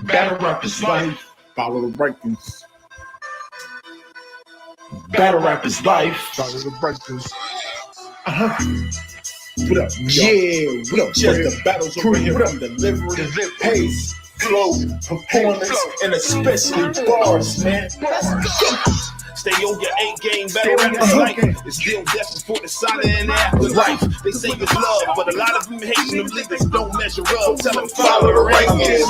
Battle rap is life. Follow the rankings. Battle rap is life. Follow the rankings. What up? Yeah, what up? Just the battles over here from delivery, pace, flow, performance, and especially bars, man. Stay on your A-game, battle rap is life. It's still destined for the solid and afterlife. They say it's love, but a lot of them hating them niggas don't measure up. Tell them follow the rankings.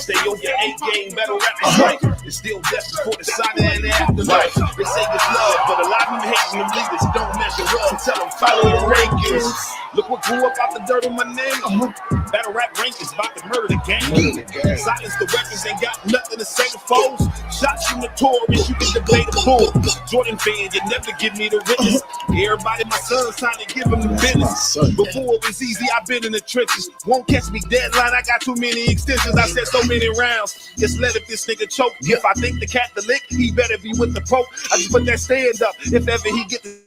Stay on your A-game, battle rap is life. It's still destined for the solid and afterlife. They say it's love, but a lot of them hating them niggas don't measure up. Tell them follow the rankings. Look what grew up out the dirt on my name. Battle rap rankings about to murder the game. Silence the weapons, ain't got nothing to say to foes. Shots you notorious, you can debate the bull. Jordan fan, you never give me the riches. Everybody, my son's trying to give him the business. Before it was easy, I've been in the trenches. Won't catch me deadline, I got too many extensions. I said so many rounds. Just let if this nigga choke. If I think the cat the lick, he better be with the Pope. I just put that stand up if ever he get the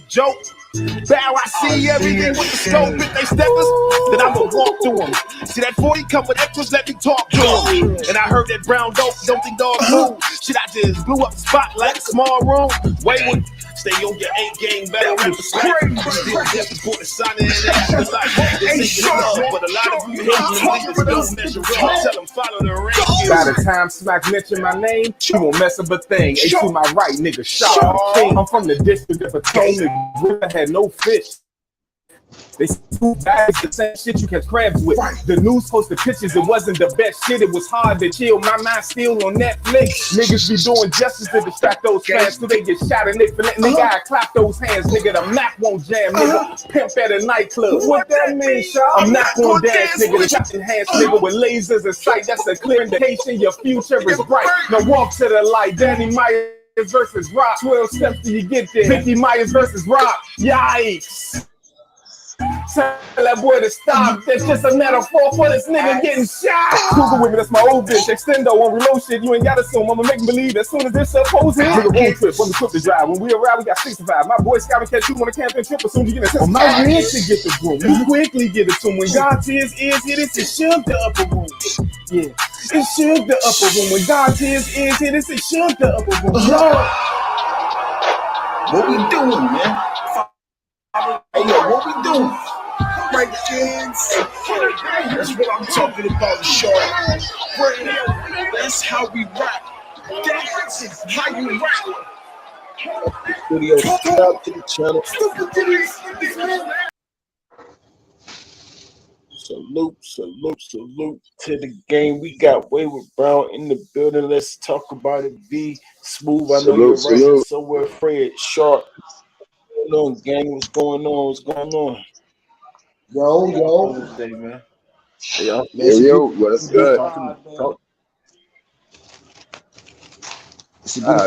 joke. Bow, I see everything with the scope. If they step us, then I'ma walk through them. See that 40 come with extras, let me talk to them. And I heard that brown dope, don't think dog move. Shit, I just blew up the spot like a small room. Wayward, stay on your A-game, battle rap is life. Still just for the sign and afterlife. They say love, but a lot of you niggas don't measure up. Tell them follow the rankings. By the time Smack mention my name, you won't mess up a thing. A to my right, nigga, shot. I'm from the district of Potomac. Had no fish. They scoop bags, the same shit you catch crabs with. The news posted pictures, it wasn't the best shit. It was hard to chill. My mind still on Netflix. Niggas be doing justice to distract those fans till they get shot and they finna. Nigga, I clap those hands. Nigga, the Mac won't jam. Nigga, pimp at a nightclub. What that mean, Shaw? I'm not gonna dance, nigga. The shot enhanced nigga with lasers in sight. That's a clear indication your future is bright. Now walk to the light. Danny Myers versus Rock. 12 steps till you get there. Mickey Myers versus Rock. Yikes. Tell that boy to stop. That's just a metaphor for this nigga getting shot. Google with me, that's my old bitch. Extendo on reload shit. You ain't gotta assume. I'ma make believe as soon as this supposed to. Nigga, road trip. When we quit the drive. When we arrive, we got 65. My boy Scott and catch you on a camping trip. As soon as you get a sense. My rent to get the room. You quickly get it to him. When God tears is hit, it should the upper room. Yeah. It should the upper room. When God tears is hit, it should the upper room. What we doing, man? Hey, yo, what we doing? Rankings. That's what I'm talking about, short. That's how we rap. That's how you rap. Video, subscribe to the channel. Salute to the game. We got Wayward Brown in the building. Let's talk about it. Be smooth. I know you're right somewhere. Fred Sharp. What's going on, gang? What's going on? Yo. Hey, man. Yo, what's good?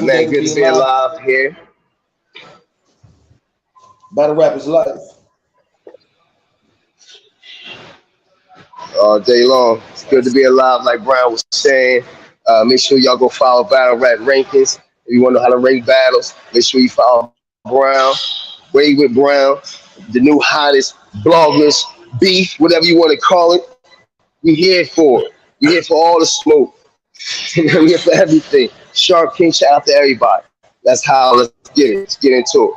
Man, good to be alive here. Battle rap is life. All day long. It's good to be alive, like Brown was saying. Make sure y'all go follow Battle Rap Rankings. If you want to know how to rank battles, make sure you follow Brown, Wayward Brown, the new hottest bloggers, beef, whatever you want to call it. We here for it. We here for all the smoke. We here for everything. Sharp King, shout out to everybody. That's how. Let's get it. Let's get into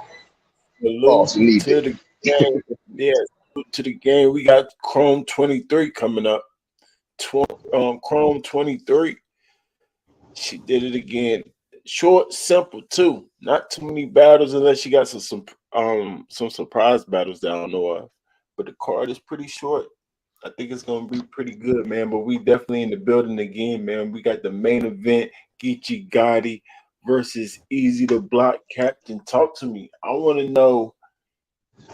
it. To the game, we got Chrome 23 coming up. Chrome 23. She did it again. Short, simple too. Not too many battles unless she got some surprise battles that I don't know of. But the card is pretty short. I think it's gonna be pretty good, man. But we definitely in the building again, man. We got the main event, Geechee Gotti versus Easy the Block Captain. Talk to me. I want to know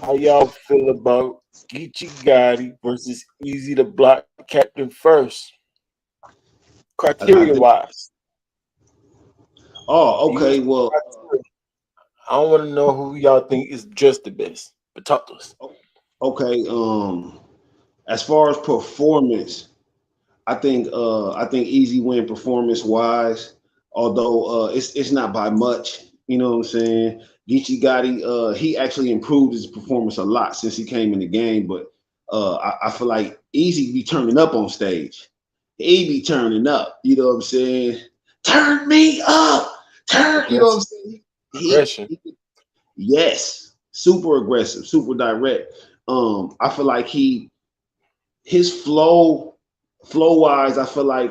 how y'all feel about Geechee Gotti versus Easy the Block Captain first. Criteria wise. Oh, okay. Well, I don't want to know who y'all think is just the best, but talk to us. Okay. As far as performance, I think Easy win performance wise, although it's not by much. You know what I'm saying? Geechee Gotti, he actually improved his performance a lot since he came in the game, but I feel like Easy be turning up on stage. he be turning up. You know what I'm saying? Turn me up. Turn. You know what I'm saying? Aggression. Yes, super aggressive, super direct. I feel like his flow wise, I feel like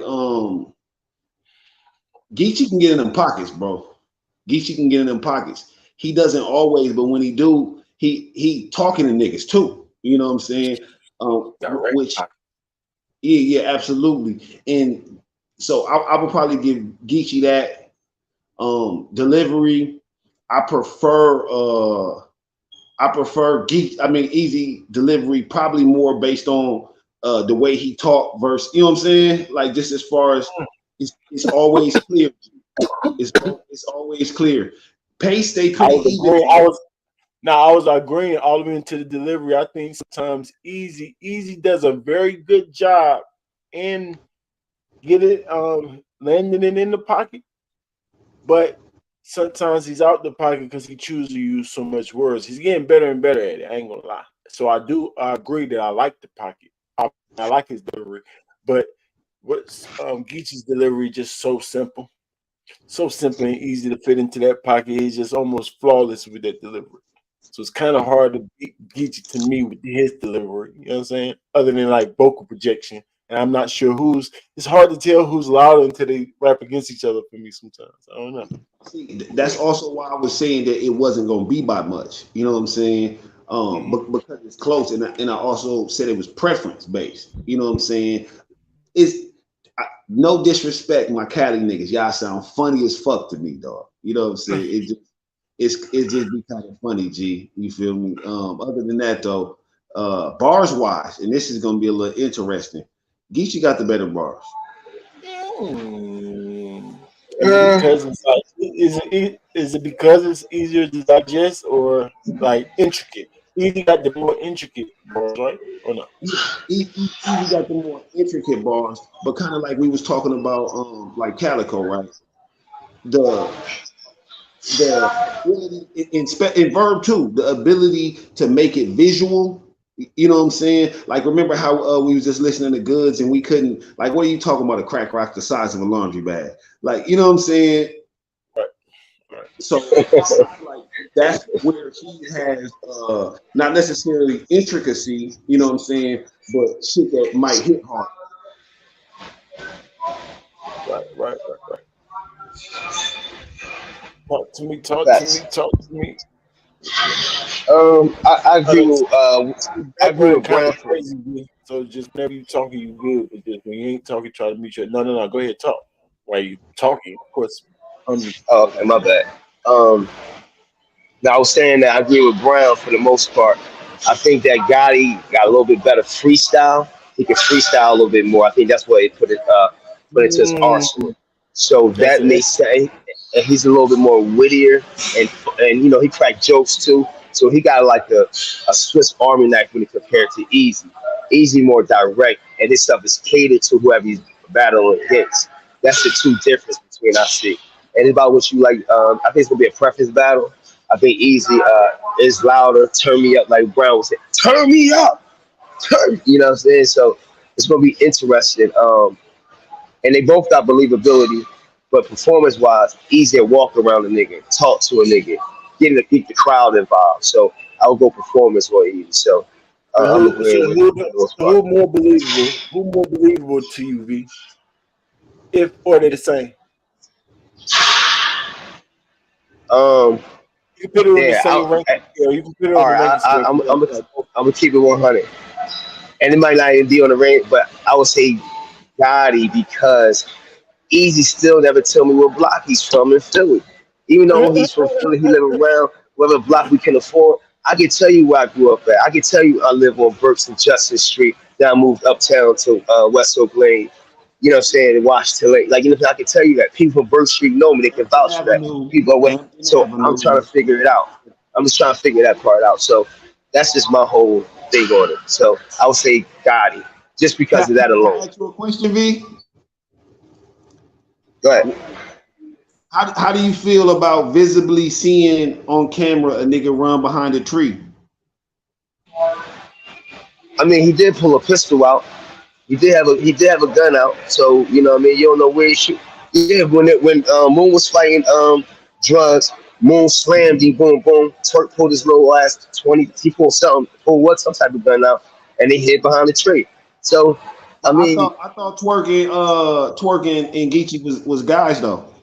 Geechee can get in them pockets, bro. Geechee can get in them pockets. He doesn't always, but when he do, he talking to niggas too. You know what I'm saying? Which yeah, absolutely. And so I would probably give Geechee that delivery. I prefer Easy delivery, probably more based on the way he talk versus, you know what I'm saying? Like just as far as it's always clear. It's always clear. Pace stay pretty even. I was agreeing all the way into the delivery. I think sometimes Easy does a very good job in landing it in the pocket, but sometimes he's out the pocket because he chooses to use so much words. He's getting better and better at it. I ain't gonna lie. So I agree that I like the pocket. I like his delivery, but what's Geechee's delivery just so simple and easy to fit into that pocket. He's just almost flawless with that delivery. So it's kind of hard to beat Geechee to me with his delivery. You know what I'm saying? Other than like vocal projection. And I'm not sure it's hard to tell who's louder until they rap against each other for me sometimes. I don't know. See, that's also why I was saying that it wasn't going to be by much. You know what I'm saying? Because it's close. And I also said it was preference based. You know what I'm saying? No disrespect, my Cali niggas. Y'all sound funny as fuck to me, dog. You know what I'm saying? It just be kind of funny, G. You feel me? Other than that, though, bars wise, and this is going to be a little interesting. Geechee got the better bars. Is it because it's easier to digest or like intricate? Easy got the more intricate bars, right? Or no? Easy got the more intricate bars, but kind of like we was talking about, like Calico, right? The ability in Verb too, the ability to make it visual. You know what I'm saying? Like, remember how we was just listening to Goods and we couldn't, like, what are you talking about? A crack rock the size of a laundry bag? Like, you know what I'm saying? Right. So like, that's where he has not necessarily intricacy, you know what I'm saying, but shit that might hit hard. Right. Talk to me. I agree with Brown. Crazy, so just whenever you talking, you good. But just when you ain't talking, try to mute your. No. Go ahead, talk. While you talking, of course. Oh, okay, my bad. Now I was saying that I agree with Brown for the most part. I think that Gotti got a little bit better freestyle. He can freestyle a little bit more. I think that's what he put into his arsenal. So that may say he's a little bit more wittier, and you know he cracked jokes too. So he got like a Swiss Army knife when he compared to Easy. Easy more direct, and this stuff is catered to whoever he's battling against. That's the two difference between I see. And it's about what you like. I think it's gonna be a preference battle. I think Easy is louder. Turn me up, like Brown was saying. Turn me up. You know what I'm saying? So it's gonna be interesting. And they both got believability, but performance-wise, Easy to walk around a nigga, talk to a nigga, get the crowd involved. So I would go performance for Easy. So I'm agreeing who more believable? Who more believable to you, V? If or they the same? You can put it on the same ranking scale. You can put it on the ranking scale. I'm gonna keep it 100, and it might not even be on the rank, but I would say Gotti because Easy still never tell me what block he's from in Philly. Even though he's from Philly, he live around whatever block we can afford. I can tell you where I grew up at. I can tell you I live on Burks and Justice Street. Then I moved uptown to West Oak Lane. You know what I'm saying? In Washington Lane. Like, you know, I can tell you that people from Burke Street know me. They can vouch for that. People away. So I'm trying to figure it out. I'm just trying to figure that part out. So that's just my whole thing on it. So I would say Gotti, just because of that alone. Can I ask you a question, V? Go ahead. How do you feel about visibly seeing on camera a nigga run behind a tree? I mean, he did pull a pistol out. he did have a gun out. So you know what I mean. You don't know where he shoot. Yeah, when Moon was fighting drugs, Moon slammed him, boom boom. Twerk pulled his little ass 20. He pulled some type of gun out, and they hid behind the tree. So I mean, I thought twerking and Geechee was guys though.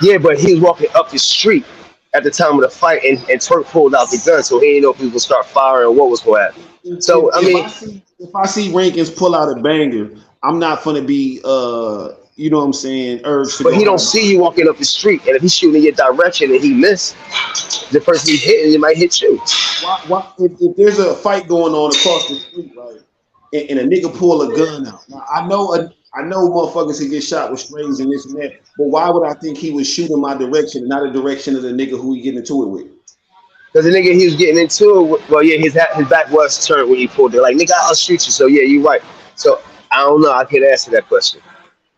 yeah, but he was walking up the street at the time of the fight, and Twerk pulled out the gun, so he didn't know if he was gonna start firing or what was going to happen. So I mean, If I see Rankins pull out a banger, I'm not gonna be you know what I'm saying, urged to but go he don't home. see you walking up the street, and if he's shooting in your direction and he missed, the person he's hitting, he might hit you. Why if there's a fight going on across the street, right, and a nigga pull a gun out. Now I know motherfuckers can get shot with strays and this and that, but why would I think he was shooting my direction and not the direction of the nigga who he getting into it with? Because the nigga he was getting into it, well, yeah, his back was turned when he pulled it. Like, nigga, I'll shoot you. So yeah, you're right. So I don't know. I can't answer that question.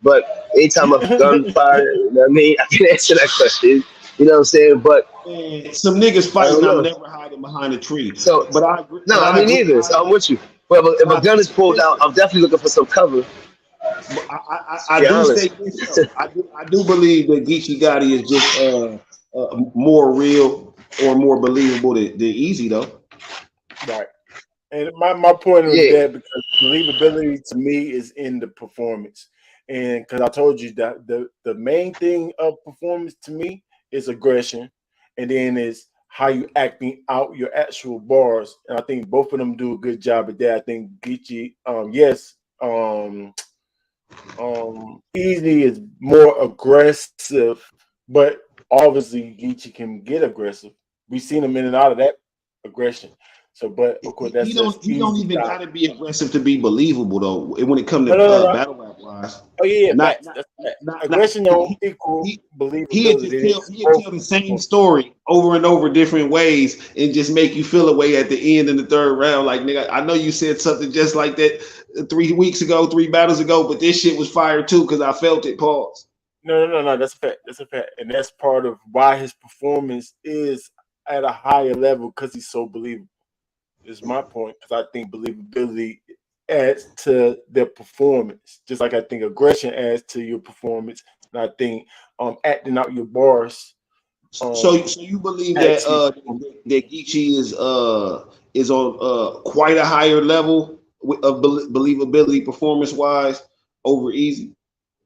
But anytime a gunfire, you know what I mean, I can answer that question. You know what I'm saying? But And some niggas I don't fighting, I'm know. never hiding behind a tree. So But I agree. no, But I I mean agree. neither. So I'm with you. But if a gun is pulled out, I'm definitely looking for some cover. I Be do say honest. this though. I do believe that Geechee Gotti is just more real or more believable than Easy though. Right. And my point was Yeah. that because believability to me is in the performance. And because I told you that the main thing of performance to me is aggression, and then is how you acting out your actual bars. And I think both of them do a good job at that. I think Geechee, yes, Easy is more aggressive, but obviously Geechee can get aggressive. We've seen him in and out of that aggression. So, but of course, that's just He don't easy even style. gotta be aggressive to be believable though. When it comes No, to no, no, no. battle rap wise, Oh yeah, yeah, not facts. That's fact. not Aggression don't equal he he'd believability. just It tell is he'd both. tell the same story over and over different ways and just make you feel away at the end in the third round. Like nigga, I know you said something just like that 3 weeks ago, 3 battles ago, but this shit was fire too because I felt it. Pause. No, no, no, no. That's a fact. That's a fact, and that's part of why his performance is at a higher level because he's so believable. Is my point because I think believability adds to their performance, just like I think aggression adds to your performance, and I think acting out your bars So you believe adds that to your performance. that Geechee is on quite a higher level of believability performance wise over Easy?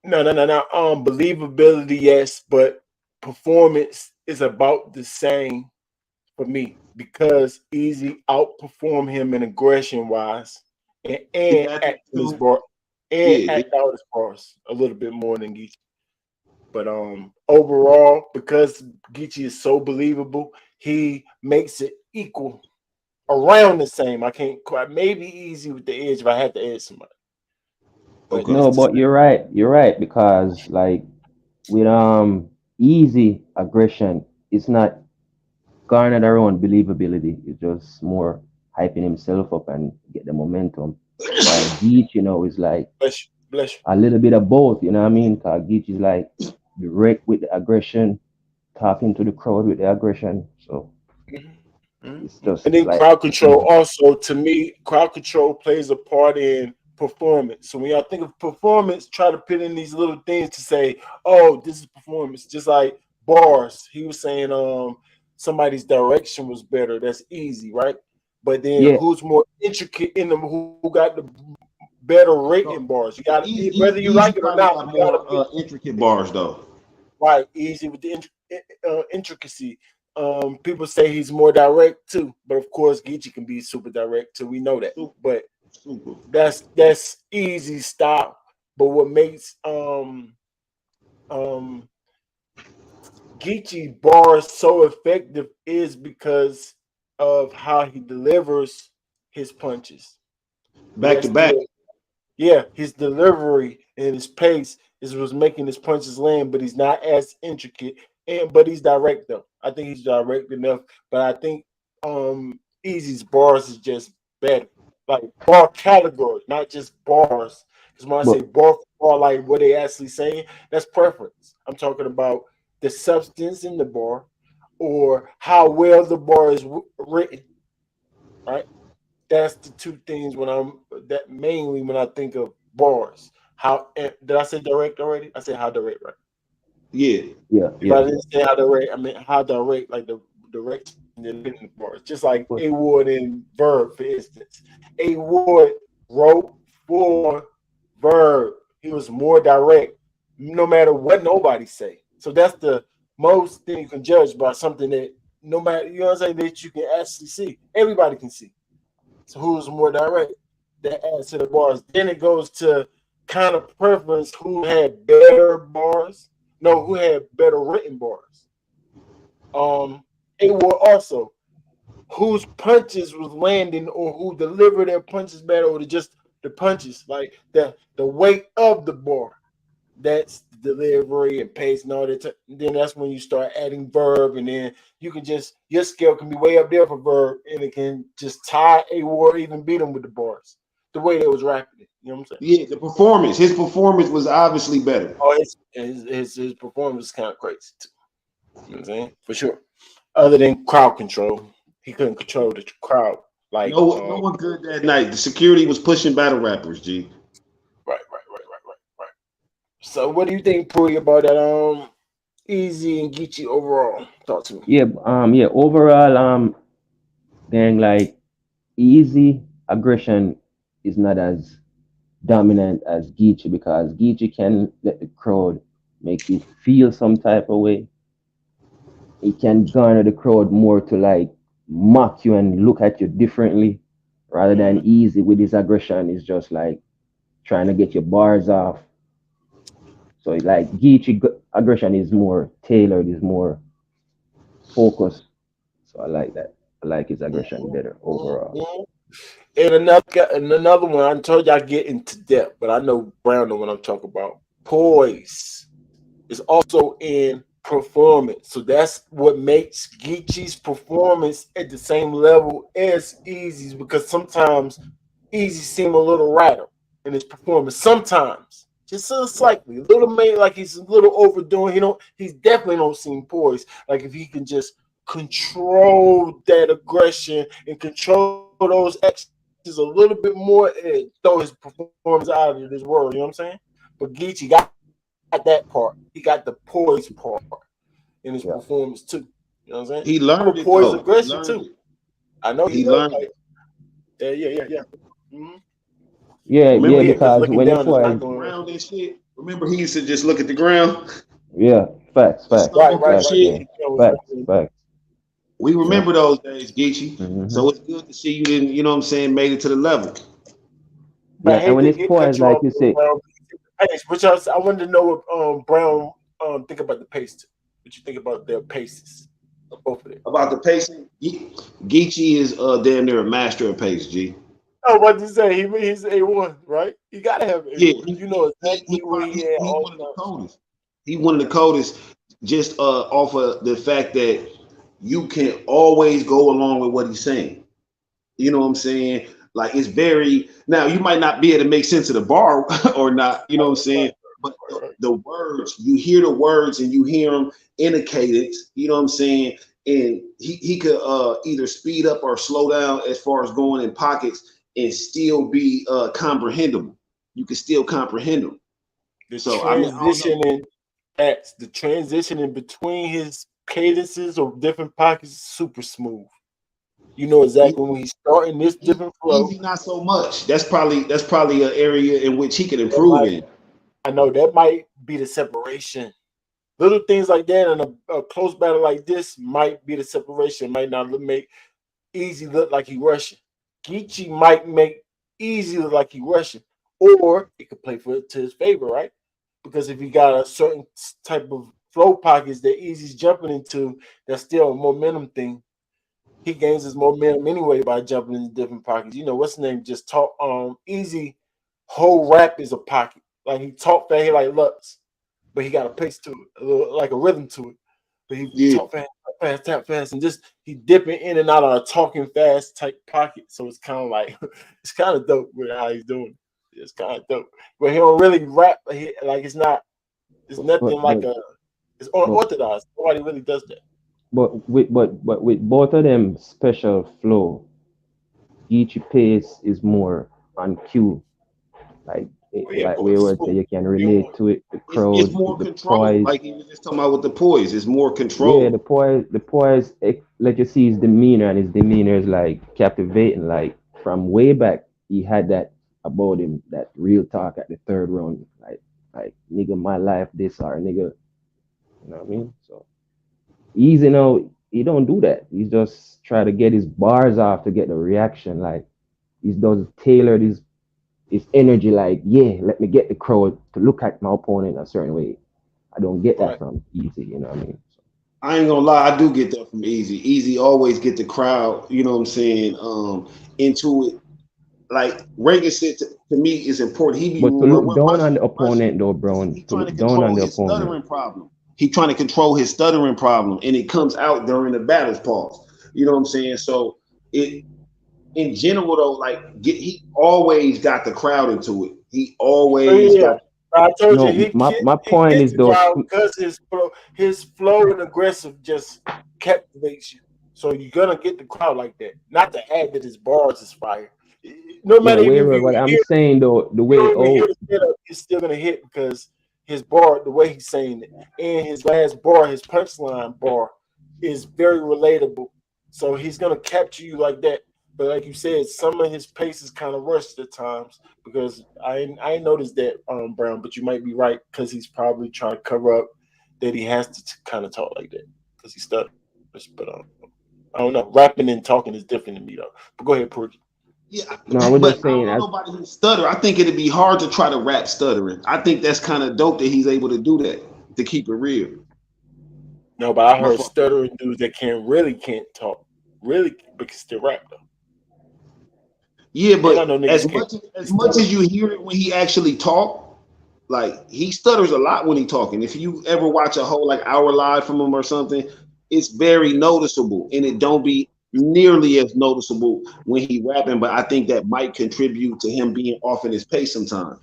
No, no, no, no. Believability, yes, but performance is about the same for me because Easy outperform him in aggression wise Is and that the act in his two? bar and Yeah, act out his bars a little bit more than Geechee. But overall, because Geechee is so believable, he makes it equal around the same. I can't quite maybe Easy with the edge if I had to add somebody, but okay. it's No, the but same. you're right. You're right because like with easy aggression, it's not garnered around believability. It's just more hyping himself up and get the momentum. While Geach, is like Bless you, bless a little bit of both. You know what I mean? Cause Geach is like direct with the aggression, talking to the crowd with the aggression. So you. Mhm. it's just And then like crowd control also to me, crowd control plays a part in performance. So when y'all think of performance, try to put in these little things to say, oh, this is performance. Just like bars. He was saying somebody's direction was better. That's easy, right? But then yeah, who's more intricate in them, who got the better written So bars? You got whether you Easy like it or probably not, got you gotta more intricate bars though. right, easy with the intricacy. People say he's more direct too, but of course Geechee can be super direct too. We know that, Super, but super. that's easy style. But what makes um Geechee bars so effective is because of how he delivers his punches. Back to That's back. the yeah, his delivery and his pace is what's making his punches land, but he's not as intricate. And but he's direct though. I think he's direct enough. But I think Easy's bars is just better. Like bar category, not just bars. Because when I but say bar for bar, like what they actually saying, that's preference. I'm talking about the substance in the bar or how well the bar is written, right? That's the two things when I'm that mainly when I think of bars. How did I say direct already? I said how direct, right? Yeah. If I didn't say how direct, I mean how direct, like the direction in the bars. Just like But A Ward and Verb, for instance. A Ward wrote for Verb. He was more direct, no matter what nobody say. So that's the most thing you can judge by something that no matter, you know what I'm saying, that you can actually see. Everybody can see. So who's more direct? That adds to the bars. Then it goes to kind of preference who had better bars. No, who had better written bars. It will also whose punches was landing or who delivered their punches better or just the punches, like the weight of the bar. That's the delivery and pace and all that. Then that's when you start adding verb, and then you can just your scale can be way up there for verb, and it can just tie a war, even beat them with the bars. The way they was rapping it, you know what I'm saying? Yeah, the performance. His performance was obviously better. Oh, his performance is kind of crazy too. You know what I'm saying? For sure. Other than crowd control, he couldn't control the crowd. Like No one good that night. The security was pushing battle rappers, G. right. So, what do you think, Puri, about that? Easy and Geechee overall. Talk to me. yeah. Overall, gang, like easy aggression is not as dominant as Geechee because Geechee can let the crowd make you feel some type of way. It can garner the crowd more to like mock you and look at you differently rather than easy with his aggression is just like trying to get your bars off. So like Geechee aggression is more tailored, is more focused. So I like that. I like his aggression better overall. Mhm. And another one, I told you I get into depth, but I know Brown know what I'm talking about. Poise is also in performance. So that's what makes Geechee's performance at the same level as Easy's, because sometimes Easy seem a little rattled in his performance. Sometimes. Just so slightly. A little maybe like he's a little overdoing. He's definitely don't seem poised. Like if he can just control that aggression and control those actions a little bit more and throw his performance out of this world. You know what I'm saying? But Geechee got that part. He got the poise part in his Yeah. performance too. You know what I'm saying? He I'm a learned it poised though. He aggression learned too. it. I know He he does. learned Like, it. yeah. Mm-hmm. Remember Yeah, he Yeah, because because looking when you down is look not at poise, the going right. ground and shit. Remember he used to just look at the ground yeah, and facts, stumble through facts, Right. yeah, shit. He was facts, rapping. facts. We Yeah. remember those days, Geechee. hmm So it's good to see you didn't, you know what I'm saying, made it to the level. But I Yeah, and hate when to it's get cut poise, you like off you there, say, Brown. Pace, which I wanted to know what Brown think about the pace too. What you think about their paces of both of them? About the pacing, Geechee is damn near a master of pace, G. Oh, what to say? He's A1, right? You gotta have Yeah, A1. You know exactly where he at he all one of the times. coldest. He one of the coldest just off of the fact that you can always go along with what he's saying. You know what I'm saying? Like it's very now you might not be able to make sense of the bar or not, you know what I'm saying? But Right. the words, you hear the words and you hear them in a cadence, you know what I'm saying? And he could either speed up or slow down as far as going in pockets and still be comprehensible. You can still comprehend them. The So I mean, I don't know. transitioning acts, the transitioning between his cadences or different pockets is super smooth. You know exactly when he's starting this different flow. Easy, not so much. That's probably an area in which he could That improve might, in. I know that might be the separation. Little things like that in a close battle like this might be the separation. Might not make Easy look like he rushing. Geechee might make Easy look like he rushing, or it could play to his favor, right? Because if he got a certain type of flow pockets that Easy's jumping into, that's still a momentum thing. He gains his momentum anyway by jumping into different pockets. You know what's the name? Just talk. Easy whole rap is a pocket. Like he talk that he like Lux, but he got a pace to it, a little, like a rhythm to it. But he Yeah, talk fast, tap fast, and just he dipping in and out of a talking fast type pocket. So it's kind of like it's kind of dope with how he's doing it. It's kind of dope, but he don't really rap. Like it's not. It's but nothing like but a. It's but unorthodox. Nobody really does that. but with both of them special flow, each pace is more on cue. Like yeah, like we boys, would say, you can relate to it. The crowd, It's more the control. poise. Like you were just talking about with the poise, it's more Yeah, control. the poise. Let you see his demeanor, and his demeanor is like captivating. Like from way back, he had that about him, that real talk at the third round. Like nigga, my life this or nigga, you know what I mean? So easy now, he don't do that. He's just try to get his bars off to get the reaction. Like he does tailor his energy. Like yeah, let me get the crowd to look at my opponent a certain way. I don't get that right. from easy. You know what I mean? I ain't gonna lie, I do get that from Easy. Easy always get the crowd, you know what I'm saying, into it. Like Reagan said to me is important. He be But to look down on rushing, the opponent though, Brown, he to trying to look down on control the his opponent. stuttering problem. He trying to control his stuttering problem, and it comes out during the battles pause. You know what I'm saying? So it in general though, like he always got the crowd into it. He Oh, always yeah, got. I told you No, my he point gets is the though, crowd because his flow and aggressive just captivates you. So you're gonna get the crowd like that. Not to add that his bars is fire. No yeah, matter even if what you I'm hear saying though, the you way don't even hear the setup, it's still gonna hit because his bar, the way he's saying it, and his last bar, his punchline bar, is very relatable. So he's gonna capture you like that. But like you said, some of his pace is kind of rushed at times because I ain't noticed that Brown, but you might be right because he's probably trying to cover up that he has to kind of talk like that because he stutters. But I don't know. Rapping and talking is different to me though. But go ahead, Pookie. Yeah, no, I was but just I don't saying know as nobody who stutter. I think it'd be hard to try to rap stuttering. I think that's kind of dope that he's able to do that to keep it real. No, but I My heard fault. stuttering dudes that can't talk, really, but can still rap though. Yeah, And I but know niggas can't as much stutter. as you hear it when he actually talk, like he stutters a lot when he talking. If you ever watch a whole like hour live from him or something, it's very noticeable, and it don't be nearly as noticeable when he rapping. But I think that might contribute to him being off in his pace sometimes.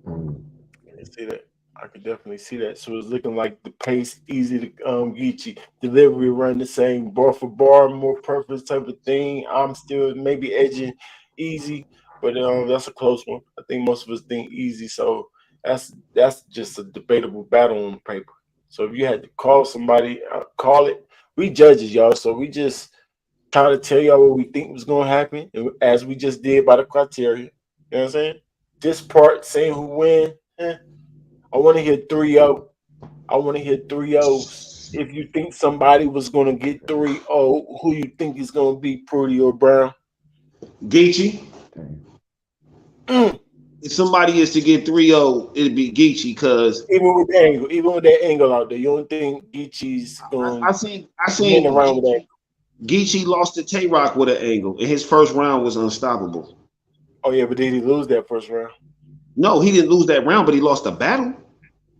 I can see that. I could definitely see that. So it's looking like the pace easy to Geechee. Delivery run the same, bar for bar, more purpose type of thing. I'm still maybe edging easy, but that's a close one. I think most of us think easy, so that's just a debatable battle on paper. So if you had to call somebody, call it. We judges, y'all. So we just trying to tell y'all what we think was gonna happen, as we just did by the criteria. You know what I'm saying? This part saying who win. I want to hear 3-0. I want to hear 3-0s. If you think somebody was going to get 3-0, who you think is going to be Prudy or Brown? Geechee. Mm. If somebody is to get 3-0, it'd be Geechee because Even with that angle out there, you don't think Geechee's going I to win seen around with that? Geechee lost to Tay Rock with an angle, and his first round was unstoppable. Oh yeah, but did he lose that first round? No, he didn't lose that round, but he lost the battle.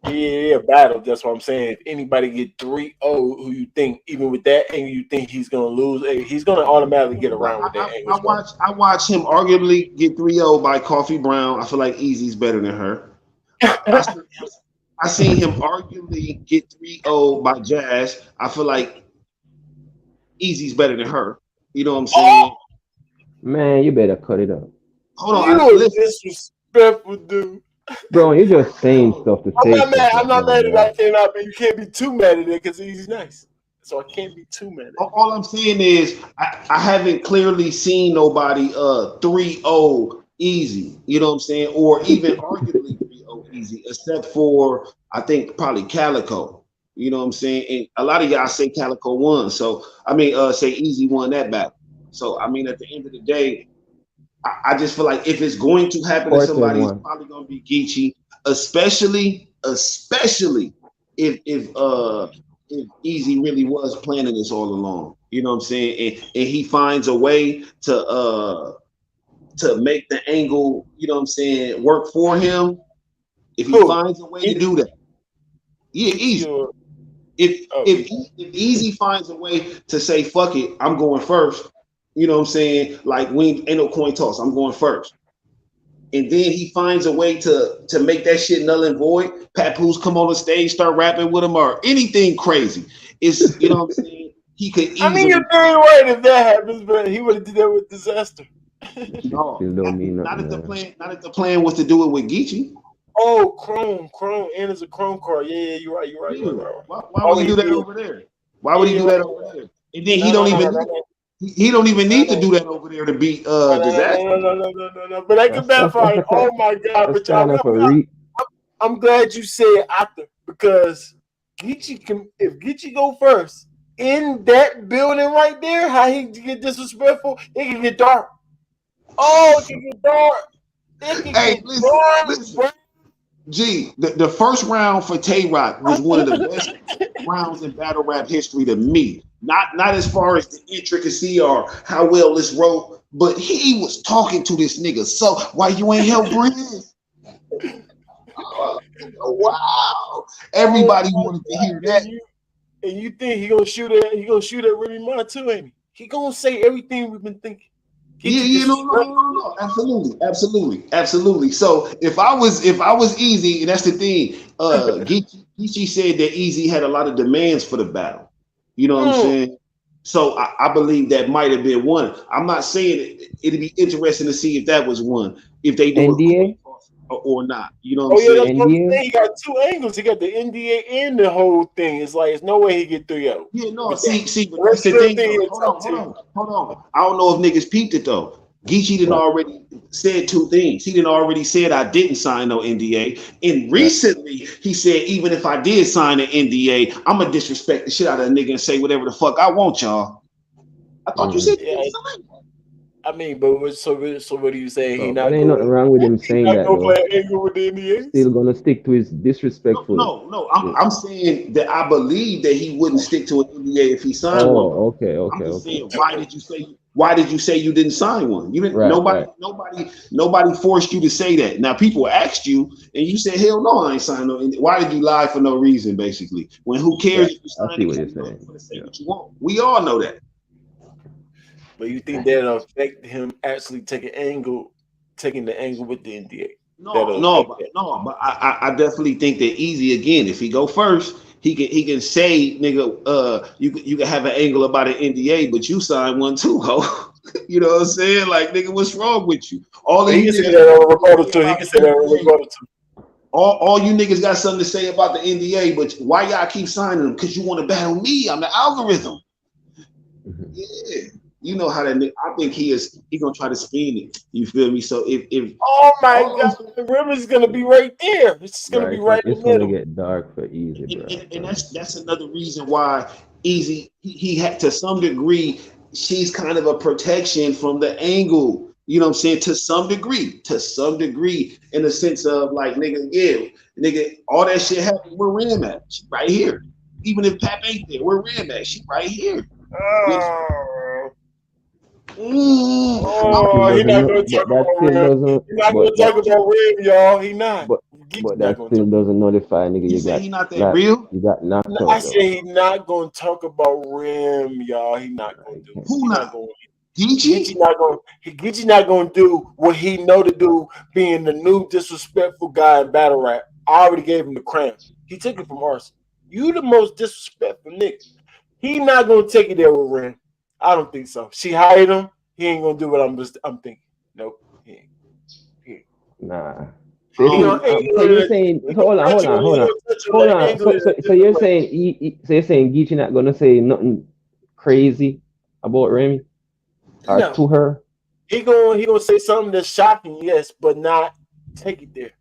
Yeah, battle. That's what I'm saying. If anybody get 3-0, who you think, even with that angle, you think he's gonna lose? He's gonna automatically get around with that angle. I watch him arguably get 3-0 by Coffee Brown. I feel like Easy's better than her. I seen him arguably get 3-0 by Jazz. I feel like Easy's better than her. You know what I'm saying? man, you better cut it up, Hold on, You a disrespectful dude. bro. You're just saying stuff to I'm say not stuff mad. I'm right not now, mad at bro. that came out, but you can't be too mad at it because he's nice. So I can't be too mad at it. all I'm saying is I haven't clearly seen nobody 3-0 easy, you know what I'm saying, or even arguably 3-0 easy, except for I think probably Calico. You know what I'm saying? And a lot of y'all say Calico won. So I mean say Easy won that battle. So I mean at the end of the day, I just feel like if it's going to happen to Cortez somebody, it's won. probably gonna be Geechee, especially if Easy really was planning this all along. You know what I'm saying? And he finds a way to make the angle, you know what I'm saying, work for him. If he Who? finds a way to do that. Yeah, Geechee Easy. or If Easy finds a way to say, fuck it, I'm going first, you know what I'm saying? Like we ain't no coin toss, I'm going first. And then he finds a way to make that shit null and void. Papoose come on the stage, start rapping with him, or anything crazy. It's you know what I'm saying. He could I mean, easily. you're very right if that happens, but he would have did that with Disaster. No, Still don't mean not nothing. if the Man. plan. Not if the plan was to do it with Geechee. Oh, Chrome, and it's a Chrome card. Yeah, you're right. Yeah. Why Oh, would he do that did. over there? Why would he do Yeah, that over there? And then No, he don't even need to do that over there to beat Disaster. no. But I can backfire. Oh my God! That's But kind of a reach. I'm glad you said after because Geechee can. If Geechee go first in that building right there, how he get disrespectful, it can get dark. Oh, it can get dark. It can Hey, get listen. dark. G, the first round for Tay Rock was one of the best rounds in battle rap history to me. Not as far as the intricacy or how well this wrote, but he was talking to this nigga. So why you ain't help Briz? Wow. Everybody wanted to hear that. And you think he gonna shoot at Remy Ma too, ain't he? He gonna say everything we've been thinking. No. Absolutely. So if I was Easy, and that's the thing, Geechee said that Easy had a lot of demands for the battle. You know what I'm saying? So I believe that might have been one. I'm not saying it'd be interesting to see if that was one, if they do NDA? it or not. You know what I'm saying? That's what I'm saying. He got two angles. He got the NDA and the whole thing. It's like it's no way he get 3-0. Yeah, no. See, but that's the thing. Hold on. I don't know if niggas peeped it though. Geechee didn't already said two things. He didn't already said I didn't sign no NDA. And recently he said even if I did sign an NDA, I'm gonna disrespect the shit out of a nigga and say whatever the fuck I want, y'all. I thought you said I mean, but so what are you saying? He not ain't nothing wrong with him saying that though. Play angle with the NDA? Still gonna stick to his disrespectful. No. I'm saying that I believe that he wouldn't stick to an NDA if he signed one. Okay. I'm just saying, why did you say you didn't sign one? You didn't. Nobody forced you to say that. Now people asked you, and you said, "Hell no, I ain't signed no." Why did you lie for no reason? Basically, when who cares if you sign it? Say what you want. We all know that. But you think that'll affect him actually taking the angle with the NDA? No, but I definitely think that Easy again. If he go first, he can say, nigga, you can have an angle about an NDA, but you signed one too, ho. You know what I'm saying? Like, nigga, what's wrong with you? He can say that on Rebuttal too. He can say that on Rebuttal too. All you niggas got something to say about the NDA, but why y'all keep signing them? Because you want to battle me. I'm the algorithm. Yeah. You know how that nigga, I think he gonna try to spin it. You feel me? So if oh my God, the river's gonna be right there. It's gonna be right in the middle. It's gonna get dark for Easy, bro. And that's another reason why Easy he had to some degree. She's kind of a protection from the angle. You know what I'm saying? To some degree, in the sense of like, nigga, all that shit happened. Where Ram at? She right here. Even if Pap ain't there, where Ram at? She right here. He's not going to talk about Ram. He's not going to talk about Ram, y'all. He not. But that still doesn't notify nigga. You say he not that real? You got knocked out. I say he's not going to talk about Ram, y'all. He not going to do. Who not? Geechee not going to do what he know to do, being the new disrespectful guy in battle rap. I already gave him the crown. He took it from Arson. You the most disrespectful nigga. He not going to take it there with Ram. I don't think so. She hired him. He ain't gonna do what I'm thinking. Nope. He ain't. Nah. So you're saying hold on. So you're saying Geechee not gonna say nothing crazy about Remy or to her? He gonna say something that's shocking, yes, but not take it there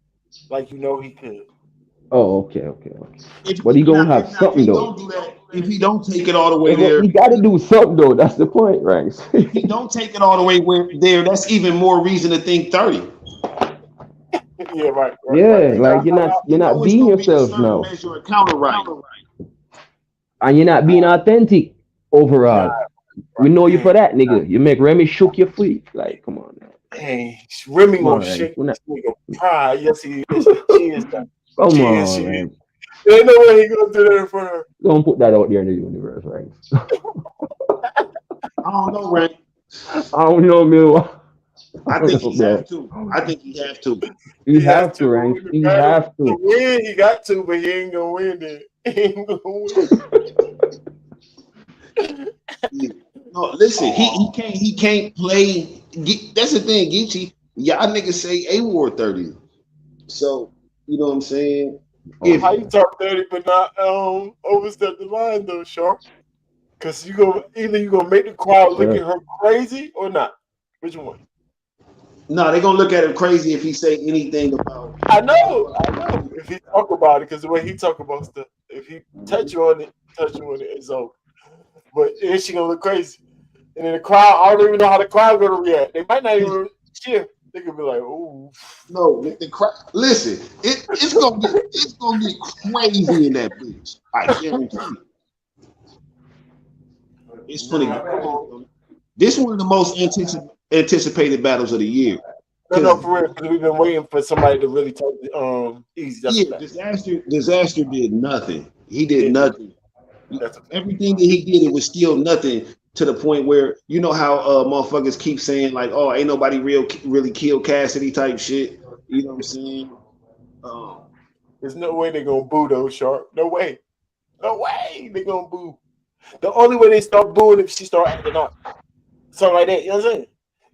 like he could. Oh, okay. But he gonna have something though. If he don't take it all the way there, he got to do something though. That's the point, right? If he don't take it all the way there, that's even more reason to think 30. Yeah, right. Like you're not being yourself now, and you're not being authentic overall. We know you for that, nigga. You make Remy shook your feet. Like, come on, man. Hey, Remy gonna shake this nigga pride. Yes, he is. She is that. Come on, man. There ain't no way he gonna do that in front of her. Don't put that out there in the universe, right? I don't know, Rank. I don't know, Mill. I think he have to. He have to, Rank. He have to. Win, he got to, but he ain't gonna win then. He ain't gonna win. No, listen, he can't play That's the thing, Geechee. Y'all niggas say A Ward 30. So, you know what I'm saying? If How you talk 30 but not overstep the line though, Sharp? Because you gonna make the crowd look at her crazy or not. Which one? no, they're gonna look at him crazy if he say anything about. I know. If he talk about it, because the way he talk about stuff, if he touch you on it, it's over. But then she gonna look crazy, and then the crowd. I don't even know how the crowd gonna react. They might not even cheer. They could be like, "Ooh." No, the crowd. Listen, it's gonna get crazy in that bitch. I guarantee you. It's funny. This is one of the most anticipated battles of the year. No, for real, because we've been waiting for somebody to really talk easy. Disaster did nothing. He did nothing. Everything that he did, it was still nothing to the point where you know how motherfuckers keep saying like, "Oh, ain't nobody really killed Cassidy" type shit. You know what I'm saying? There's no way they're gonna boo those Sharp. No way they're gonna boo. The only way they start booing if she start acting up, something like that. You know what I'm saying?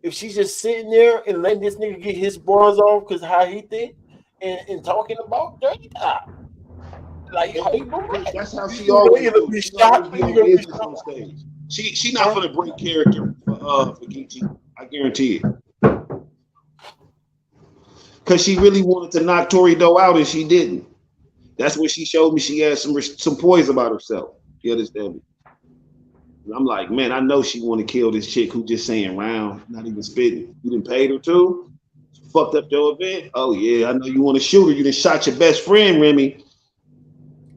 If she's just sitting there and letting this nigga get his bars off because how he think and talking about dirty top. Like how you that's how she always be shocked on stage. She not gonna break character for Geechee. I guarantee it. Cause she really wanted to knock Tori Doe out and she didn't. That's what she showed me. She had some poise about herself. You understand me? And I'm like, man, I know she want to kill this chick who just saying round, not even spitting. You done paid her too? Fucked up your event? Oh yeah, I know you want to shoot her. You done shot your best friend, Remy.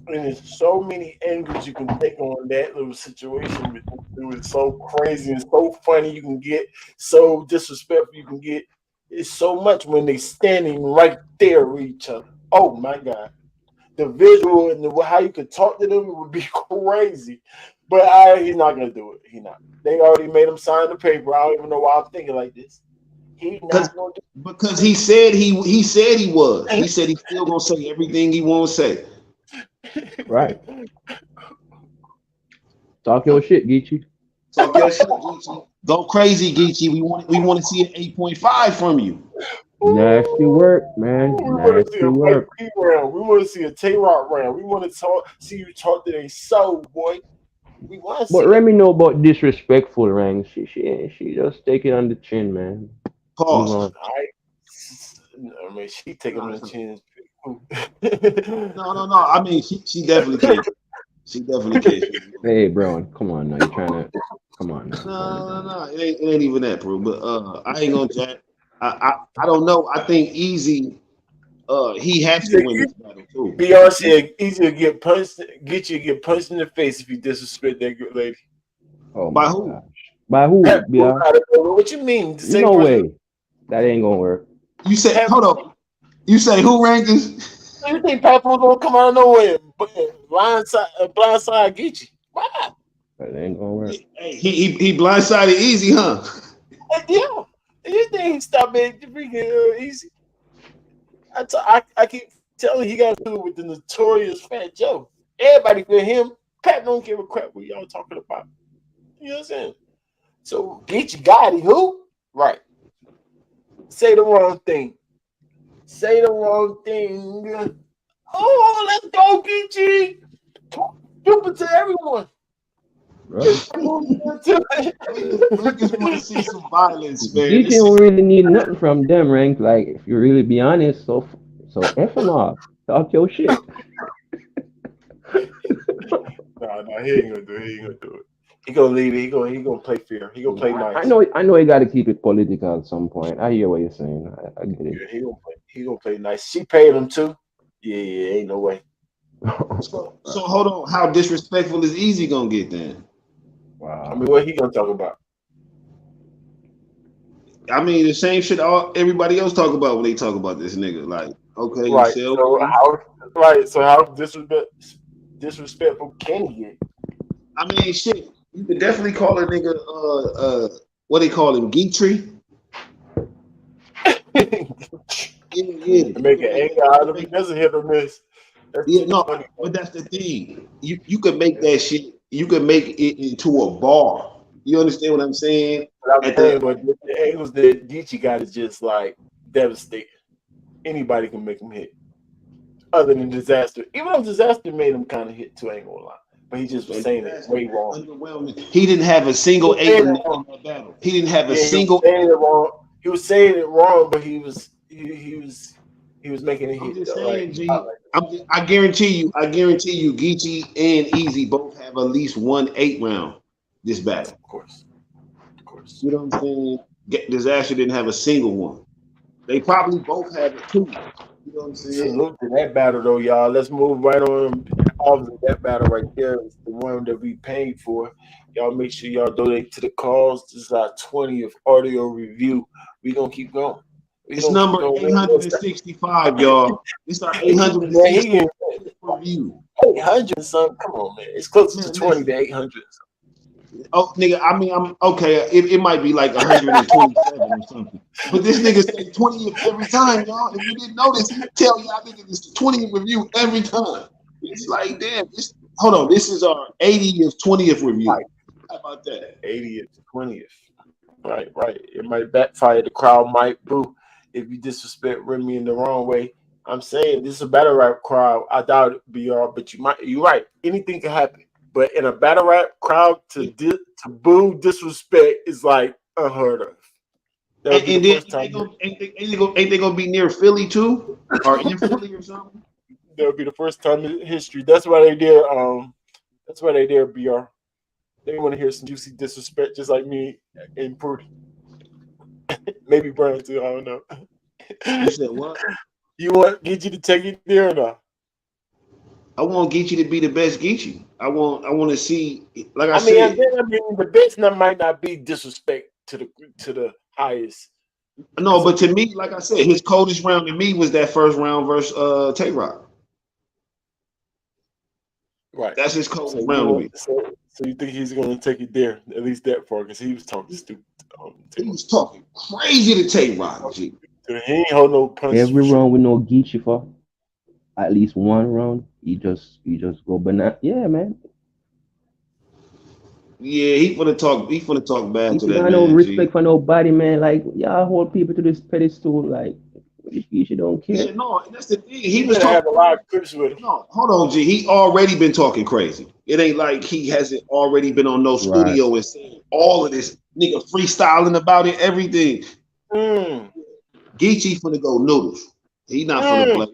And there's so many angles you can take on that little situation. It was so crazy and so funny. You can get so disrespectful. You can get it's so much when they standing right there with each other. Oh my God, the visual and how you could talk to them would be crazy. But he's not gonna do it. He not. They already made him sign the paper. I don't even know why I'm thinking like this. He not gonna do it. Because he said he was. He said he's still gonna say everything he won't say. Right. Talk your shit, Geechee. Talk your shit, Geechee. Go crazy, Geechee. We want to see an 8.5 from you. Nasty work, man. Nasty work. We want to see a Tay-Rock round. We want to see you talk to their soul, boy. We want to see. But Remy know about disrespectful, Rang. She just take it on the chin, man. Pause. I mean, she taking on the chin. No. I mean, she definitely can't. She definitely can't. Hey, bro, come on now. You're trying to. Come on now. No. It ain't even that, bro. But I ain't gonna jack. I don't know. I think Easy. He has to win this battle too. BR said Easy to get punched in the face if you disrespect that good lady. Oh, by who? Gosh. By who? BR? What you mean? No way. That ain't gonna work. You said hold on. You say who Rankingz? You think Papa was gonna come out of nowhere blindside Geechee? Why? That ain't gonna work. He blindsided Easy, huh? Yeah. You think he stopped being freaking Easy? I keep telling you, he got to do it with the notorious Fat Joe. Everybody feel him. Pat don't give a crap what y'all talking about. You know what I'm saying? So Geechee got it. Who? Right. Say the wrong thing. Oh, let's go, Geechee. Stupid to everyone. Bro. We just want to see some violence, man. Geechee don't really need nothing from them, Rank. Like, if you really be honest, so F them off. Talk your shit. No, he ain't gonna do it. He gonna leave it. He gonna play fair. He gonna play nice. I know he got to keep it political at some point. I hear what you're saying. I get it. Yeah, he gonna play nice. She paid him too. Yeah, ain't no way. So hold on. How disrespectful is Easy gonna get then? Wow. I mean, what he gonna talk about? I mean, the same shit everybody else talk about when they talk about this nigga. Like, okay, right. So how disrespectful can he get? I mean, shit. You could definitely call a nigga what they call him, Geechee. Yeah. Make an anger out of him. That's a hit or miss. But that's the thing. You could make that shit. You could make it into a bar. You understand what I'm saying? But I'm saying, but the angles that Geechee got is just like devastating. Anybody can make him hit, other than Disaster. Even though Disaster made him kind of hit too, I ain't gonna lie. But he just was saying it way wrong. Underwhelming. He didn't have a single 8 in that battle. He didn't have a single. He was saying it wrong, but he was making it hit. I'm just saying, G. I guarantee you, Geechee and Easy both have at least 1 8 round this battle. Of course. You know what I'm saying? Disaster didn't have a single one. They probably both have it too. You know what I'm saying? Salute to that battle though, y'all. Let's move right on. Obviously, that battle right there is the one that we paid for. Y'all make sure y'all donate to the cause. This is our 20th audio review. We gonna keep going. It's number 865, y'all. It's our 865th review. 800 something. Come on, man. It's closer to 20 to 800. Oh, nigga, I mean, I'm okay. It might be like 127 or something. But this nigga say 20th every time, y'all. If you didn't notice, he tell y'all niggas it's the 20th review every time. It's like, damn, hold on. This is our 80th, 20th review. How about that? 80th, 20th. Right. It might backfire. The crowd might boo if you disrespect Remy in the wrong way. I'm saying this is a battle rap crowd. I doubt it, BR, but you're right. Anything can happen. But in a battle rap crowd, to boo disrespect is like unheard of. And then ain't they gonna be near Philly too, or in Philly or something? That'll be the first time in history. That's why they did. That's why they did BR. They want to hear some juicy disrespect, just like me and Prudy. Maybe Brian too. I don't know. You said what? You want Geechee to take it there or not? I want Geechee to be the best Geechee. I want to see, like I said. I mean, the best might not be disrespect to the highest. No, but to me, like I said, his coldest round to me was that first round versus Tay-Rock. Right. That's his coldest round to me. So you think he's going to take it there, at least that far, because he was talking stupid. He was talking crazy to Tay-Rock. He ain't hold no punch. Every round we know Geechee for at least one round. You just go banana. Yeah, man. Yeah, he finna talk bad to that man. No respect for nobody, man. Like, y'all hold people to this pedestal. Like, Geechee don't care. Yeah, no, that's the thing. He was talking a lot of clips with him. No, hold on, G. He already been talking crazy. It ain't like he hasn't already been on no studio and saying all of this nigga freestyling about it, everything. Geechee finna go noodles. He not finna play.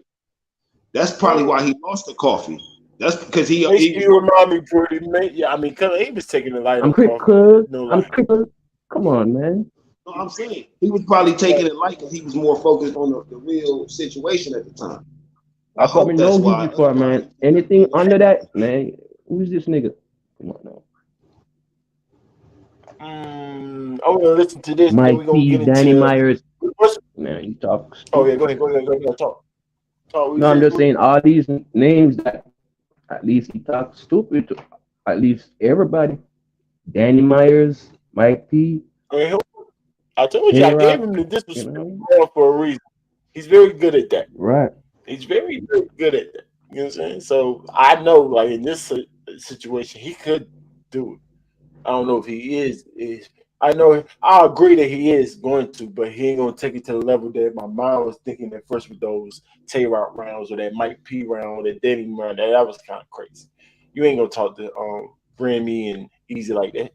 That's probably why he lost the coffee. That's because he remind me pretty, man. Yeah, I mean, cause he was taking the light. I'm critical. I'm critical. Come on, man. No, I'm saying he was probably taking it light because he was more focused on the real situation at the time. I hope that's why. Before, man. Anything under that, man. Who's this nigga? Come on now. I want to listen to this. Mike P, Danny Myers. Man, you talk. Oh yeah, go ahead. Talk. No, I'm just saying all these names that at least he talks stupid to at least everybody. Danny Myers, Mike P. I told you, I gave him the disrespect for a reason. He's very good at that. Right. He's very, very good at that. You know what I'm saying? So I know, like in this situation, he could do it. I don't know if he is. I know. I agree that he is going to, but he ain't gonna take it to the level that my mind was thinking at first with those Tay-Rock rounds or that Mike P round or that Danny round. That was kind of crazy. You ain't gonna talk to Grammy and Easy like that.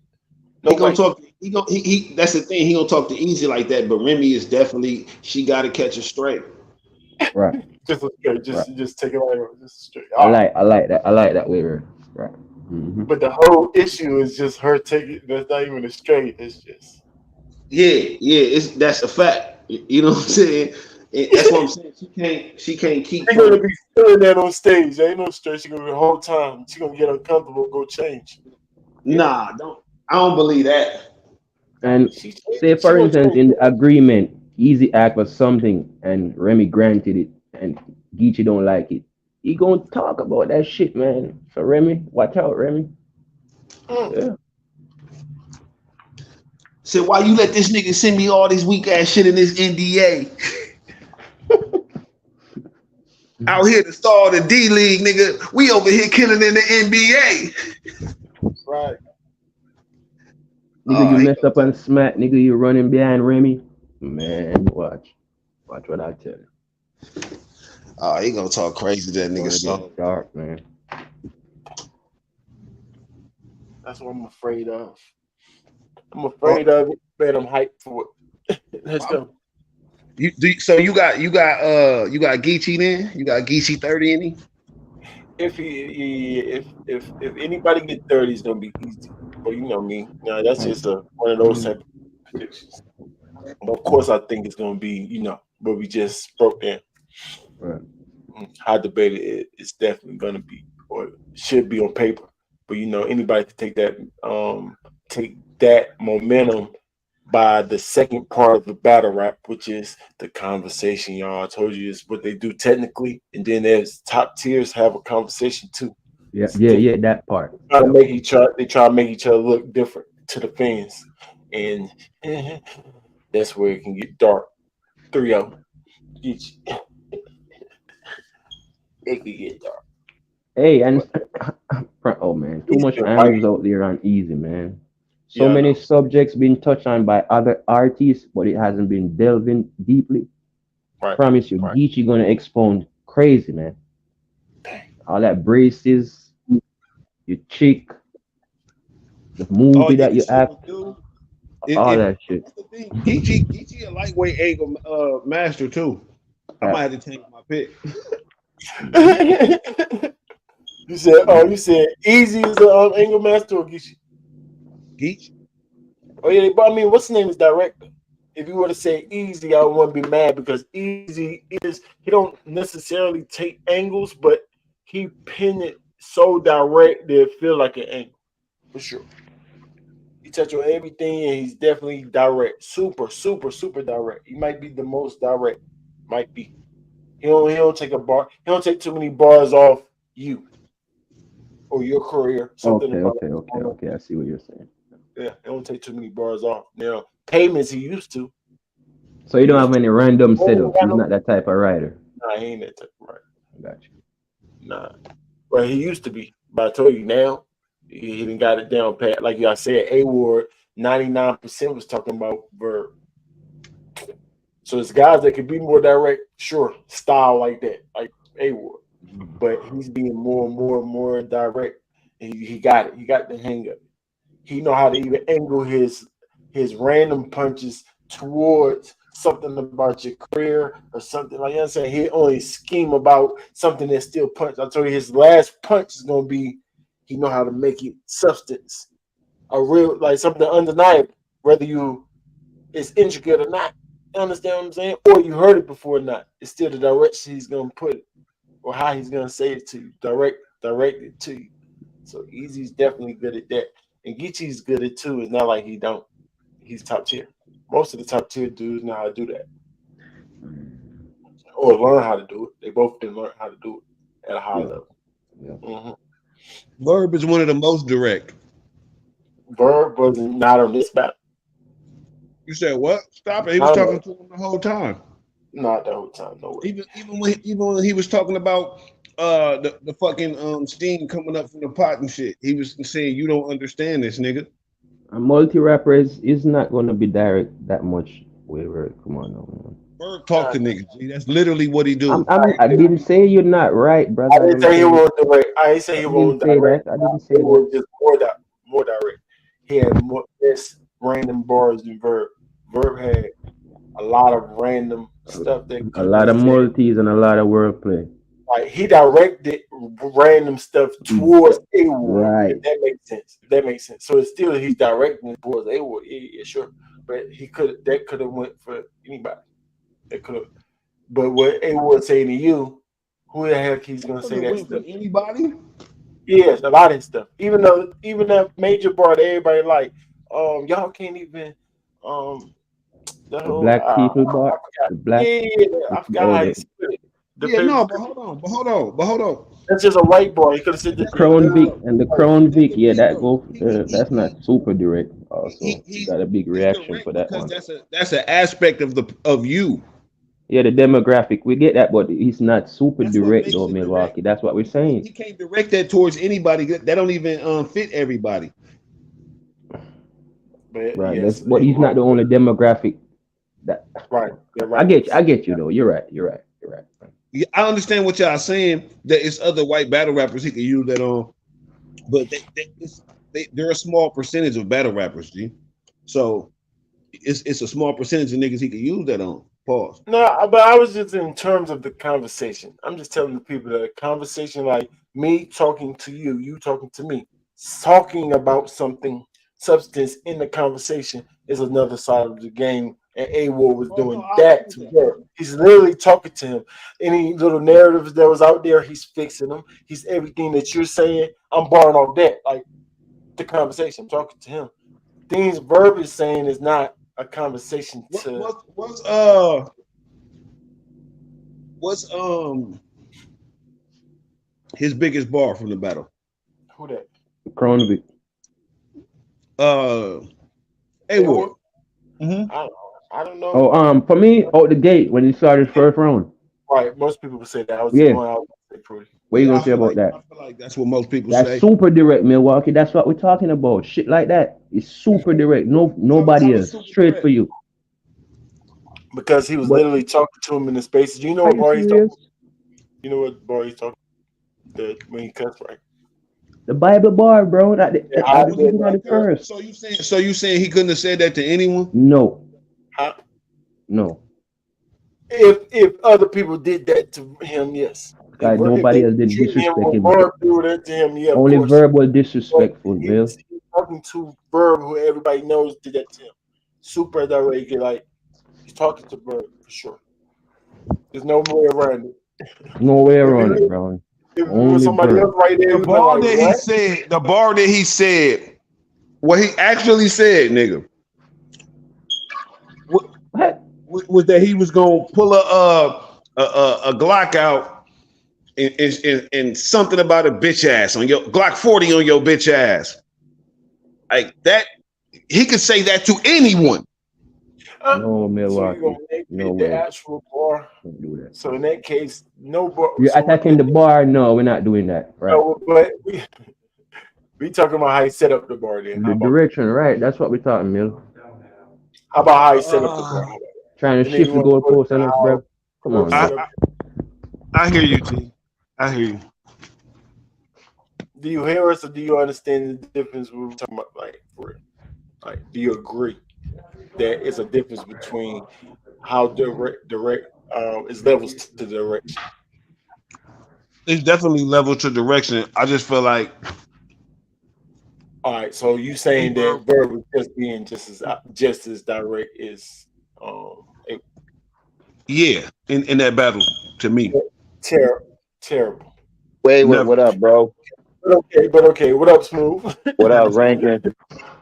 He gonna talk. He. That's the thing. He gonna talk to Easy like that. But Remy is definitely. She got to catch her straight. Right. just take it like just straight. I like that. I like that way. Right. Mm-hmm. But the whole issue is just her taking. That's not even a straight. It's just. Yeah. That's a fact. You know what I'm saying? That's what I'm saying. She can't keep. She's gonna be feeling that on stage. There ain't no straight. She gonna be the whole time. She gonna get uncomfortable. Go change. Nah, I don't believe that. And say for instance, in the agreement, Easy asked for something, and Remy granted it, and Geechee don't like it. He gonna talk about that shit, man. So Remy, watch out, Remy. Yeah. So why you let this nigga send me all this weak ass shit in this NDA? Out here to start the D League, nigga. We over here killing in the NBA. Right. Nigga, you messed up and smack. Nigga, you running behind Remy. Man, watch what I tell you. Oh, he gonna talk crazy to that nigga song. Dark, man. That's what I'm afraid of. I'm afraid of it, but I'm hyped for it. Let's go. So you got Geechee then? You got Geechee 30 in him? If anybody get 30, it's gonna be easy. But you know me. No, that's just one of those type of predictions. But of course, I think it's gonna be, what we just broke down. Right. I debated it's definitely gonna be, or should be on paper. But anybody can take that momentum by the second part of the battle rap, which is the conversation. Y'all, I told you is what they do technically, and then there's top tiers have a conversation too. Yeah, that part. They try to make each other look different to the fans, and that's where it can get dark. 3-0. It can get dark. Hey, and oh man, too much angles out there on Easy, man. So many subjects being touched on by other artists, but it hasn't been delving deeply. Right. Promise you, Geechee gonna expound crazy, man. All that braces, your chick, the movie that you act, all that shit. Geechee a lightweight angle master too. I might have to change my pick. You said Easy is the angle master or Geechee? Geech? Oh yeah, but I mean, what's his name is director. If you were to say Easy, I wouldn't be mad because Easy he don't necessarily take angles, but he pin it so direct that it feel like an angle for sure. He touch on everything, and he's definitely direct, super, super, super direct. He might be the most direct. Might be. He don't take a bar. He don't take too many bars off you or your career. Okay. I see what you're saying. Yeah, he don't take too many bars off. Now, payments he used to. So you don't have any random setups. He's not that type of writer. Nah, he ain't that type of writer. I got you. Nah. Well, he used to be. But I told you now, he done got it down pat. Like I said, A-Ward, 99% was talking about Verb. So it's guys that could be more direct, sure, style like that, like A-Ward. But he's being more and more and more direct. And he got it. He got the hang of it. He know how to even angle his random punches towards something about your career or something like that. Saying he only scheme about something that still punch. I told you his last punch is gonna be he know how to make it substance, a real like something undeniable, whether it's intricate or not. You understand what I'm saying? Or you heard it before or not. It's still the direction he's gonna put it or how he's gonna say it to you, direct it to you. So Easy's definitely good at that. And Geechee's good at it too. It's not like he don't. He's top tier. Most of the top tier dudes know how to do that. Or learn how to do it. They both didn't learn how to do it at a high level. Yeah. Mm-hmm. Verb is one of the most direct. Verb was not on this battle. You said what? Stop it. He was talking to him the whole time. Not the whole time, no way. Even when he was talking about the fucking steam coming up from the pot and shit, he was saying you don't understand this, nigga. A multi-rapper is not gonna be direct that much. Whatever, come on, no, man. Verb talk to niggas. G. That's literally what he do. I didn't say you're not right, brother. I didn't say he won't direct. I didn't say he won't direct. I didn't say that. Was just more direct. He had less random bars than Verb. Verb had a lot of random stuff a lot of multis and a lot of wordplay. Like he directed random stuff towards A-Ward. Right. If that makes sense. So it's still he's directing towards A-Ward. Yeah, sure. But that could have went for anybody. That could have. But what A-Ward saying to you, who the heck he's gonna say that stuff? Anybody? Yes, a lot of stuff. Even that major bar that everybody like, y'all can't even the black people bar. The black I forgot how he split it. But hold on. That's just a white boy. He could have said the Crown Vic and the Crown Vic. Yeah, that's not super direct. Also, he got a big reaction for that one. That's an aspect of you. Yeah, the demographic, we get that, but he's not super direct though, Milwaukee. Direct. That's what we're saying. He can't direct that towards anybody. That don't even fit everybody. But Right. yes, But he's not the only demographic that right. They're I right. get you. I get you though. You're right. You're right. You're right. Yeah, I understand what y'all saying. That it's other white battle rappers he could use that on, but they're a small percentage of battle rappers, G. So it's a small percentage of niggas he could use that on. Pause. No, but I was just in terms of the conversation. I'm just telling the people that a conversation like me talking to you, you talking to me, talking about something, substance in the conversation is another side of the game. And A-War was doing that to Verb. He's literally talking to him. Any little narratives that was out there, he's fixing them. He's everything that you're saying. I'm borrowing off that. Like the conversation, I'm talking to him. Things Verb is saying is not a conversation to. What's his biggest bar from the battle? Who that? Crohnby. A-War. I don't know. Oh, for me, out the gate when he started his first round. Right, most people would say that. I was Yeah. going out with Prudy. What you gonna say about that? I feel like that's what most people That's say. super direct, Milwaukee. That's what we're talking about. Shit like that. It's super direct. Nobody else. Straight for you. Because he was What? literally talking to him in the spaces. Do you know Are what you bar he's talking? serious? You know what bar he's talking? That when he cussed, right? The Bible bar, bro. That I was did the first. So you saying he couldn't have said that to anyone? No. Huh? No. If other people did that to him, yes. God, nobody else did disrespect him. Verb do that to him, yeah. Only of course. Verb was disrespectful, But Bill. he's talking to Verb, who everybody knows did that to him. Super direct, like he's talking to Verb for sure. There's no way around it. No way around it, bro. If it Only was somebody Verb. else right there, The bar that he said, what he actually said, nigga, What? was that he was gonna pull a Glock out and something about a bitch ass on your Glock 40 on your bitch ass. Like that, he could say that to anyone. No, Milwaukee. So you're No gonna make the way. actual bar. Don't do that. So in that case, no bar. You're so attacking the bar? No, we're not doing that. Right. No, but we talking about how he set up the bar. Then The direction, right? That's what we're talking, Mill. how about how he set up the bar? Trying to And then shift you the wanna put goalpost on us, bro. Come on, Verb man. I hear you, T. I hear you. Do you hear us or do you understand the difference we're talking about? Like, for real? Like, do you agree that it's a difference between how direct is levels to direction? It's definitely level to direction. I just feel like All right, so you saying that Verb is just being just as direct as yeah, in that battle to me. terrible. Wait, Never. what up, bro? But okay, what up, Smooth? What up, Rankingz?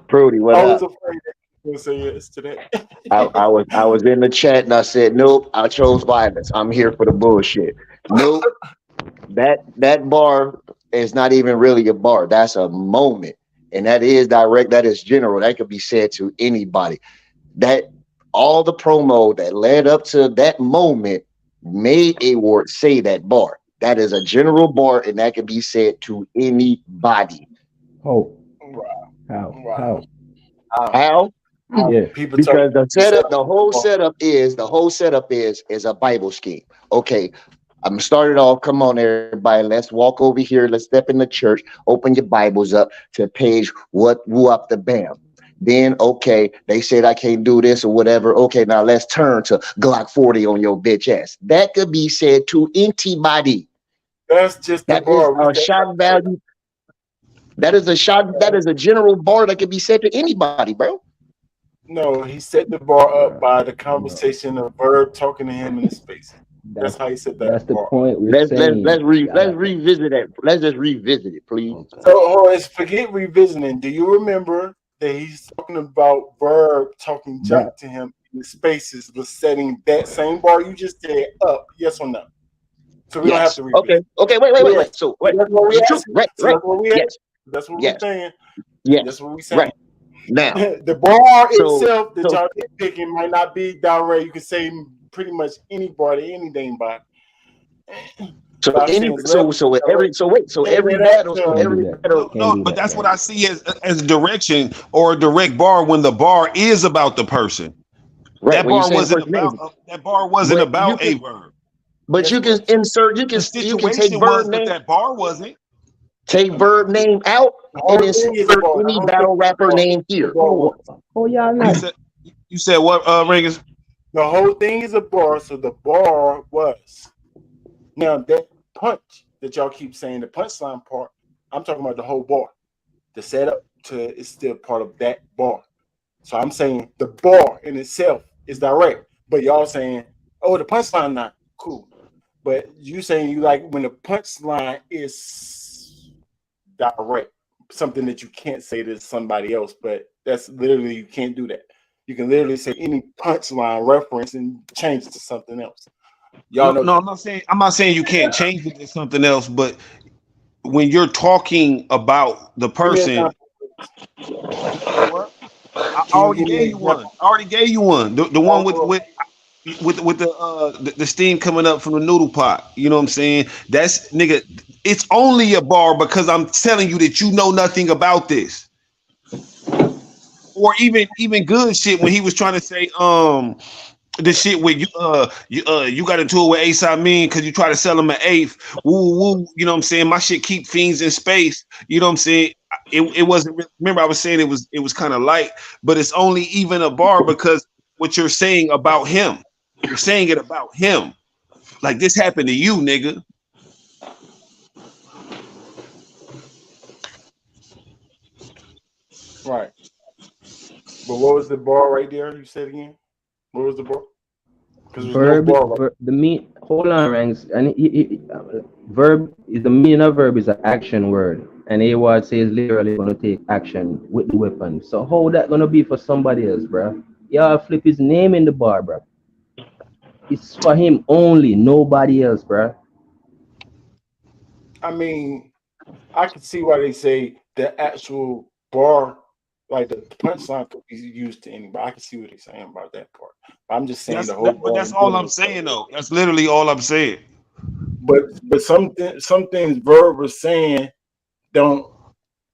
Prudy, what I was up? afraid that you would say yes to that. I was in the chat and I said, nope, I chose violence. I'm here for the bullshit. Nope. That bar is not even really a bar. That's a moment. And that is direct, that is general. That could be said to anybody. That all the promo that led up to that moment made A-Ward say that bar. That is a general bar, and that can be said to anybody. Oh, Wow. how? Yeah, People Because the whole setup is a Bible scheme. Okay, I'm gonna start it off. Come on, everybody. Let's walk over here. Let's step in the church. Open your Bibles up to page what woo up the bam. Then, okay, they said I can't do this or whatever. Okay, now let's turn to Glock 40 on your bitch ass. That could be said to anybody. That's just the That bar. is a shot value. That is a shot. That is a general bar that can be said to anybody, bro. No, he set the bar up by the conversation of Verb talking to him in the space. That's how he set that That's the bar. point we're Let's saying. revisit it. Let's just revisit it, please. So, forget revisiting. Do you remember that he's talking about Verb talking junk to him in the spaces, was setting that same bar you just said up? Yes or no? So we don't have to revisit. Okay. Wait. So wait. That's what we asked. Right. That's what we asked. Yes. That's what Yes. we're saying. Yes. That's what we're saying. Right. Now, The bar So- itself that y'all picking might not be direct. You can say pretty much any bar to any damn body. So I'm any saying so with every so wait so every battle so Can't do every that. battle Can't do but that, that's what bro. I see as direction or a direct bar when the bar is about the person. right That when you bar saying the wasn't person about name, that bar wasn't but you about a can verb. but yes, you it can was. insert The you can take situation verb was, but name that bar wasn't. take verb name out The and whole thing is a insert bar. The any whole thing battle is a rapper bar. name The here. bar was. Y'all You not. said what, Rankingz? The whole thing is a bar. So the bar was. Now that punch that y'all keep saying the punchline part, I'm talking about the whole bar. The setup to is still part of that bar. So I'm saying the bar in itself is direct, but y'all saying, oh, the punchline not cool. But you saying you like when the punchline is direct, something that you can't say to somebody else, but that's literally you can't do that. You can literally say any punchline reference and change it to something else. Y'all know No, that. I'm not saying you can't change it to something else, but when you're talking about the Give me an person, example. you said what? I Can you already give me gave an you one. example? I already gave you one. The one with Oh, the steam coming up from the noodle pot. You know what I'm saying? That's nigga. It's only a bar because I'm telling you that you know nothing about this. Or even good shit when he was trying to say the shit where you got into it with Ace I mean because you try to sell him an eighth. Woo woo. You know what I'm saying? My shit keep fiends in space. You know what I'm saying? It wasn't. Remember I was saying it was kind of light, but it's only even a bar because what you're saying about him. You're saying it about him. Like this happened to you, nigga. right. But what was the bar right there? You said again? What was the bar? Because there's no bar right. The mean. Hold on, ranks. And verb is the meaning of verb is an action word, and a word says literally going to take action with the weapon. So how that gonna be for somebody else, bro? Y'all flip his name in the bar, bro. It's for him only, nobody else, bro. I mean, I can see why they say the actual bar, like the punchline, could be used to anybody. I can see what they're saying about that part. I'm just saying the whole But bar that's in all I'm general. saying though. That's literally all I'm saying. But some things Verb was saying don't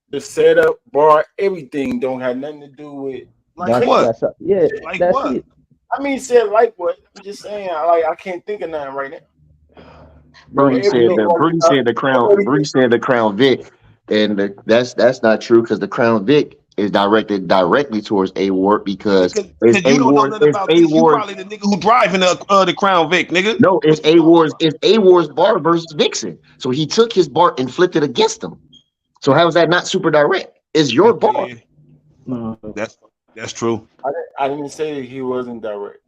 the setup bar everything don't have nothing to do with. Like what? Yeah, Like that's what? it. I mean, said like what? I'm just saying. I can't think of nothing right now. But Brody said everything that Brody said the crown everything, Brody said the Crown Vic, and that's not true because the Crown Vic is directed directly towards A Ward because it's Because you A don't know Ward nothing it's about A this. You Ward probably the nigga who driving the Crown Vic, nigga. no What you talking about? It's A Ward's bar versus Vixen. So he took his bar and flipped it against him. So how is that not super direct? It's your bar. Okay, yeah. That's true. I didn't say that he wasn't direct.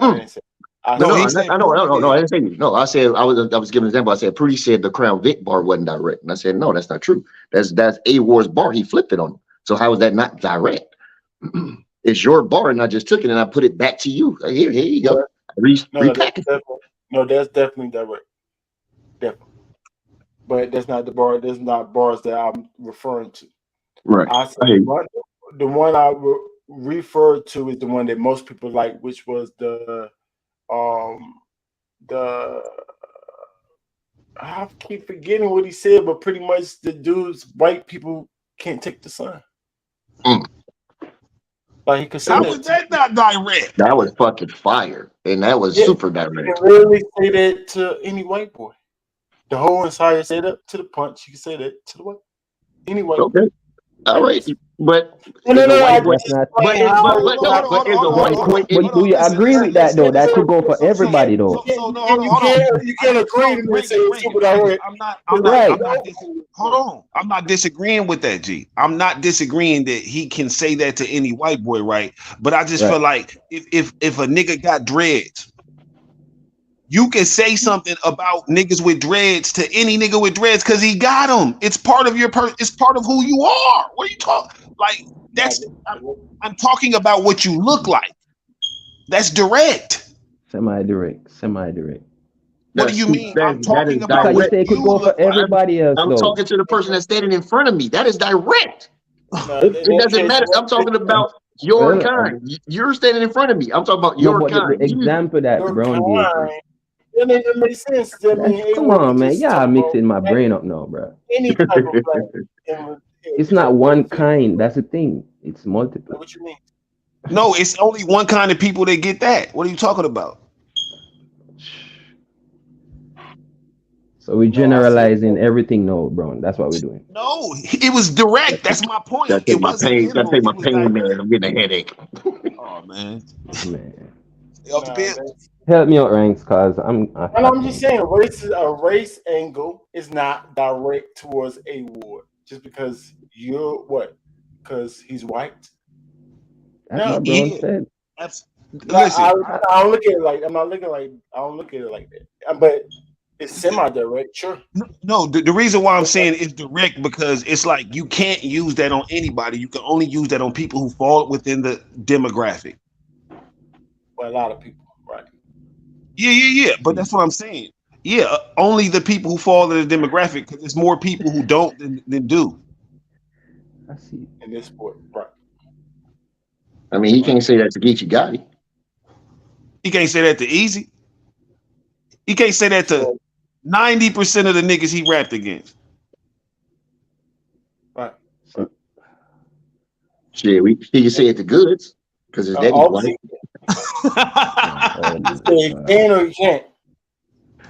I Mm-mm. didn't say. I No, No, no, said he I said know, Prudy I did. didn't say you. No, I said I was giving an example. I said Prudy said the Crown Vic bar wasn't direct, and I said no, that's not true. That's A Ward's bar. He flipped it on him. So how is that not direct? It's your bar, and I just took it and I put it back to you. Like, here you go. Repackage. That's definitely direct. Definitely. But that's not the bar. That's not bars that I'm referring to. Right. I said I hear you. the one I referred to is the one that most people like, which was um the I keep forgetting what he said, but pretty much the dude's white people can't take the sun. Mm. Like he could say How that was to that not direct? That was fucking fire, and that was yeah, super you can direct. really say that to any white boy. The whole entire say that to the punch. You can say that to the white any white boy. Okay. All Like right, but no, is no, a no. I white just boy? That's not. But explain is how but you but No, no, have hold on, but hold on, is hold a on, hold on, white hold boy? on, Is hold Do on. you agree with that though? That could go for everybody though. Hold on, hold on. You can't agree to me and say it's super Rankins. direct. Right. I'm not disagreeing. Hold on. I'm not disagreeing with that, G. I'm not disagreeing that he can say that to any white boy, right? But I just Right. feel like if a nigga got dreads, you can say something about niggas with dreads to any nigga with dreads because he got them. It's part of it's part of who you are. What are you talking? Like I'm talking about what you look like. That's direct. Semi-direct. What do you mean? I'm That is talking about Because you what direct. say it could you go for look like. everybody else I'm though. talking to the person that's standing in front of me. That is direct. No, in It that doesn't case, matter. I'm talking about your Well, kind. You're standing in front of me. I'm talking about no, your but the kind. You. example that your Brown gave. kind. That doesn't make sense. I mean, Come on, man. just Y'all talk mixing my about brain up now, bro. any type of black. It's not one kind. That's the thing. It's multiple. What you mean? No, it's only one kind of people that get that. What are you talking about? So we're generalizing everything now, bro. That's what we're doing. No, it was direct. That's my point. Gotta take my pain. Gotta take my pain, man. I'm getting a headache. Oh man. Nah, Help me out, Ranks, cause I'm just saying, a race angle is not direct towards A Ward just because you're what? Because he's white. That's what Brown said. Listen, I don't look at it like I'm not looking like I don't look at it like that. But it's semi-direct, sure. No, the reason why I'm saying it's direct because it's like you can't use that on anybody. You can only use that on people who fall within the demographic. Well, a lot of people, right? Yeah. But that's what I'm saying. Yeah, only the people who fall in the demographic because there's more people who don't than do. I see. In this sport, right? I mean, he can't say that to Geechee Gotti. He can't say that to Easy. He can't say that to 90% of the niggas he rapped against. Right. Shit, he can say it to Goods because his daddy's white. He can or he can't.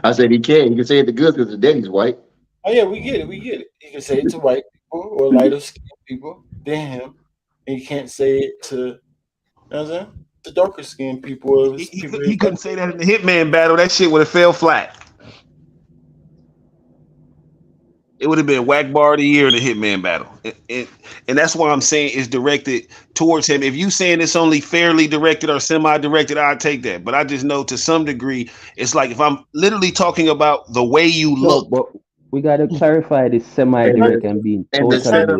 I said he can. He can say it to Goods because his daddy's white. Oh yeah, we get it. He can say it to white people or lighter skinned people than him, and you can't say it to, you know what I'm saying? The darker skinned people. He couldn't say that in the Hitman battle. That shit would have fell flat. It would have been whack bar of the year in the Hitman battle. And that's why I'm saying it's directed towards him. If you saying it's only fairly directed or semi-directed, I'd take that. But I just know to some degree, it's like if I'm literally talking about the way you look. But we gotta clarify this semi-direct and being totally the setup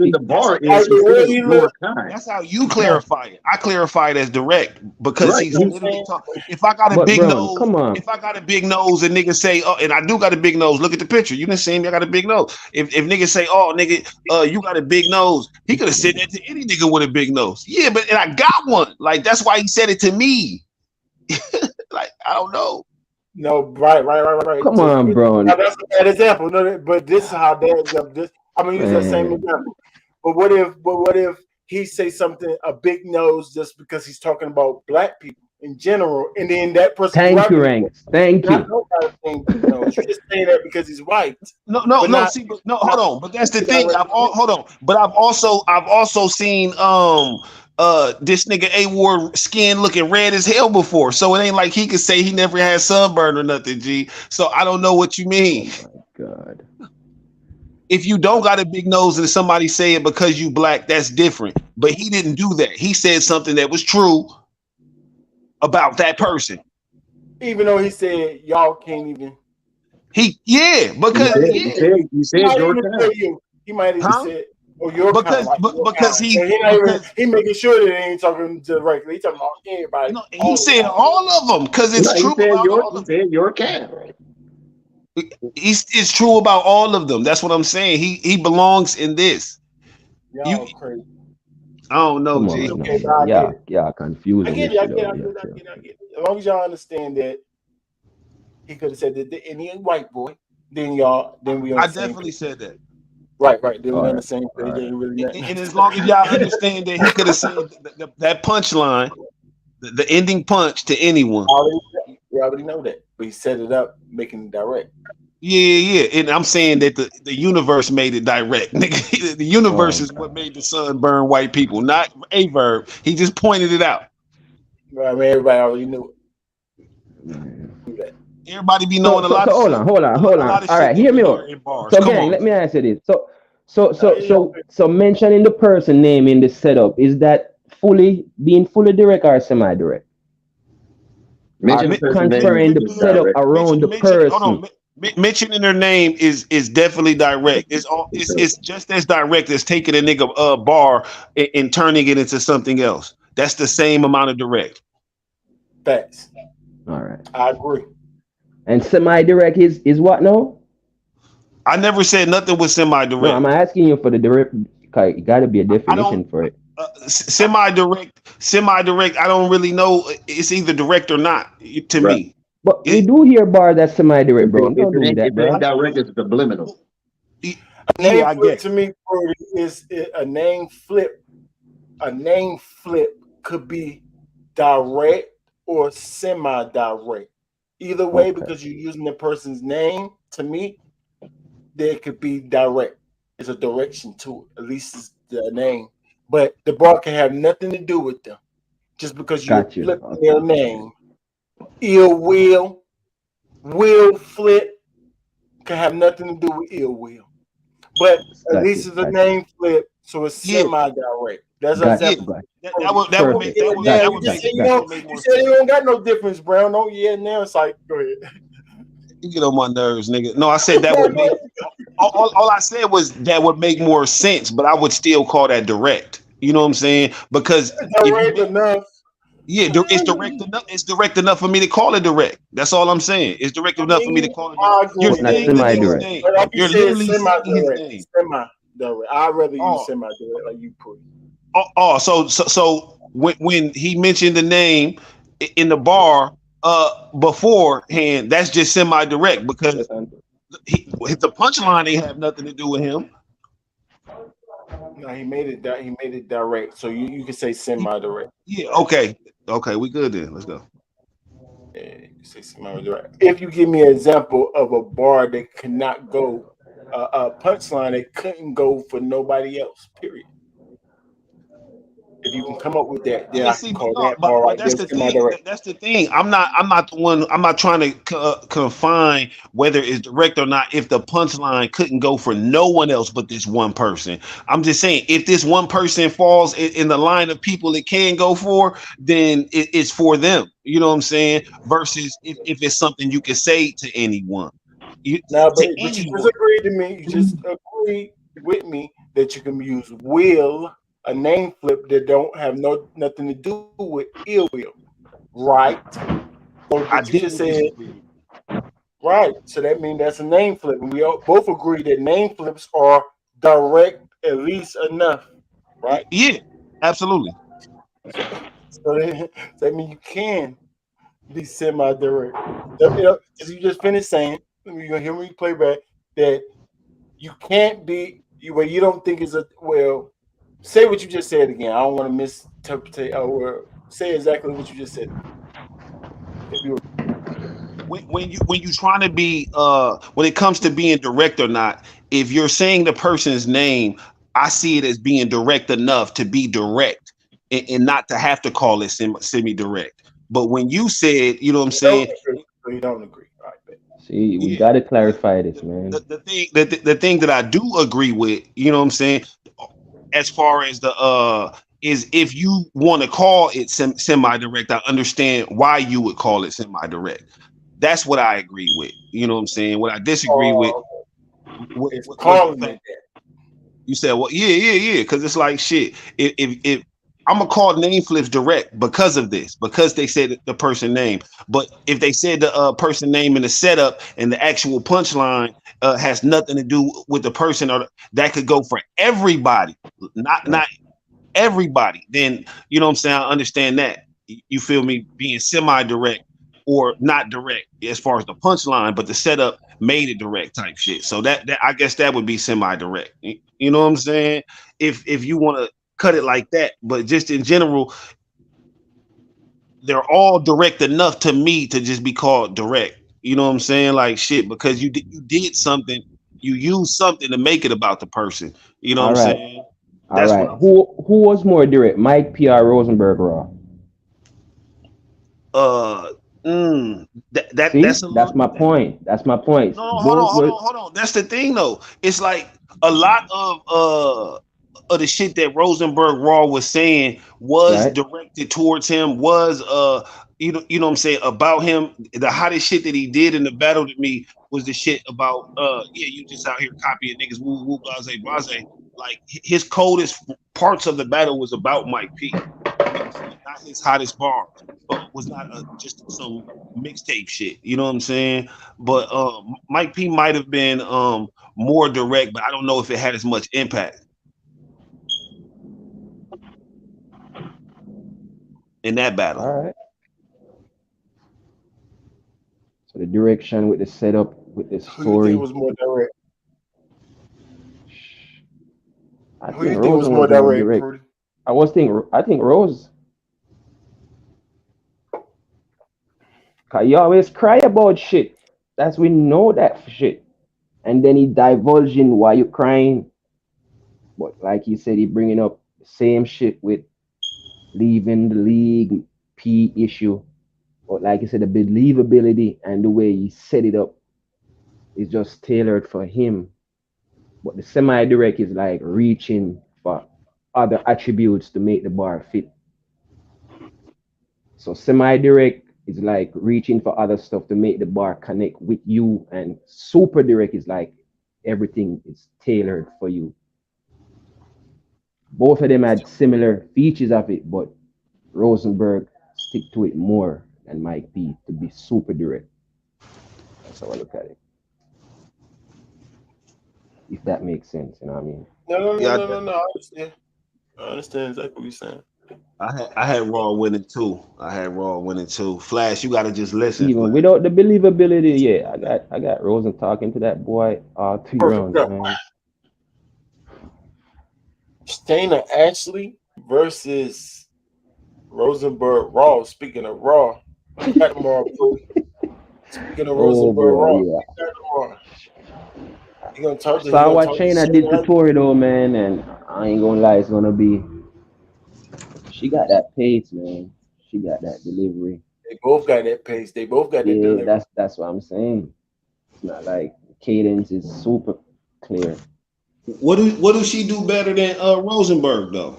in the bar is your kind. That's how you clarify it. I clarify it as direct because he's literally talking. If I got a big nose, if I got a big nose and niggas say, oh, and I do got a big nose, look at the picture. You didn't see me, I got a big nose. If niggas say, oh, nigga, you got a big nose, he could have said that to any nigga with a big nose. Yeah, but and I got one. Like that's why he said it to me. Like I don't know. No, right. Come on, bro. Now, that's a bad example. No, but this is how that. I'm gonna use that same example. But what if he say something a big nose just because he's talking about black people in general, and then that person. Thank you, Ranks. Thank you. You're just saying that because he's white. No. Hold on. But that's the thing. I've also seen this nigga A Ward skin looking red as hell before, so it ain't like he could say he never had sunburn or nothing, G. So I don't know what you mean. Oh my God. If you don't got a big nose and somebody say it because you black, that's different. But he didn't do that. He said something that was true about that person. Even though he said y'all can't even. Because you said your kind. He might even say. Oh, your because he making sure that he ain't talking directly. He talking about everybody. No, he said all of them because it's true. He said your kind. It's true about all of them. That's what I'm saying. He belongs in this. Y'all crazy. I don't know, G. Yeah, confused. I get it. As long as y'all understand that he could have said that any white boy, then we. I definitely said that. Right. Then we're on the same page. And as long as y'all understand that he could have said that punchline, the ending punch to anyone. We already know that. But he set it up, making it direct. Yeah. And I'm saying that the universe made it direct. Nigga, the universe is what made the sun burn white people, not a verb. He just pointed it out. I mean, everybody already knew it. Everybody be knowing a lot. Hold on. All right, hear me out. So gang, let me answer this. So mentioning the person name in the setup, is that being fully direct or semi-direct? Conferring the setup around the person. Mentioning their name is definitely direct. It's just as direct as taking a nigga bar and turning it into something else. That's the same amount of direct. Facts. All right. I agree. And semi-direct is what now? I never said nothing was semi-direct. No, I'm asking you for the direct. You got to be a definition for it. Semi-direct. I don't really know. It's either direct or not to me. But we It, do hear bar that's semi-direct, If bro. it, if Don't it do me ain't that, if it ain't bro. direct, it's subliminal. A yeah, name I flip guess. to me, Brody, is a name flip. A name flip could be direct or semi-direct. Either way, Okay. because you're using the person's name, to me, they could be direct. There's a direction to it. At least it's the name. But the bar can have nothing to do with them. Just because you're Got you. flipping Okay. their name. Ill will flip can have nothing to do with ill will. But at Got least you. it's a Got you. name flip, so it's Yeah, semi-direct. That's an Got yeah. you. example. Got you. That would make Perfect. Yeah, Got now that you. you would just Got make say you. you Got don't. you. You more said sense. you don't got no difference, Brown. Oh yeah, now it's like go ahead. You get on my nerves, nigga. No, I said that would make all I said was that would make more sense, but I would still call that direct. You know what I'm saying? Because if you Direct enough. yeah, it's direct enough. It's direct enough for me to call it direct. That's all I'm saying. It's direct I enough for me to mean, call it direct. I You're But agree. not saying the nigga's semi-direct. name. But like you You're said, literally saying his semi-direct. name. Semi-direct. I'd rather use Oh, semi-direct like you put it. so when he mentioned the name in the bar beforehand, that's just semi-direct because the punchline ain't have nothing to do with him. No, he made it. He made it direct. So you can say semi-direct. Yeah, Right. okay, we good then. Let's go. Yeah, you can say semi-direct. If you give me an example of a bar that cannot go, a punchline that couldn't go for nobody else. Period. If you can come up with that, then Yeah, I can see, but call no, that bar but right that's there the thing. semi-direct. That's the thing. I'm not the one. I'm not trying to confine whether it's direct or not. If the punchline couldn't go for no one else but this one person, I'm just saying if this one person falls in the line of people it can go for, then it's for them. You know what I'm saying? Versus if it's something you can say to anyone, Now, to but you just anyone. agreed to me. You just agreed with me that you can use will, a name flip that don't have nothing to do with ill will, right? So, but I you just didn't said disagree. right. So that means that's a name flip, and we both agree that name flips are direct at least enough, right? Yeah, absolutely. So, so that means you can be semi-direct. As you just finished saying, you're gonna hear me play back that you can't be where you don't think is a well. Say what you just said again. I don't want to misinterpret or say exactly what you just said. If you When you trying to be when it comes to being direct or not, if you're saying the person's name, I see it as being direct enough to be direct and not to have to call it semi-direct. But when you said, you know what I'm don't saying? agree, so you don't agree. All right, bet. See, we Yeah. gotta The, clarify this, the, man. the thing the thing that I do agree with, you know what I'm saying, as far as the is if you want to call it semi-direct, I understand why you would call it semi-direct. That's what I agree with. You know what I'm saying? What I disagree with Uh, it's was the calling fact it that. you said, well, yeah, because it's like shit. If I'm gonna call name flips direct because of this, because they said the person name. But if they said the person name in the setup and the actual punchline has nothing to do with the person, or that could go for everybody, not Right. everybody, then you know what I'm saying. I understand that. You feel me? Being semi-direct or not direct as far as the punchline, but the setup made it direct type shit. So that I guess that would be semi-direct. You know what I'm saying? If you want to cut it like that, but just in general, they're all direct enough to me to just be called direct. You know what I'm saying? Like shit, because you did something, you used something to make it about the person. You know what All I'm right. saying? All That's what right. I'm Who was more direct, Mike P. or Rosenberg Raw? uh that's See, a that's little my point. That's my point. no, hold on, Both hold were on, hold on. That's the thing though. It's like a lot of the shit that Rosenberg Raw was saying was right. directed towards him, was you know what I'm saying, about him. The hottest shit that he did in the battle to me was the shit about yeah, you just out here copying niggas, woo woo blase blase. Like his coldest parts of the battle was about Mike P. You know what I'm saying? Not his hottest bars. Was not just some mixtape shit. You know what I'm saying? But Mike P might have been more direct, but I don't know if it had as much impact in that All battle. right. So the direction with the setup, with the Who you think story, was more direct? I Who think you think was Rosen more was more direct, direct. Prudy? I think Rose, cause you always cry about shit. That's we know that for shit. And then he divulging why you crying. But like he said, he bringing up the same shit with leaving the league, P issue. But like you said, the believability and the way he set it up is just tailored for him. But the semi-direct is like reaching for other attributes to make the bar fit. So semi-direct is like reaching for other stuff to make the bar connect with you, and super direct is like everything is tailored for you. Both of them had similar features of it, but Rosenberg stick to it more than Mike P to be super direct. That's how I look at it. If that makes sense, you know what I mean? No. I understand. I understand exactly what you're saying. I had Raw winning too. Flash, you gotta just listen. Even Flash. without the believability, yeah, I got Rosen talking to that boy all 3 rounds, Perfect. man. Shayna Ashley versus Rosenberg Raw. Speaking of Raw, you got them all. Speaking of Oh Rosenberg boy, Raw, yeah. you got them all. He gonna talk to. He Saw gonna what talk to Shayna did to Shayna. Tori though, man, and I ain't gonna lie, it's gonna be. She got that pace, man. She got that delivery. They both got that pace. They both got that Yeah, delivery. that's what I'm saying. It's not like cadence is super clear. What do she do better than Rosenberg though?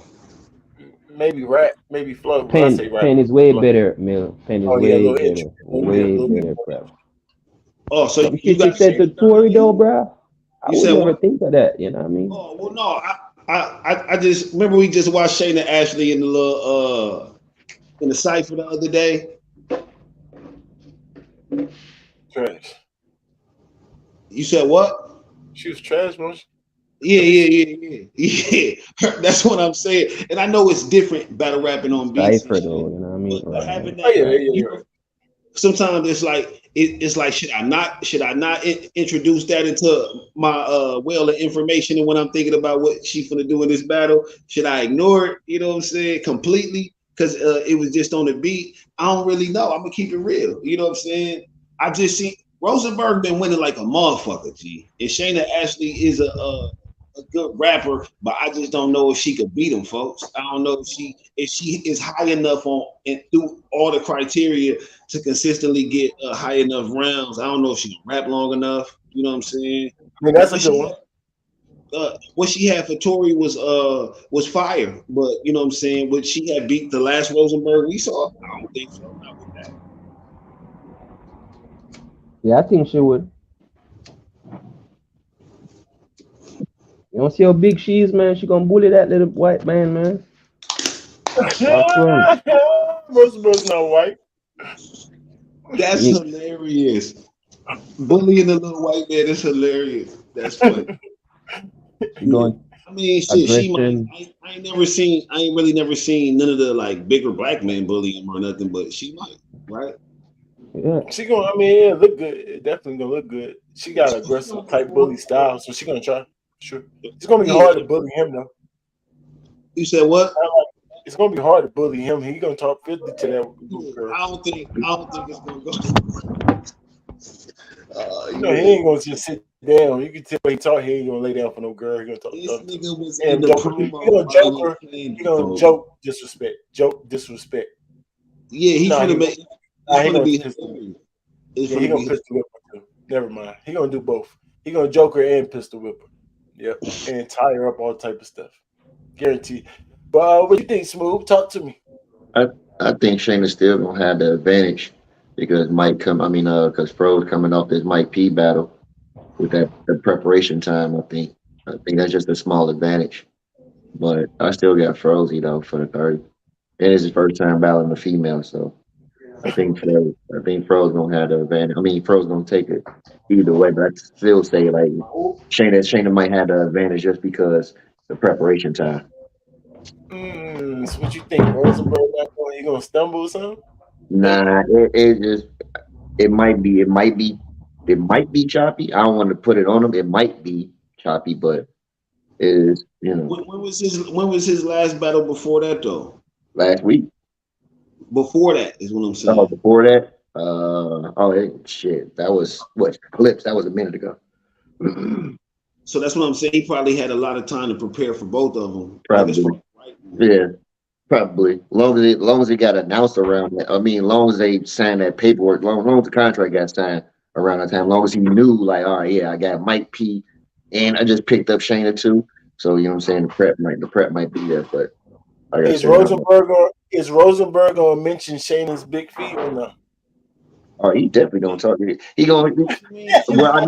Maybe rap, maybe flow. When I say rap, Pen is way flow. better, Mill. Pen is Oh yeah, a way little intro. better. Yeah, a Way little bit better, more. bro. Oh, so Some you shit she got said to Tori though, bro. I you would said never what? think of that, you know what I mean? Oh well, no, I just remember we just watched Shayna Ashley in the little in the cipher the other day. Trash. You said what? She was trash, man. Yeah. That's what I'm saying. And I know it's different battle rapping on beats and Cypher shit, though, you know what I mean? but Right. having Oh that, yeah. you know, sometimes it's like it's like should I not introduce that into my well of information, and when I'm thinking about what she finna do in this battle, should I ignore it? You know what I'm saying? Completely because it was just on the beat. I don't really know. I'm gonna keep it real. You know what I'm saying? I just see Rosenberg been winning like a motherfucker, G. And Shayna Ashley is a good rapper, but I just don't know if she could beat him, folks. I don't know if she is high enough on and through all the criteria to consistently get high enough rounds. I don't know if she can rap long enough. You know what I'm saying? I mean, that's a What good she one. what she had for Tory was fire, but you know what I'm saying. Would she have beat the last Rosenberg we saw? I don't think so. Not with that. Yeah, I think she would. You don't see how big she is, man. She gonna bully that little white man, man. What's wrong? Rosenberg's not white. That's She, hilarious. Bullying the little white man is hilarious. That's funny. she going I mean, shit, she might. aggression. I ain't never seen. I ain't really never seen none of the like bigger black men bully him or nothing. But she might, right? Yeah, She gonna. I mean, yeah, look good. It definitely gonna look good. She got aggressive type bully style, so she gonna try. Sure, it's gonna be Yeah. hard to bully him though. You said what? It's gonna be hard to bully him. He gonna talk 50 to that little girl. I don't think. It's gonna go. You know, he ain't gonna just sit down. You can tell he talk. He ain't gonna lay down for no girl. He gonna talk. This nigga was And in the joke her. He promo gonna joke her. fighting He gonna folks. joke disrespect. Joke disrespect. Yeah, he's Nah, gonna he- make. It's Nah, he gonna gonna be pistol. hilarious. It's Yeah, he gonna gonna be. pistol whip her too. Never mind. He gonna do both. He gonna joke her and pistol whip her. Yep, and tie her up all type of stuff. Guaranteed. But what do you think, Smooth? Talk to me. I think Shayna's still gonna have the advantage because because Fro's coming off this Mike P battle with that the preparation time. I think that's just a small advantage. But I still got Frozy though for the 30. And it's his first time battling a female, so I think Fro's gonna have the advantage. I mean, Fro's gonna take it either way, but I still say like Shayna might have the advantage just because the preparation time. So what you think? Rosenberg not going? He gonna stumble or something? Nah, it might be choppy. I don't want to put it on him. It might be choppy, but it is, When was his last battle before that though? last week. Before that is what I'm saying. Oh, before that, shit, that was what Clips. That was a minute ago. So that's what I'm saying. He probably had a lot of time to prepare for both of them. Probably. Yeah, probably. Long as it got announced around that. I mean, long as they signed that paperwork, long as the contract got signed around that time, long as he knew, like, all right, yeah, I got Mike P, and I just picked up Shayna too. So you know what I'm saying? The prep might be there, but is Rosenberg gonna mention Shayna's big feet or no? Oh, he definitely gonna talk. He gonna. Well, I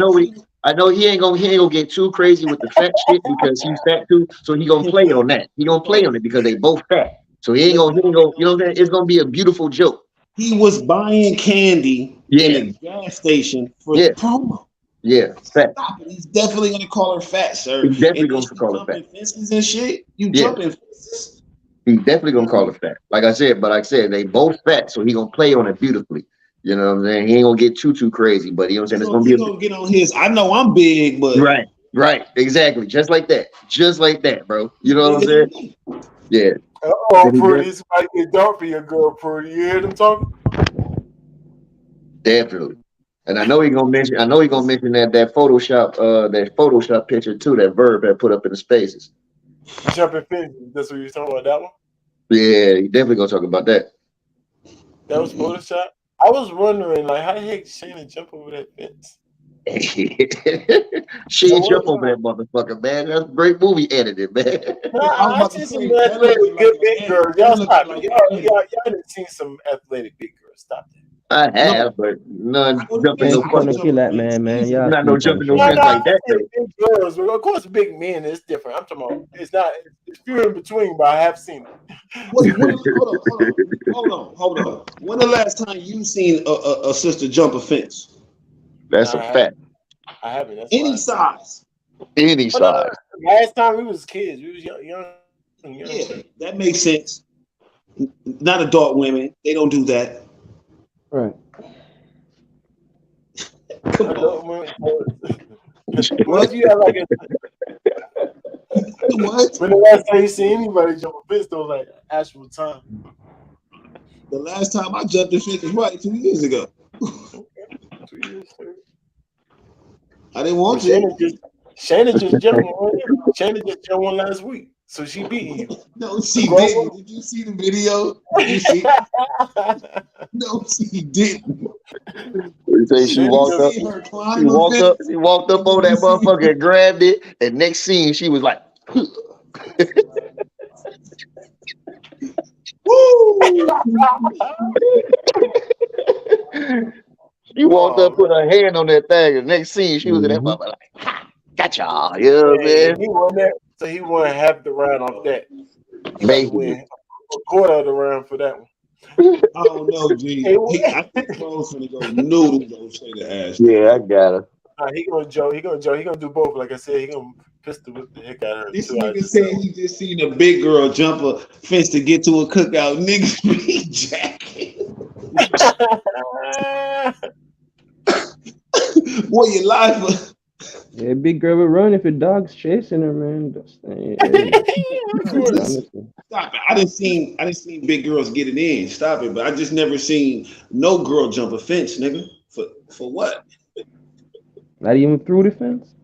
know he ain't gonna get too crazy with the fat shit because he's fat too. So he gonna play on that. He gonna play on it because they both fat. So he ain't gonna. You know what I'm saying? It's gonna be a beautiful joke. He was buying candy in a gas station for the promo. Yeah, fat. Stop it. He's definitely gonna call her fat, sir. He's definitely gonna call her fat. Fences and shit. You jumping fences. He's definitely gonna call her fat. Like I said, they both fat, so he gonna play on it beautifully. You know what I'm saying? He ain't gonna get too crazy, but you know what I'm saying? It's gonna be gonna get on his. I know I'm big, but right, exactly, just like that, bro. You know what I'm saying? Yeah. Oh, pretty. It's might get dark for your girl, pretty. You hear them talking? Definitely. And I know he gonna mention that Photoshop picture too, that Verb had put up in the spaces. Jumping fences. That's what you're talking about, that one? Yeah, he definitely gonna talk about that. That was Photoshop? I was wondering, like, how the heck Shayna jump over that fence? She ain't jump over that motherfucker, man. That's a great movie edited, man. I seen some athletic good big girls. Y'all stop it. Y'all didn't see some athletic big girls. Stop that. I have, but none jumping no fucking kill that man. Yeah, not no jumping no fence like that. Big girls, of course, big men is different. I'm talking about it's few in between, but I have seen it. Hold on. When the last time you seen a sister jump a fence? That's a fact. I haven't. That's any size. Any size. No. Last time we was kids, we was young. Yeah, that makes sense. Not adult women. They don't do that. Right. Come on. What you have like what? When the last time you see anybody jump a fence, though, like actual time? The last time I jumped a fence was probably 2 years ago. 2 years, sir. I didn't want to. Shayna just jumped one. Shayna just jumped one last week, so she beat you. No, she didn't. Did you see the video? Did you see? No, she didn't. You say she walked up. She walked up on that motherfucker and grabbed it. And next scene, she was like, "Woo!" She walked up, put her hand on that thing, and next scene, she was in that motherfucker like, "Ha, gotcha." You know what I mean? He won that, so he won half the round off that. Maybe a quarter of the round for that one. I don't know, G. I think Bro's gonna go noodle those Shayna ass. Yeah, I got it. He gonna do both. Like I said, he gonna pistol whip the heck out of her. This nigga said he just seen a big girl jump a fence to get to a cookout. Niggas be jacking. Boy, you lie for. Yeah, big girl would run if a dog's chasing her, man. Stop it! I didn't see big girls get it in. Stop it! But I just never seen no girl jump a fence, nigga. For what? Not even through the fence.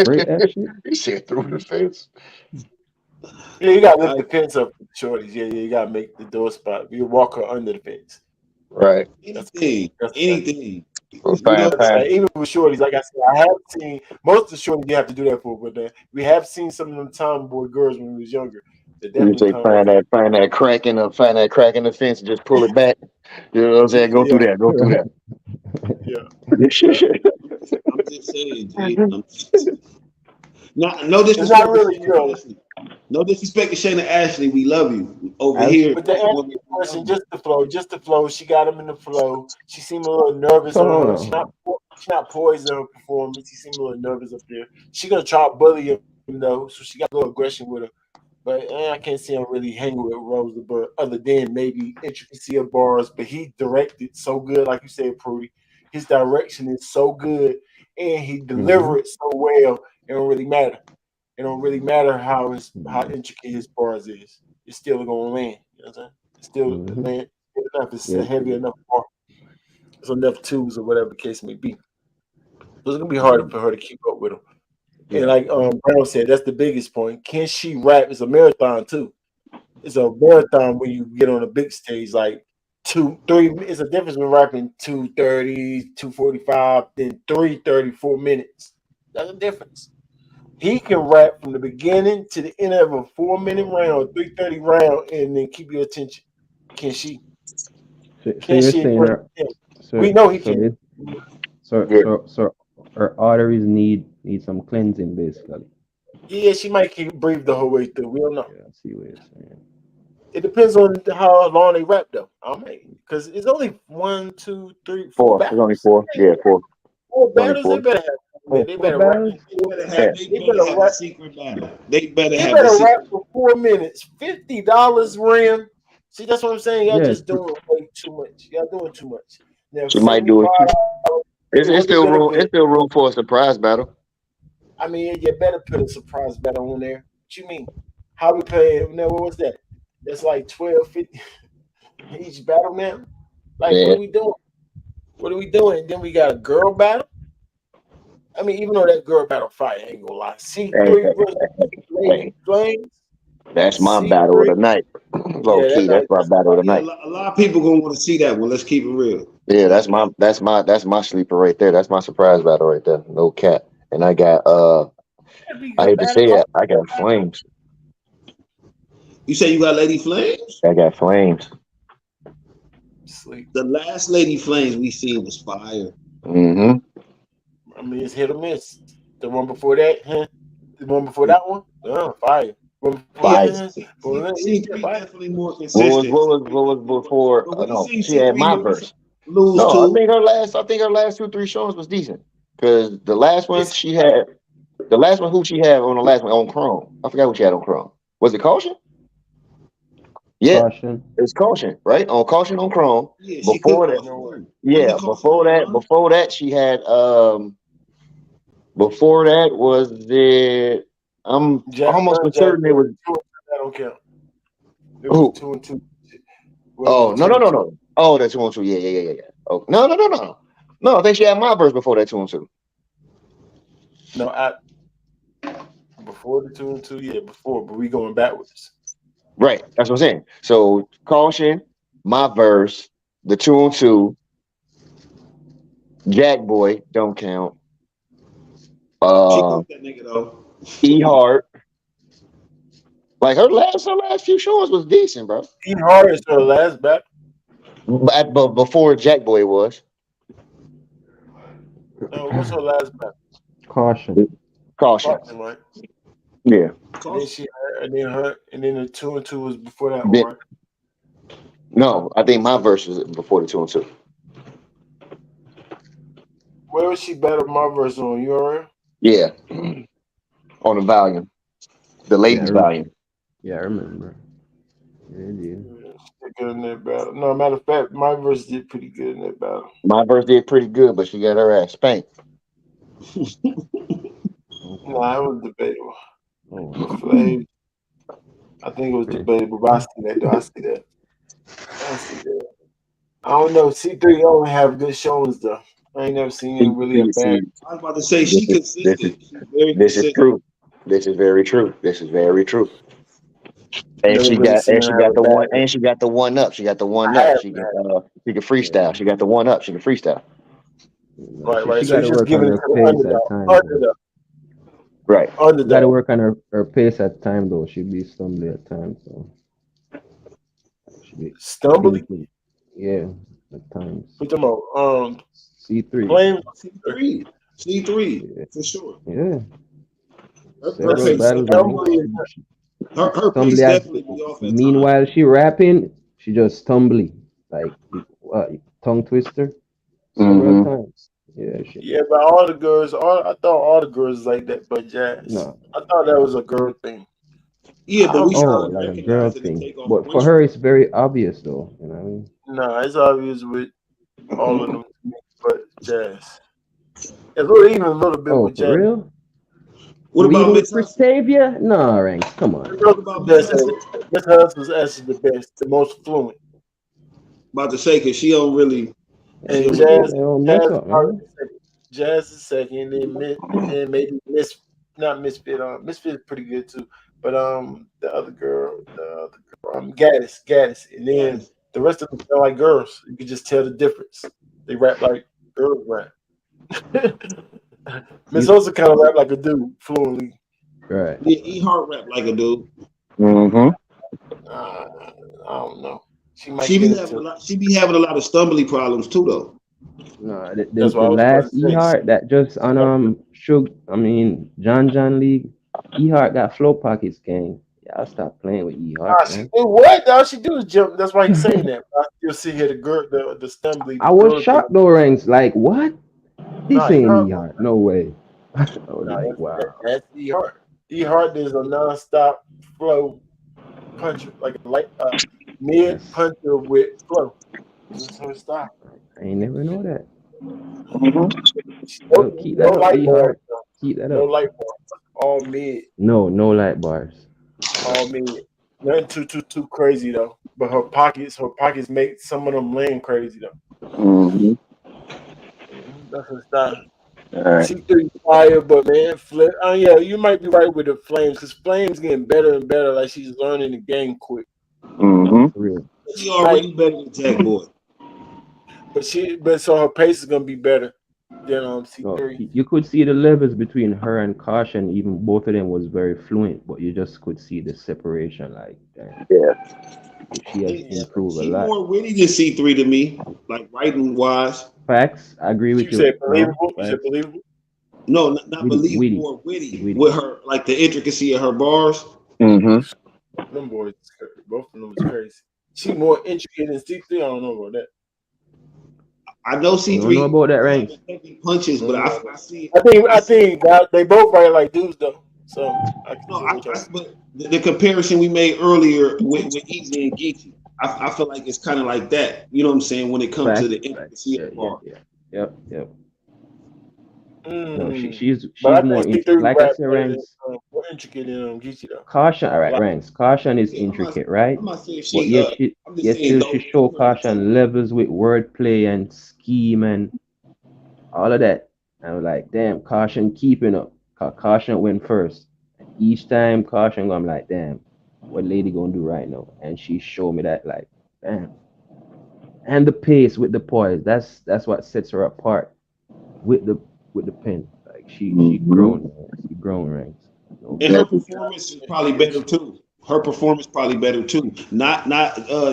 Great action. He said through the fence. Yeah, you gotta lift the fence up, shorties. Yeah, you gotta make the door spot. You walk her under the fence. Right. Anything. Even with shorties, like I said, I have seen most of the shorties you have to do that for, but we have seen some of them tomboy girls when we was younger. You say find that crack in the fence and just pull it back. You know what I'm saying? Go through that. Go through that. Yeah. I'm just saying, G. No disrespect. Really, no disrespect to Shayna Ashley. We love you over here. But the answer question, just the flow. She got him in the flow. She seemed a little nervous. She's not poised in her performance. She seemed a little nervous up there. She gonna try to bully him though, so she got a little aggression with her. But I can't see him really hanging with Rosenberg other than maybe intricacy of bars. But he directed so good, like you said, Prudy. His direction is so good, and he Mm-hmm. delivered so well. It don't really matter. It don't really matter how intricate his bars is. It's still gonna land. You know what I'm saying? It's still Mm-hmm. land enough. It's Yeah. a heavy enough bar. It's enough twos or whatever the case may be. So it's gonna be harder Mm-hmm. for her to keep up with him. And Yeah. like Brown said, that's the biggest point. Can she rap? It's a marathon too. It's a marathon when you get on a big stage, like 2, 3. It's a difference between rapping 2:30, 2:45, then 3:34 minutes. That's a difference. He can rap from the beginning to the end of a 4-minute round, 3:30 round, and then keep your attention. Can she? So Can you're she? saying her, We so know he so can. it, so Yeah. so so her arteries need some cleansing basically. Yeah, she might keep breathe the whole way through. We don't know. Yeah, I see what you're saying. It depends on how long they rap though. I mean, because it's only 1, 2, 3, 4 4. There's only battles. 4. Yeah, 4. Four Only battles. They 4. better have. Man, they Four better rap. battles? They better Yeah. have, they They better better have a rap. secret battle. They better They have a better rap secret. for 4 minutes. $50 rim. See, that's what I'm saying. Y'all Yeah. just doing way too much. Y'all doing too much. Now She might do it too. 75. It's What's the still room. It's benefit? still room for a surprise battle. I mean, you better put a surprise battle on there. What you mean? How we pay? Now, what was that? That's like 12.50 each battle now. Like, what Yeah. are we doing? What are we doing? Then we got a girl battle. I mean, even though that girl battle fight, I ain't gonna lie. Hey, C3 versus hey, Lady Flames. that's my battle of C3. the night. Low Yeah, key, that's my battle of the Yeah, night. a lot of people gonna want to see that one. Let's keep it real. Yeah, that's my sleeper right there. That's my surprise battle right there. No cap. And I got that'd be a I good hate to battle. say it, I got flames. You say you got Lady Flames? I got flames. Sleep. The last Lady Flames we seen was fire. Mm-hmm. I mean, it's hit or miss. The one before that, huh? The one before that one, fire. One before Yeah, Fire. that, yeah, C3 fire. definitely more What was consistent. what was what was before? But we No, seen she had C3 my verse. lose No, too. I think her last 2-3 shows was decent. Because the last one It's she had, the last one who she had on the last one on Chrome. I forgot what she had on Chrome. Was it Caution? Yeah, Caution. it's Caution, right? On Caution on Chrome. Yeah, she Before cooked that, off of her. yeah, before that she had before that was it I'm Jack, almost for Jack. certain it was I don't count. It was who? 2-2. Well, it was Oh, a no, two no, and no, two. no. Oh, that's 2-2. Yeah. Oh, no, no, no, no. No, I think she had my verse before that 2-2. No, before the 2-2. Yeah, before, but we going backwards. Right. That's what I'm saying. So Caution, my verse, the 2-2, Jack Boy, don't count. She cooked that nigga though. E Hart. Like her last few shows was decent, bro. E Hard is her last battle. But before Jack Boy was. No, what's her last battle? Caution. Caution. Caution, right? Yeah. And then and then the 2-2 was before that Then- one, right? No, I think my verse was before the 2-2. Where was she battle my verse on URL? Yeah. On the volume. The ladies Yeah, volume. yeah, I remember. Yeah, yeah. Yeah, she did good in that battle. No, matter of fact, my verse did pretty good in that battle. My verse did pretty good, but she got her ass spanked. No, that was debatable. Oh, The Flames, I think it was debatable, but I see that though. I see that. I don't know. C3 only have good showings though. I ain't never seen him really a bad. I was about to say she consistent. She's very This is consistent. true. This is very true. This is very true. And Never she really got seen her have a the one bad. and she got the one up. She got the one I up. have She can freestyle. She got the one up. She can freestyle. right. She So got he's to just work on giving it her to the pace underdog. at times. Right. She got to Underdog. work on her pace at times, though. She be stumbling at times, so she be Stumbly. thinking, yeah, at times. What you talking about? C3, Flames. C3. C3 yeah, for sure. yeah. Her Several Let's see. battles. Stumbly. her pace Stumbly at, definitely be off at times. meanwhile, she rapping, she just stumbly, like tongue twister, several times. Yeah, she, Yeah, but all the girls, I thought all the girls like that, but Jazz. no, I thought that was a girl thing. Yeah, but we Oh, started like a girl recognizing the thing. takeoff But for once her, it's very obvious though. You know what I mean? Nah, it's obvious with all of them, but Jazz. Even a little bit Oh, with for Jazz. real? What about Leading with Miss Hustle? Christavia? Nah, Ranks. Come on. What about Miss Hustle? Miss Hustle's actually the best, the most fluent. About to say, because she don't really. And They Jazz, don't mess Jazz, up, probably man. second. Jazz is second, and then maybe not Misfit. Misfit is pretty good too. But the other girl, Gaddis, and then the rest of them sound like girls. You can just tell the difference. They rap like girls rap. Miss Hustle kind of rap like a dude fluently. Right. Yeah, E-Heart rap like a dude. Mm-hmm. I don't know. She be having a lot of stumbly problems too, though. No, That's the what I was about last to say. E-Heart that just on John League, E-Heart got flow pockets, gang. Y'all stop playing with E-Heart, She man. do what? All she do is jump. That's why he's saying that. I still see here the stumbly. I was shocked though, Ranks. Like, what? He's saying E-Heart. No way. Wow. That's E-Heart. E-Heart is a non-stop flow puncher, like a light mid puncher with flow. That's her style. I ain't never know that. No, Keep that up, light E-Heart. bars. Keep that No up. light bars. All mid. No light bars. All mid. Nothing too crazy though. But her pockets make some of them land crazy though. Mm-hmm. That's her style. All right. She threw fire, but man, Flip. Yeah, you might be right with the Flames because Flames getting better and better. Like she's learning the game quick. Mm-hmm. Real. She already better than Jack Boy. But so her pace is gonna be better than C3. No, you could see the levels between her and Caution. Even both of them was very fluent, but you just could see the separation. Like, damn. Yeah. She has improved a She's lot. more witty than C3 to me, like writing wise. Facts. I agree with you. Said believable. You said believable. No, not believable. More witty with her, like the intricacy of her bars. Mm-hmm. Them boys, both of them was crazy. She more intricate than C3. I don't know about that. I know C3. I don't know about that, Ranks. Heavy punches, but I see. I think they both write like dudes though. So but the comparison we made earlier with Easy and Geeky, I feel like it's kind of like that. You know what I'm saying when it comes to the intricacy of the bar. Yep. No, she's but more intricate. Like I said, Ranks. More intricate than Geeky though. Caution, all right, Ranks. Caution is intricate, right? But yet she show Caution levels with wordplay and scheme and all of that. I was like, damn, Caution keeping up. Caution went first. Each time Caution, I'm like, damn, what lady gonna do right now? And she showed me that, like, damn. And the pace with the poise, that's what sets her apart with the pen. Like she grown, Ranks. And her performance is probably better too. Not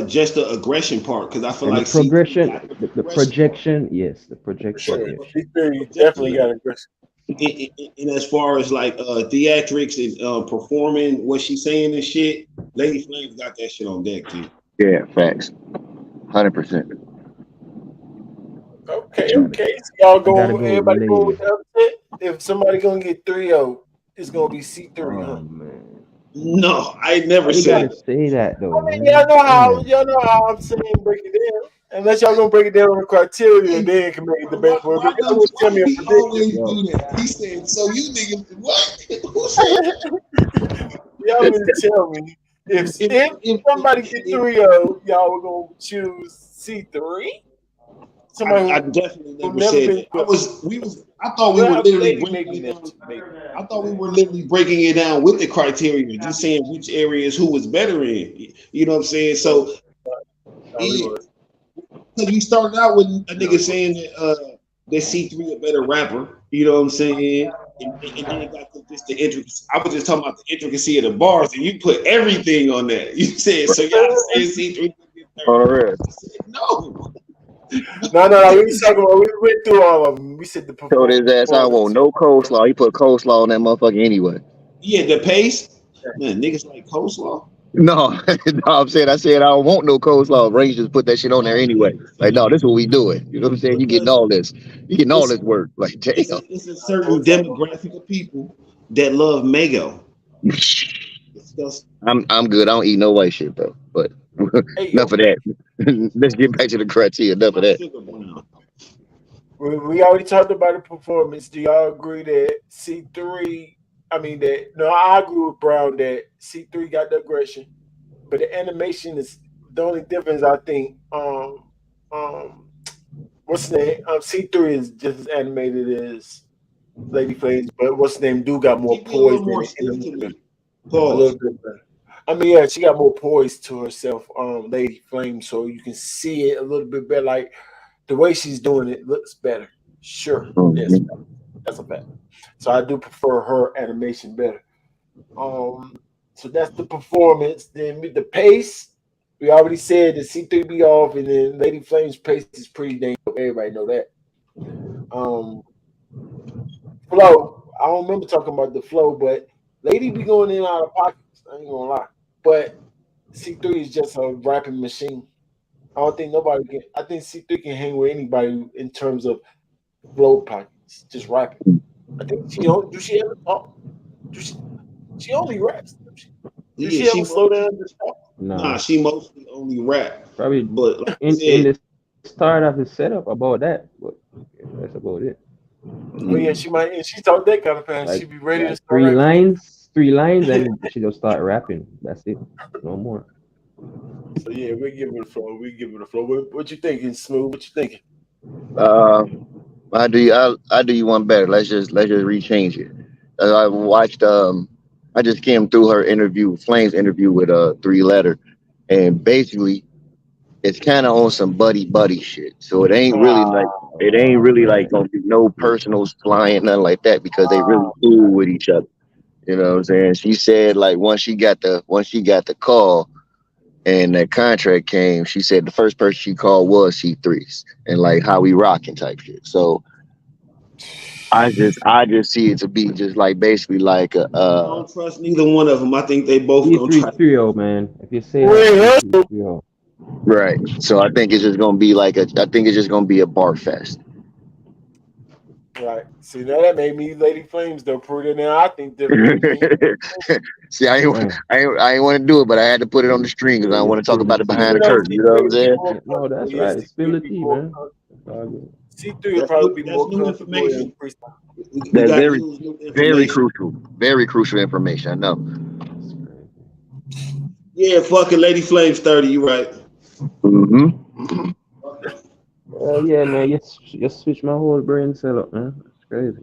just the aggression part, because I feel like the progression, the projection, yes, the projection. Sure. She definitely got aggression. And as far as like theatrics and performing what she's saying and shit, Lady Flames got that shit on deck too. Yeah, facts. 100%. Okay. So y'all going, everybody going with the upset? If somebody gonna get 3-0, it's gonna be C3, huh? Man. No, I never said say that though. I mean, y'all know how I'm saying break it down. Unless y'all gonna break it down on the criteria, and then can make a debate for it. But y'all would tell me a prediction. He said, so you niggas, what? Who said? Y'all would tell me if somebody get 3-0, y'all were gonna choose C3. I definitely never said that. I thought we were literally breaking it down. I thought we were literally breaking it down with the criteria, just saying which areas who was better in. You know what I'm saying? So, because you started out with a nigga saying that C3 a better rapper. You know what I'm saying? And then it got to just the intricacy. I was just talking about the intricacy of the bars, and you put everything on that. You said so. Y'all saying C3? No. No. We went through all of them. We said the Told his ass I want no coleslaw. He put coleslaw on that motherfucker anyway. Yeah, the pace. Man, niggas like coleslaw. No, I said I don't want no coleslaw. Range just put that shit on there anyway. Like, no, this is what we doing. You know what I'm saying? You getting all this. You getting all this work. Like, damn. It's a certain demographic of people that love Mago. discuss. I'm good. I don't eat no white shit, bro. But Hey, enough of that. Let's get back to the criteria. Enough of that. Sugar brown. we already talked about the performance. Do y'all agree that C3? I mean that no, I agree with Brown that C3 got the aggression, but the animation is the only difference. I think. What's the name? C3 is just as animated as Lady Flames, but what's the name? Do got more She be a little poise more in stiff to it. me. A Pause. little bit better. I mean, yeah, she got more poise to herself, Lady Flame, so you can see it a little bit better. Like the way she's doing it looks better. Sure, yes, Mhm. that's a fact. So I do prefer her animation better. So that's the performance. Then with the pace, we already said the C3 be off, and then Lady Flame's pace is pretty dang dope. Everybody know that. Um, flow. I don't remember talking about the flow, but Lady be going in and out of pockets. I ain't gonna lie. But C3 is just a rapping machine. I don't think nobody can. I think C3 can hang with anybody in terms of flow pockets, just rapping. I think she don't. Do she ever talk? Do she only raps? Do Yeah, she ever slow down and talk? nah, Nah, she mostly only rap. probably But like I in said, the start of the setup about that, but that's about it. Oh yeah, she might. And she talk that kind of fast. She Like be ready to like start rapping. three lines, and she just start rapping. That's it. No more. So yeah, we give it a flow. We give it a flow. What you thinking, Smooth? What you thinking? Uh, I do you one better. Let's just rechange it. I watched I just came through her interview, Flames interview with Three Letter, and basically it's kind of on some buddy shit. So it ain't really like gonna be no personals flying nothing like that because they really cool with each other. You know what I'm saying? She said like once she got the call and that contract came, she said the first person she called was C3's and like how we rocking type shit. So I just see it to be just like basically like a I don't trust neither one of them. I think they both gonna C3 try. trio, man. If you say that, Wait, C3 trio. right. So I think it's just gonna be like I think it's just gonna be a bar fest. right. See, now that made me Lady Flames though. Pretty now, I think differently. Me. See, Man, I ain't want to do it, but I had to put it on the screen because I you want to talk spill the about it behind Even the tea. though curtain. You know what C3 I'm would be saying? more No, comfortable, that's yeah, right. Spill C3 the would be tea, more man. comfortable. That's all good. C3 would probably be That's more new comfortable in information. freestyle. We That's got to very use new very information. crucial, very crucial information. I know. That's crazy. Yeah, fucking Lady Flames 30. You right. Hmm. Yeah, man. You switch my whole brain cell up, man. That's crazy.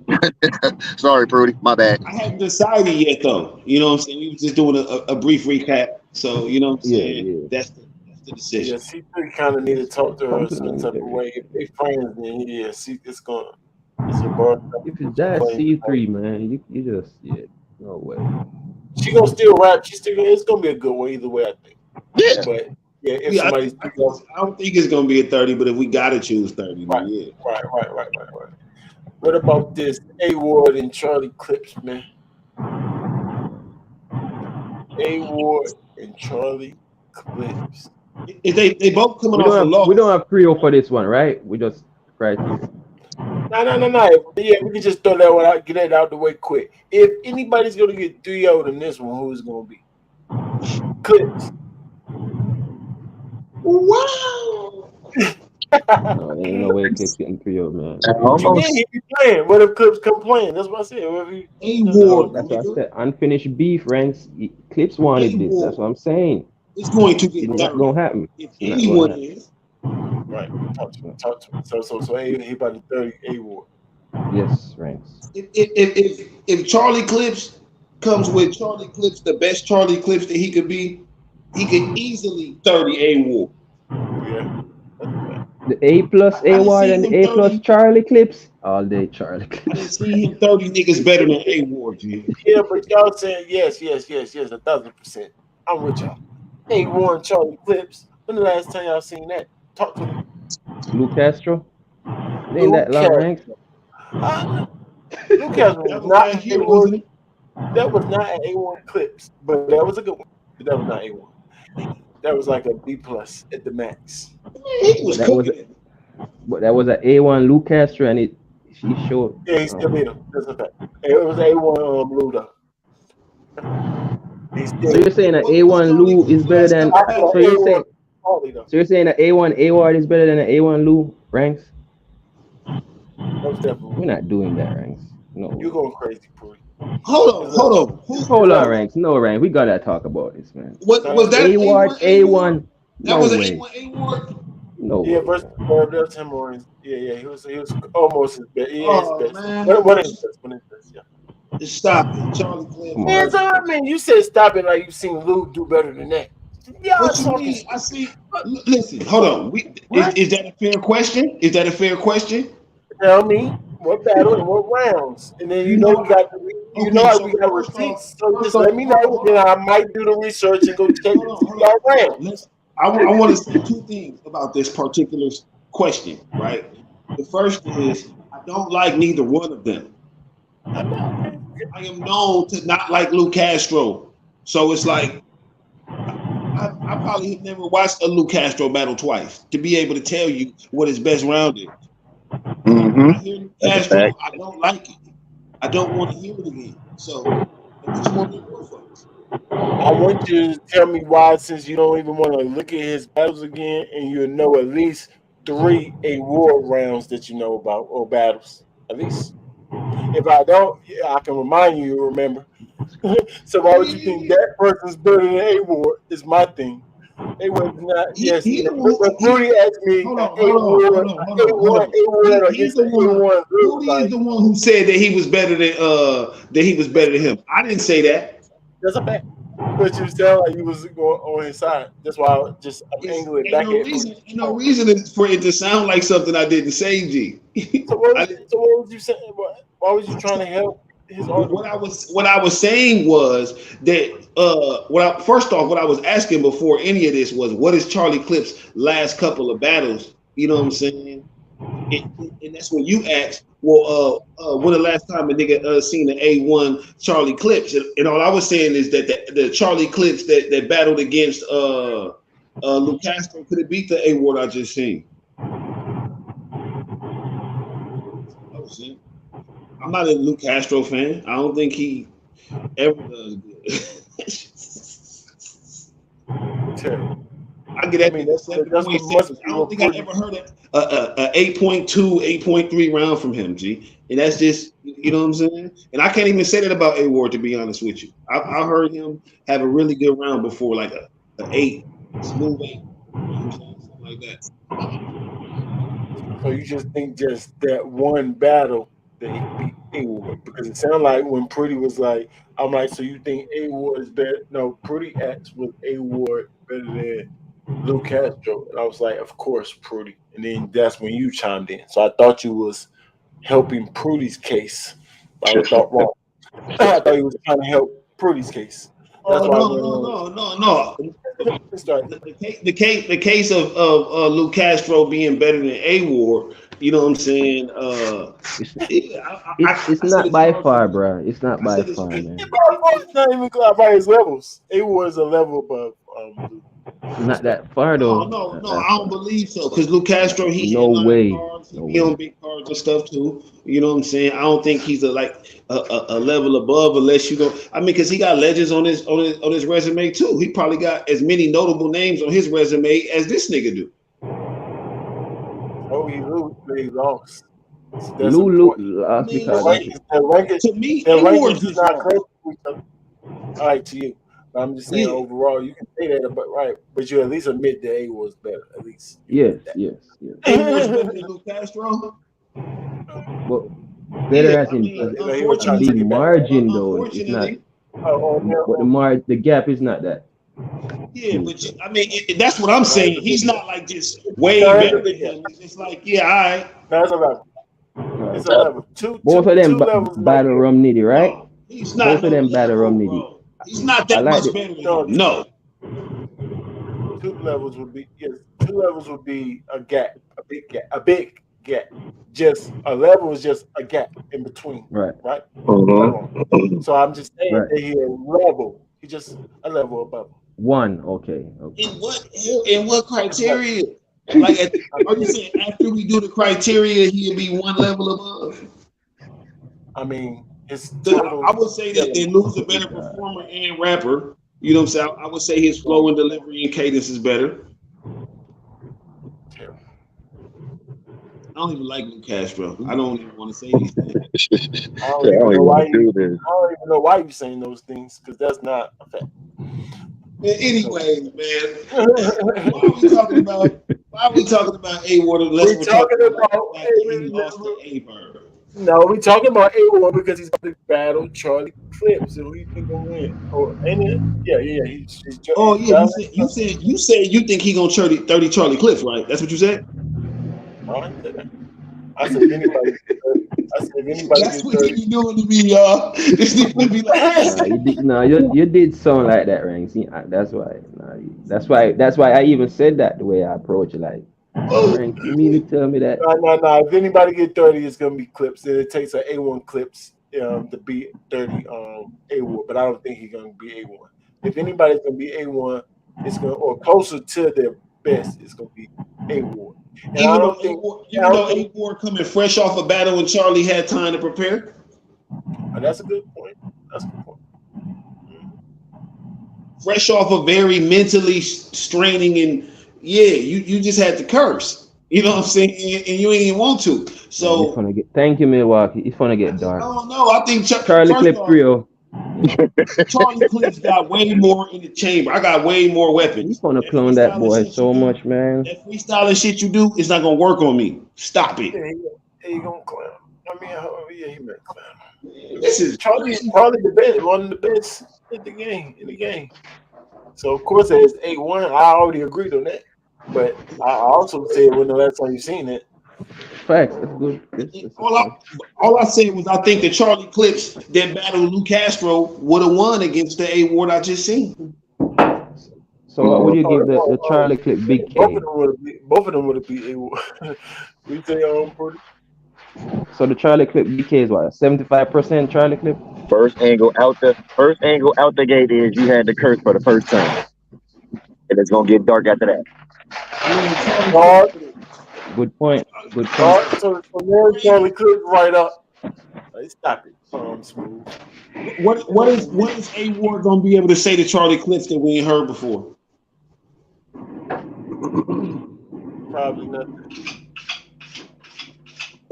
Sorry, Prudy, my bad. I hadn't decided yet though. You know what I'm saying? We was just doing a brief recap. So you know what I'm Yeah, saying? yeah. That's the Yeah, decision. C3 kind of need to talk to her some type of Complimentary. way. If they friends, then yeah, it's a bar. If it's that Flame. C3, man, you just no way. She gonna still rap. It's gonna be a good one either way, I think. Yeah. But yeah, if Yeah, somebody's I don't think it's gonna be a 30, but if we gotta choose 30, right, then yeah. right. What about this A Ward and Charlie Clips, man? A Ward and Charlie Clips. If they both coming off a We don't loss. have trio for this one, right? We just criteria. No. Yeah, we can just throw that one out, get that out the way quick. If anybody's gonna get 3-0 in this one, who's gonna be? Clips. Wow. No, there ain't no way Clips getting trio, man. What you mean Almost. he be playing? What if Clips come playing? That's what I said. What if he, A no, Ward, That's what I nigga. said. Unfinished beef, ranks. Clips A wanted this. That's Ward what I'm saying. is going to It's get not 30. gonna happen. If It's not gonna anyone happen. is, right. Talk to me. So he about the 30 A Ward. Yes, ranks. if Charlie Clips comes with Charlie Clips, the best Charlie Clips that he could be, he could easily 30 A Ward. Yeah. That's bad. The A plus I A didn't Ward see and the him A plus 30. Charlie Clips all day. Charlie I didn't Clips. see him 30 niggas better than A Ward, G. Yeah, but y'all saying yes, 1,000%. I'm with y'all. A Ward and Charlie Clips. When the last time y'all seen that? Talk to me. Lou Castro. It ain't Luke that long, Castro. ranks. Luke Castro That was was not last A year, Ward. wasn't it? That was not an A1 Clips, but that was a good one. But that was not A1. That was like a B plus at the max. Man, he was But that was cooking it. an A1 Lou Castro, and he showed. Yeah, he still beat him. That's a fact. It was A1 Blue though. So you're saying that A1 Lou is better than? So you're saying? So you're saying that A1 A-Ward is better than an A1 Lou Ranks? Most definitely. We're not doing that, Ranks. No. You're going crazy, Puri. Hold on. Hold on, Ranks. No, Ranks. We gotta talk about this, man. What was that? A-Ward, A1. That No was an way. A1 A-Ward? No. Yeah, way. versus Verb, that's him or his, yeah, he was almost his best. Yeah, Oh, his best. man. What is best? What is best? Yeah. Stop it, Charlie Clips. Man, so I mean, you said stop it like you've seen Lou do better than that. Yeah, What you mean? I see. Listen, hold on. Is that a fair question? Is that a fair question? Tell me what battle and what rounds, and then you know we got we got receipts. So just let me know, then I might do the research and go check our rounds. I want to say two things about this particular question. Right. The first is I don't like neither one of them. I am known to not like Lou Castro, so it's like I probably have never watched a Lou Castro battle twice to be able to tell you what his best round is. Mm-hmm. I hear Lou Castro, I don't like it. I don't want to hear it again. So, which one do you go for? I want you to tell me why, since you don't even want to look at his battles again, and you know at least 3 A-Ward rounds that you know about or battles, at least. If I don't, I can remind you. Remember. So why would you think that person's better than A-Ward? Is my thing. A-Ward is not. Yes. But Rudy asked me, A-Ward against A-Ward. Rudy is the one who said that he was better than him. I didn't say that. That's a fact. But you sound like you was going on his side. That's why I'm angling back at you. Ain't no reason for it to sound like something I didn't say, G. So what was you saying? Why was you trying to help his argument? What I was saying was that first off, what I was asking before any of this was, what is Charlie Clips' last couple of battles? You know what I'm saying? And that's when you asked, well, when the last time a nigga seen an A1 Charlie Clips? And all I was saying is that the Charlie Clips that battled against Lou Castro could have beat the A-Ward I just seen. I'm not a Lou Castro fan. I don't think he ever does good. I get that. I don't think I ever heard a 8.2, 8.3 round from him, G. And that's just, you know what I'm saying? And I can't even say that about A-Ward, to be honest with you. I heard him have a really good round before, like a 8, smooth 8, something like that. So you just think just that one battle that he beat A-Ward? Because it sounded like when Pretty was like, I'm like, so you think A-Ward is better? No, Pretty asked was A-Ward better than Lou Castro? And I was like, of course, Pretty. And then that's when you chimed in. So I thought you was helping Pretty's case. But I thought wrong. I thought you was trying to help Pretty's case. That's why no. The case of Lou Castro being better than A-Ward, you know what I'm saying? It's not by far, bro. It's not by far, man. It's not even by his levels. A-Ward is a level above Lou. Not that far though. No, I don't believe so. Because Lou Castro, he on big cards and stuff too. You know what I'm saying? I don't think he's a level above, unless you go. I mean, because he got legends on his resume too. He probably got as many notable names on his resume as this nigga do. Oh, he lost. Lou lost because to me, A-Ward is not close to each other. All right, to you. I'm just saying overall, you can say that, but you at least admit that A was better, at least. Yes. A was better than Lou Castro. But better as in a big margin though. It's not. But the gap is not that. Yeah, but I mean, that's what I'm saying. He's not like just way better than him. It's like, yeah, all right. That's a level. It's a level. Both of them battle Rum Nitty, right? No, he's not. Both of them battle Rum Nitty. He's not that much better than him. No. 2 levels would be 2 levels would be a gap, a big gap. Just a level is just a gap in between. Right. Uh-huh. So I'm just saying that he's a level. He's just a level above. 1, okay. In what criteria? Like, are you saying after we do the criteria, he'll be 1 level above? I mean, I would say that they lose a better performer and rapper. You know what I'm saying? I would say his flow and delivery and cadence is better. I don't even like Lou Castro. I don't even want to say these things. I don't even know why you're saying those things, because that's not a fact. Anyway, man, why are we talking about A Ward unless we're talking about he lost to A Verb? No, we're talking about A Ward because he's going to battle Charlie Clips, and who you think gonna win? Oh, ain't it? Yeah. He's You said you think he gonna 30 Charlie Clips, right? That's what you said. I said if anybody. That's what he be doing to me, y'all. This nigga be like, you did sound like that, Ranks. That's why I even said that the way I approach it. Like, Ranks, you mean to tell me that? No. If anybody get 30, it's gonna be Clips. And it takes an A1 Clips to beat 30 A1, but I don't think he's gonna be A1. If anybody's gonna be A1, it's gonna or closer to their best, it's gonna be A1. Even though A Ward coming fresh off a battle and Charlie had time to prepare. That's a good point. Fresh off a very mentally straining, and you just had to curse. You know what I'm saying? And you ain't even want to. So thank you, Milwaukee. It's gonna get dark. No, I think Charlie Clip Trio. Charlie Clips got way more in the chamber. I got way more weapons. He's gonna clone that boy so much, man. That freestyling shit you do is not gonna work on me. Stop it. He gonna clown. I mean, he meant clown. This is Charlie's probably the best, one of the best in the game. So of course it's 8-1. I already agreed on that. But I also said when the last time you seen it. Facts. That's good. All I said was I think the Charlie Clips that battled Lou Castro would have won against the A Ward I just seen. So what would you give the Charlie Clip Big K? Both of them would have beat A Ward. We say So the Charlie Clip BK is what? 75% Charlie Clip? First angle out the gate is you had to curse for the first time. And it's gonna get dark after that. Good point. So from there, Charlie Clip right up. Stop it. Smooth. What is A Ward gonna be able to say to Charlie Clips that we ain't heard before? Probably nothing.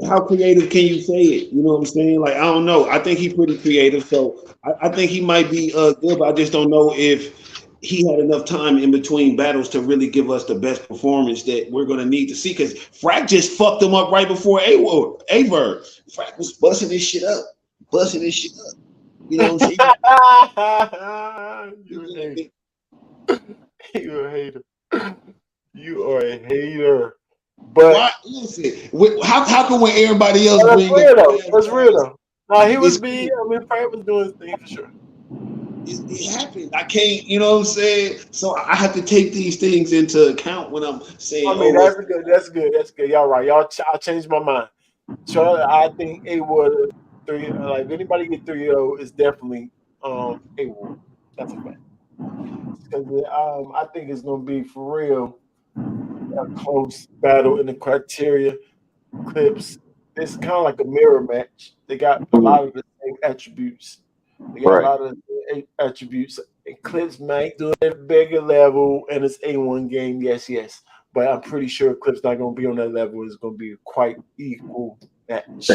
How creative can you say it? You know what I'm saying? Like, I don't know. I think he's pretty creative, so I think he might be good, but I just don't know if he had enough time in between battles to really give us the best performance that we're going to need to see, because Frack just fucked him up right before A-Verb. Frack was busting this shit up. You know what I'm saying? You're a hater. You are a hater. But listen, how come when everybody else that's real though. No, he was being. I mean, Frank was doing his thing for sure. It happened. I can't, you know what I'm saying? So I have to take these things into account when I'm saying. I mean, that's good. Y'all right. I changed my mind. Charlie, I think A Ward 3. Like if anybody get 3-0, it's definitely A Ward. That's a fact. Because I think it's gonna be for real a close battle in the criteria Clips. It's kind of like a mirror match. They got a lot of the same attributes. They got a lot of the attributes. And Clips might do it at a bigger level, and it's A1 game. Yes. But I'm pretty sure Clips not going to be on that level. It's going to be a quite equal match.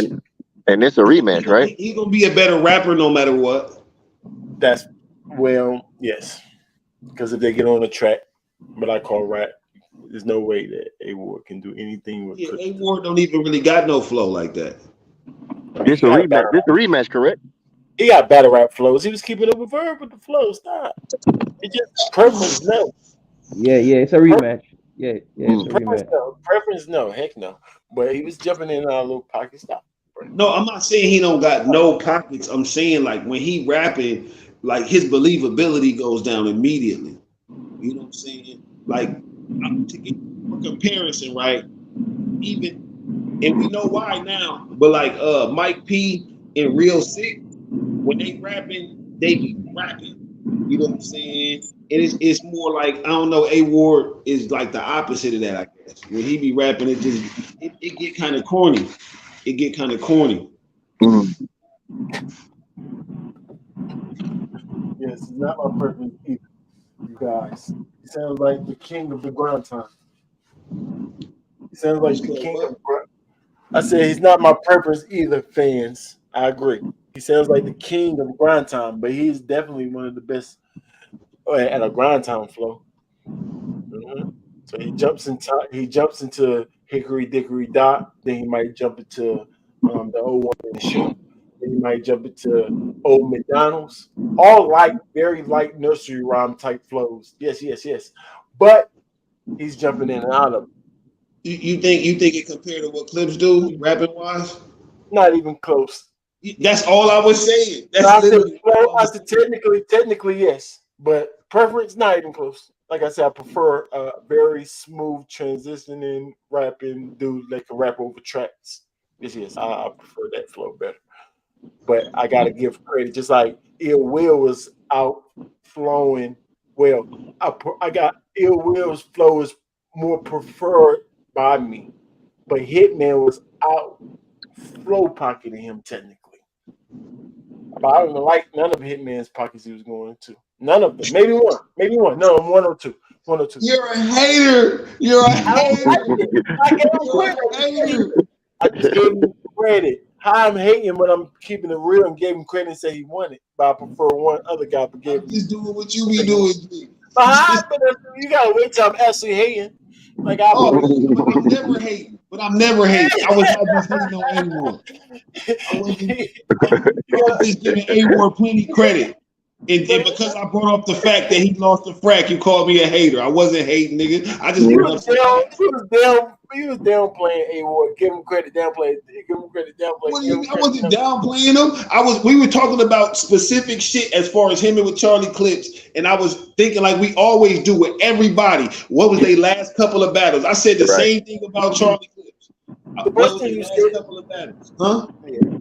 And it's a rematch, right? He's going to be a better rapper no matter what. Yes. Because if they get on the track, what I call rap, there's no way that A Ward can do anything with Clips. A Ward don't even really got no flow like that. This a rematch, correct? He got battle rap flows. He was keeping up with Verb with the flow. Stop. It just preference no. Yeah, it's a rematch. Yeah, it's a rematch. Preference no. Heck no. But he was jumping in a little pocket. Stop. No, I'm not saying he don't got no pockets. I'm saying like when he rapping, like his believability goes down immediately. You know what I'm saying? Like I'm taking for comparison, right? Even, and we know why now, but like Mike P and Real Sick, when they rapping, they be rapping. You know what I'm saying? And it's more like, I don't know, A Ward is like the opposite of that, I guess. When he be rapping, it get kind of corny. Yes, it's not my preference either. guys. He sounds like the king of the grind time. He sounds like the king of grind. I said he's not my preference either, fans. I agree. He sounds like the king of grind time, but he's definitely one of the best at a grind time flow. Mhm. So he jumps into Hickory Dickory Dock, then he might jump into the old one in the shoe. Then he might jump into Old McDonald's. All very light nursery rhyme type flows. Yes, yes, yes. But he's jumping in and out of them. You think it compared to what Clips do, rapping wise? Not even close. That's all I was saying. That's I said, literally all I I was said saying. technically yes, but preference not even close. Like I said, I prefer a very smooth transitioning rapping dude that can rap over tracks. Yes, I prefer that flow better. But I gotta give credit, just like Ill Will was out flowing well. I got Ill Will's flow is more preferred by me, but Hitman was out flow pocketing him technically. But I don't like none of Hitman's pockets he was going into. None of them. Maybe one. No, 102. 102. You're a hater. You're a I don't hater. like it. I gave him You're credit. a hater. I just gave him credit. How I'm hating, but I'm keeping it real and gave him credit and said he won it. But I prefer one other guy, but gave him. Just doing what you be doing. But you gotta wait till I'm actually hating. Like I but I'm never hating. I was not just hating on anyone. I was just giving A-Ward plenty credit. And because I brought up the fact that he lost the frack, you called me a hater. I wasn't hating, nigga. I just he was downplaying A-Ward. Give him credit, downplay. Give him credit, downplay. I wasn't downplaying him. We were talking about specific shit as far as him and with Charlie Clips, and I was thinking like we always do with everybody. What was their last couple of battles? I said the same thing about Charlie Clips. The first thing you said, couple of battles, huh? Yeah,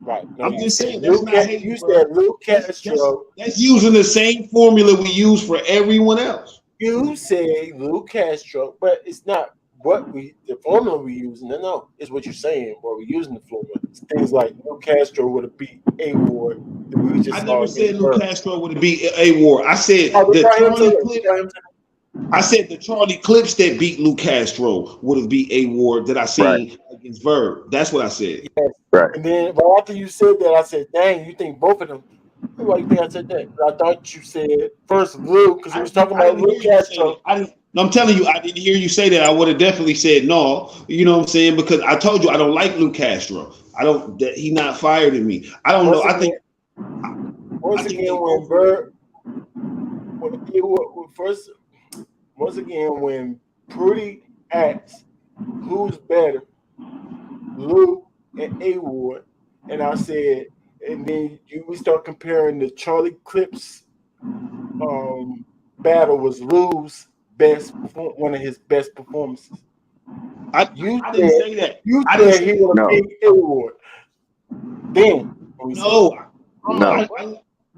right. No, I'm just saying. You said Luke Castro. That's using the same formula we use for everyone else. You say Luke Castro, but it's not the formula we use. No, it's what you're saying. What we're using the formula. It's things like Luke Castro would have beat A-Ward. I never said Luke Castro would have beat A-Ward. I said the Charlie Clips that beat Luke Castro would have beat A-Ward that I seen against Verb. That's what I said. Yes. Right. And then after you said that, I said, dang, you think both of them? Why you think I said that? I thought you said first Luke, because he was talking about Luke Castro. I'm telling you, I didn't hear you say that. I would have definitely said no. You know what I'm saying? Because I told you I don't like Luke Castro. He not fired in me. I don't know. I think once again when Prudy asks who's better, Luke and A-Ward, and I said, and then we start comparing the Charlie Clips battle was Lou's one of his best performances. I didn't say that. You said he would have beat A-Ward. Then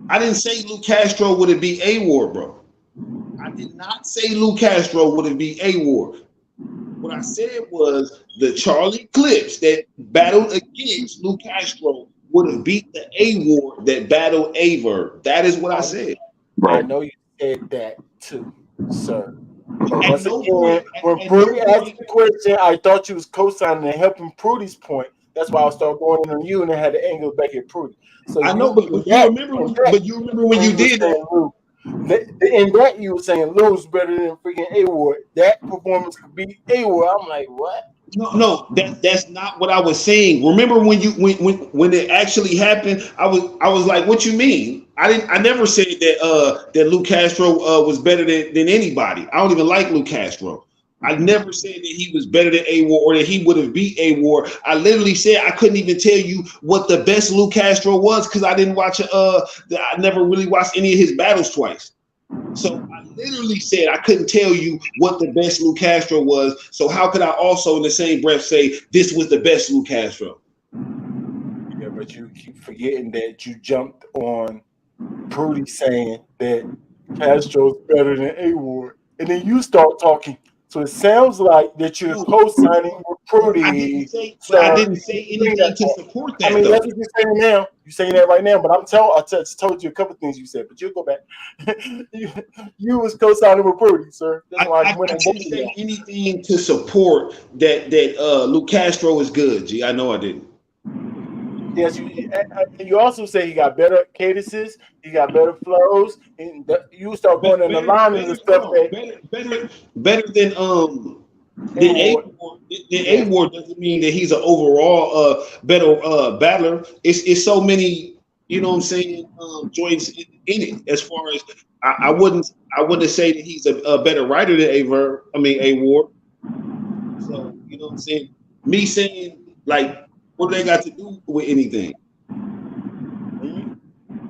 I didn't say Luke Castro would have beat A-Ward, bro. I did not say Luke Castro would have beat A-Ward. What I said was the Charlie Clips that battled against Luke Castro would have beat the A-Ward that battled A-Verb. That is what I said. I know you said that too, sir. Once again, when Prudy asked the question, I thought you was co-signing and helping Prudy's point. That's why I started going in on you and I had the angle back at Prudy. So I know, but you remember when you did that. In that you were saying Lou's better than freaking A-Ward. That performance could beat A-Ward. I'm like, what? No, that's not what I was saying. Remember when it actually happened? I was like, what you mean? I never said that Luke Castro was better than anybody. I don't even like Luke Castro. I never said that he was better than A-Ward or that he would have beat A-Ward. I literally said I couldn't even tell you what the best Luke Castro was because I didn't watch I never really watched any of his battles twice. So I literally said I couldn't tell you what the best Luke Castro was. So how could I also in the same breath say this was the best Luke Castro? Yeah, but you keep forgetting that you jumped on Prudy saying that Castro's better than A-Ward. And then you start talking So it sounds like that you're co-signing with Prudy. I didn't say anything to support that. I mean, though. that's what you're saying now. You're saying that right now, but I just told you a couple things you said, but you'll go back. you was co-signing with Prudy, sir. That's why I didn't say anything to support that Luke Castro is good. G, I know I didn't. Yes, you also say he got better cadences, he got better flows, and you start going in the line and the stuff better than A-Ward doesn't mean that he's an overall better battler. It's so many, you know what I'm saying, joints in it. As far as I wouldn't say that he's a better writer than A-Ward. So you know what I'm saying. Me saying like, what do they got to do with anything?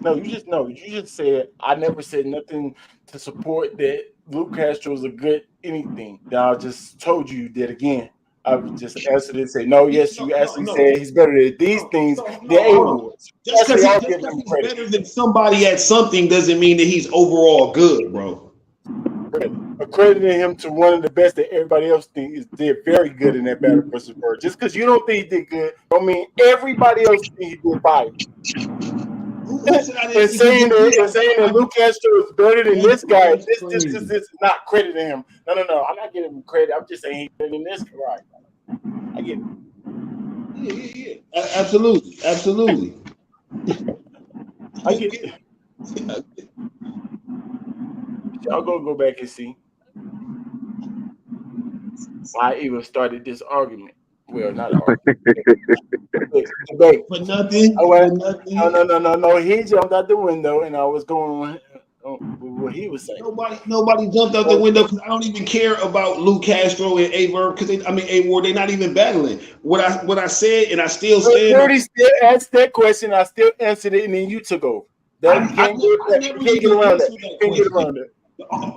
You just said I never said nothing to support that Luke Castro is a good anything. Now I just told you that again. I just answered it and say no. Yes, you actually said he's better at these things than A-Ward. Just because he's better than somebody at something doesn't mean that he's overall good, bro. Accrediting him to one of the best that everybody else thinks did very good in that battle versus Verb. Just because you don't think he did good, don't mean everybody else think he did fire. And saying that Luke Castro is better than this guy, this is not crediting him. No. I'm not giving him credit. I'm just saying he's better than this guy. Right. I get it. Yeah. Absolutely. I get it. Y'all go back and see why I even started this argument. Well, not an argument. Debate. For nothing. No. He jumped out the window, and I was going on what he was saying. Nobody jumped out the window because I don't even care about Luke Castro and A-Verb because A-Ward, they're not even battling. What I said, and I still stand. Brody still asked that question. I still answered it, and then you took over. Can't get around that.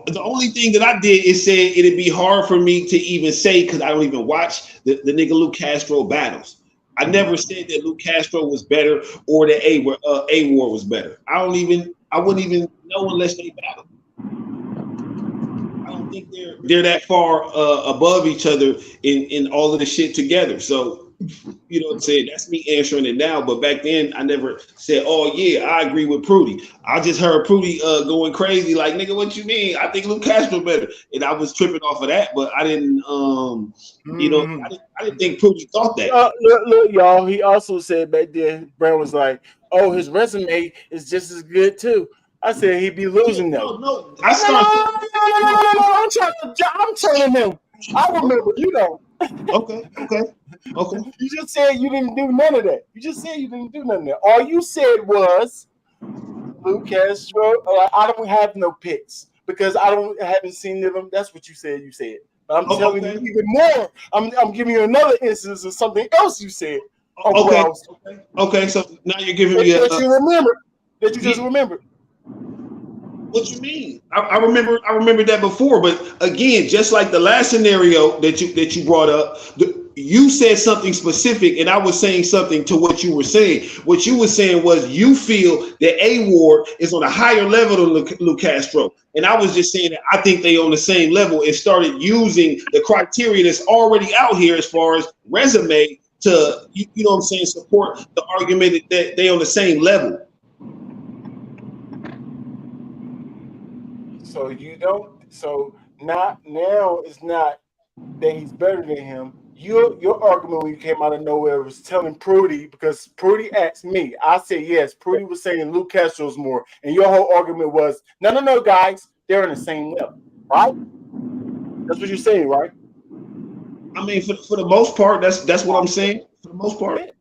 The only thing that I did is say it'd be hard for me to even say because I don't even watch the nigga Luke Castro battles. I never said that Luke Castro was better or that A-Ward was better. I wouldn't even know unless they battle. I don't think they're that far above each other in all of the shit together. So you know what I'm saying? That's me answering it now. But back then, I never said, "Oh yeah, I agree with Prudy." I just heard Prudy going crazy, like, "Nigga, what you mean? I think Luke Castro better," and I was tripping off of that. But I didn't, you know, I didn't think Prudy thought that. Look, y'all. He also said back then, Brown was like, "Oh, his resume is just as good too." I said he'd be losing though. No. I'm telling him. I remember, you know. Okay. You just said you didn't do none of that. You just said you didn't do none of that. All you said was Luke Castro. I don't have no picks because I haven't seen them. That's what you said. But I'm telling you even more. I'm giving you another instance of something else you said. Okay. So now you're giving me that you remember. That you just remembered. What you mean? I remember that before, but again, just like the last scenario that you brought up, you said something specific, and I was saying something to what you were saying. What you were saying was you feel that A-Ward is on a higher level than Luke Castro, and I was just saying that I think they on the same level and started using the criteria that's already out here as far as resume to you know what I'm saying, support the argument that they on the same level. So you don't. So now it's not that he's better than him. Your argument when you came out of nowhere was telling Prudy, because Prudy asked me. I said yes. Prudy was saying Luke Castro's more, and your whole argument was no, guys, they're on the same level, right? That's what you're saying, right? I mean, for the most part, that's what I'm saying. For the most part.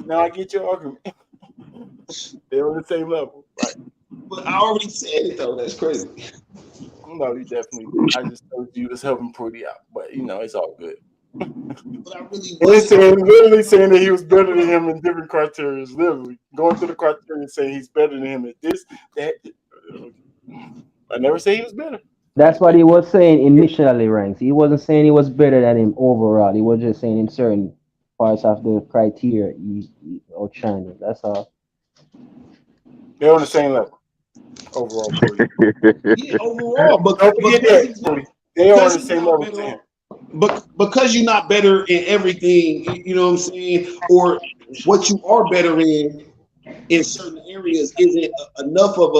Now I get your argument. They're on the same level, right? But I already said it though. That's crazy. No, you definitely did. I just told you was helping Prudy out, but you know it's all good. But I really literally saying that he was better than him in different criteria. Literally going through the criteria and saying he's better than him at this, that. I never say he was better. That's what he was saying initially, Ranks. He wasn't saying he was better than him overall. He was just saying in certain parts of the criteria he outshined it. That's all. They're on the same level. overall for you. Yeah, overall, but Don't forget because that. he's not, They are on because the he's same not level to better, him. but because you're not better in everything, you know what I'm saying, or what you are better in certain areas isn't enough of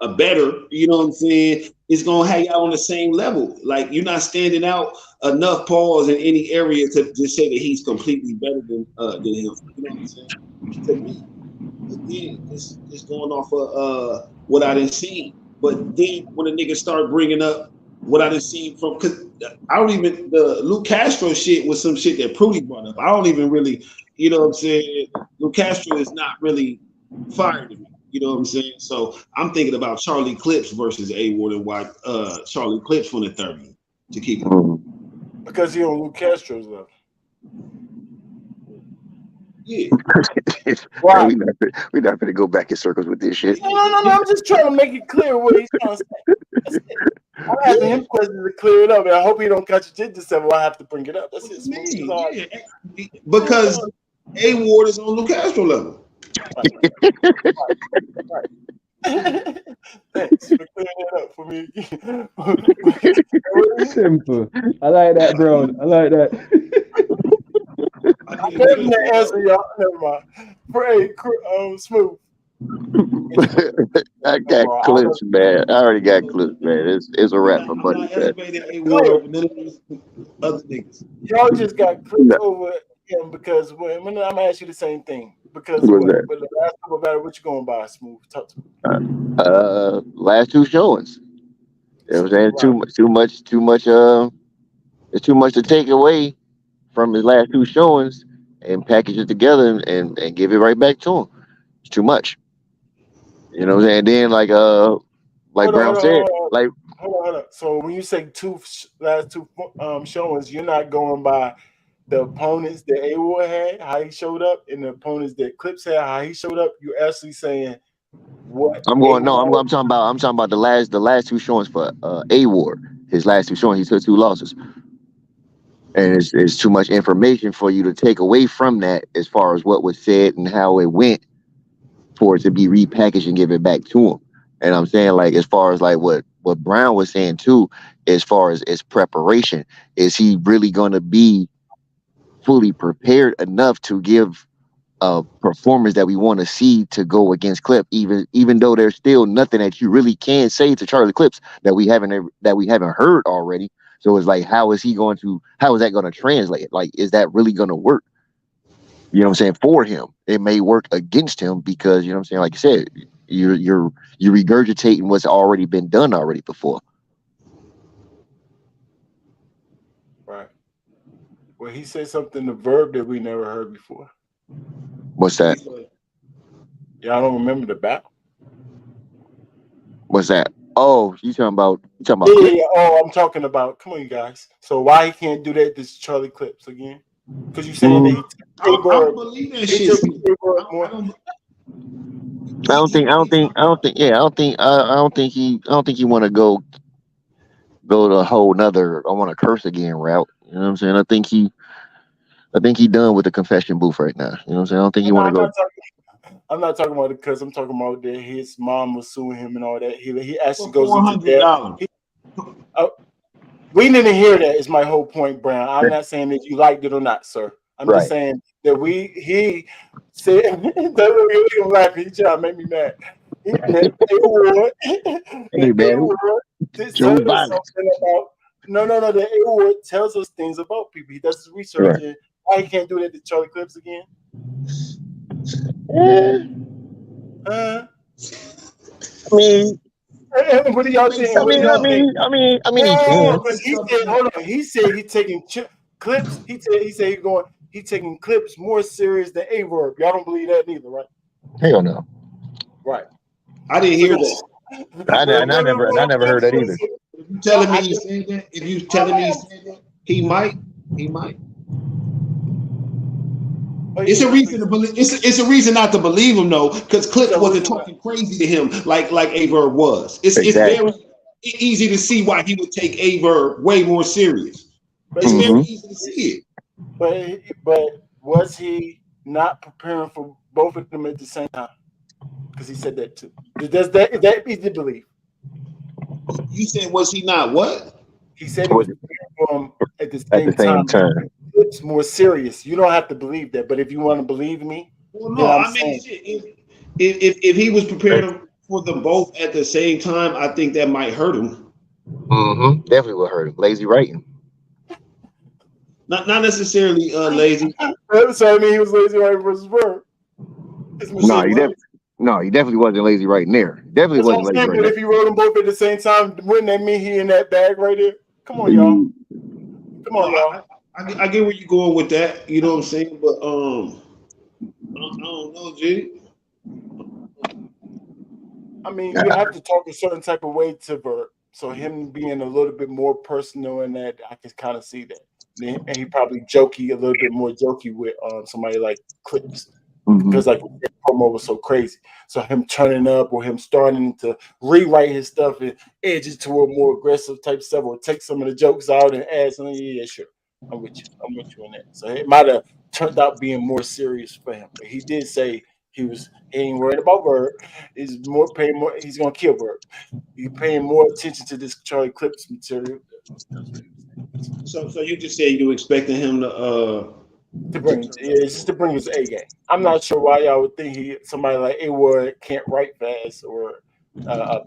a better, you know what I'm saying, it's gonna have you out on the same level. Like you're not standing out enough pause in any area to just say that he's completely better than him. You know what I'm saying? To me, again, it's going off of what I didn't see. But then when the niggas start bringing up what I didn't see from, because I don't even, the Luke Castro shit was some shit that Prudy brought up. I don't even really, you know what I'm saying? Luke Castro is not really fired to me. You know what I'm saying? So I'm thinking about Charlie Clips versus A Ward and why Charlie Clips from the 30 to keep it. Because he on Luke Castro's level. Yeah. Why? We're not gonna go back in circles with this shit. No. I'm just trying to make it clear what he's trying to say. That's it. I'm asking him questions to clear it up, and I hope he don't contradict himself. Or I have to bring it up. That's it. Yeah. Because A Ward is on Luke Castro level. Right. Thanks for clearing that up for me. Simple. I like that, Brown. I like that. I gave the answer, y'all. Never mind. Pray, Smooth. I got clips, man. I already got clips, man. It's a wrap for Buddy. I'm not elevating A Ward over none of these other niggas. Y'all just got clips over him because when I'm gonna ask you the same thing. Because What's what? that? But the last couple battle, what you going by, Smooth? Talk to me. Last two showings. You know what I'm saying? Too much. It's too much to take away from his last two showings and package it together and give it right back to him. It's too much. You know what I'm saying? And then like Brown said, like Hold on. So when you say last two showings, you're not going by the opponents that A-Ward had, how he showed up, and the opponents that Clips had, how he showed up. You're actually saying what? I'm talking about the last two showings for A Ward. His last two showings, he took 2 losses. And it's too much information for you to take away from that as far as what was said and how it went for it to be repackaged and give it back to him. And I'm saying, like, as far as like what Brown was saying too, as far as his preparation, is he really going to be fully prepared enough to give a performance that we want to see to go against Clip, even though there's still nothing that you really can say to Charlie Clips that we haven't heard already. So it's like, how is that going to translate? Like, is that really going to work? You know what I'm saying? For him, it may work against him because, you know what I'm saying? Like you said, you're regurgitating what's already been done before. Right. Well, he said something to Verb that we never heard before. What's that? Y'all don't remember the battle? What's that? Oh, you talking about? Yeah. Oh, I'm talking about. Come on, you guys. So why he can't do that? This Charlie Clips again? Because you saying that I don't believe that shit. I don't think he want to go the whole nother I want to curse again route. You know what I'm saying? I think he done with the confession booth right now. You know what I'm saying? I don't think he want to go. I'm not talking about it because I'm talking about that his mom was suing him and all that. He actually goes into that. We didn't hear that. Is my whole point, Brown. I'm not saying that you liked it or not, sir. I'm just saying that he said that we're laughing. He trying to make me mad. The A-Ward tells us things about people. He does his research. And why he can't do that to Charlie Clips again? I mean, what do y'all think? He said he's taking clips. He said he's taking clips more serious than A-Verb. Y'all don't believe that neither, right? Hell no. Right. I didn't hear that. I never heard that either. If you telling me he said that, he might. It's a reason to believe. It's a reason not to believe him though, because Clips wasn't talking crazy to him like A-Verb was. It's very easy to see why he would take A-Verb way more serious. It's very easy to see it. But was he not preparing for both of them at the same time? Because he said that too. Is that easy to believe? You said, was he not what? He said he was at the same time. It's more serious. You don't have to believe that, but if you want to believe me, well, no, I mean, if he was prepared for them both at the same time, I think that might hurt him. Mm-hmm. Definitely will hurt him. Lazy writing. Not necessarily lazy. So I mean, he was lazy writing versus Verb. No, he definitely wasn't lazy writing there. Definitely wasn't lazy writing. But if he wrote them both at the same time, wouldn't that mean he in that bag right there? Come on, y'all. Come on, y'all. I get where you're going with that. You know what I'm saying? But I don't know, G. I mean, you have to talk a certain type of way to Verb. So him being a little bit more personal in that, I can kind of see that. And he probably a little bit more jokey with somebody like Clips. Because like the promo was so crazy. So him turning up or him starting to rewrite his stuff and edge it toward more aggressive type stuff or take some of the jokes out and add something. Yeah, sure. I'm with you on that. So it might have turned out being more serious for him. But he did say he ain't worried about Verb. He's gonna kill Verb. He's paying more attention to this Charlie Clips material. So you just said you expecting him to bring his A game. I'm not sure why y'all would think somebody like A-Ward can't write fast or No. I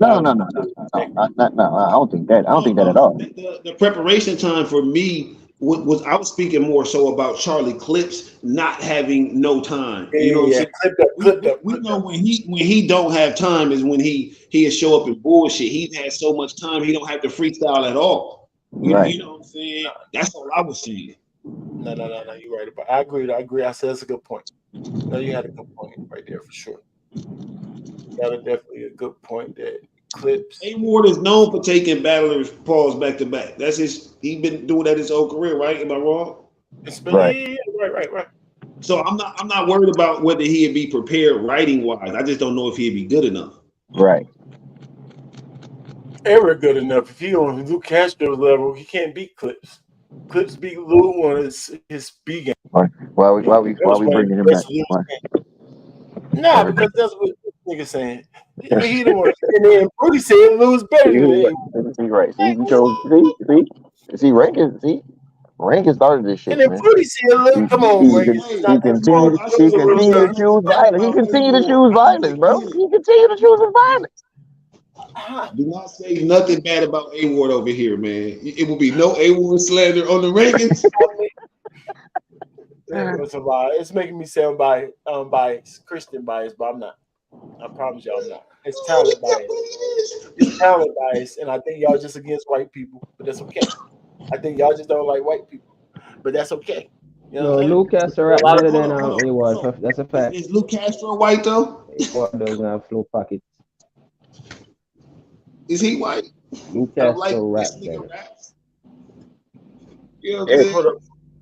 don't think that. I don't think that at all. The preparation time for me was I was speaking more so about Charlie Clips not having no time. You know what I'm saying? We know when he don't have time is when he show up in bullshit. He has so much time he don't have to freestyle at all. You know what I'm saying? That's all I was saying. No, you're right. But I agree. I said that's a good point. No, you had a good point right there for sure. That is definitely a good point. That Clips. A-Ward is known for taking battlers pause back to back. That's he's been doing that his whole career, right? Am I wrong? Right. So I'm not worried about whether he'd be prepared writing wise. I just don't know if he'd be good enough. Right. Ever good enough. If he on Luke Castro's level, he can't beat Clips. Clips beat Lou on his B game. Why we bringing him back? Nah, because that's what this nigga saying. He the one. And then Rudy said Lou's better than him. Right. See, Rankingz started this shit. And then Rudy said, "Look, come on, he continued to choose violence. He continued to choose violence, bro. He continued to choose violence. Do not say nothing bad about A-Ward over here, man. It will be no A-Ward slander on the Rankingz. It's making me sound biased, Christian biased, but I'm not. I promise y'all I'm not. It's talent bias. It's talent bias, and I think y'all just against white people, but that's okay. I think y'all just don't like white people, but that's okay. You know Luke Castro rap better than A-Ward. That's a fact. Is Luke Castro white though? A-Ward doesn't have flow pockets. Is he white? Luke Castro rap better.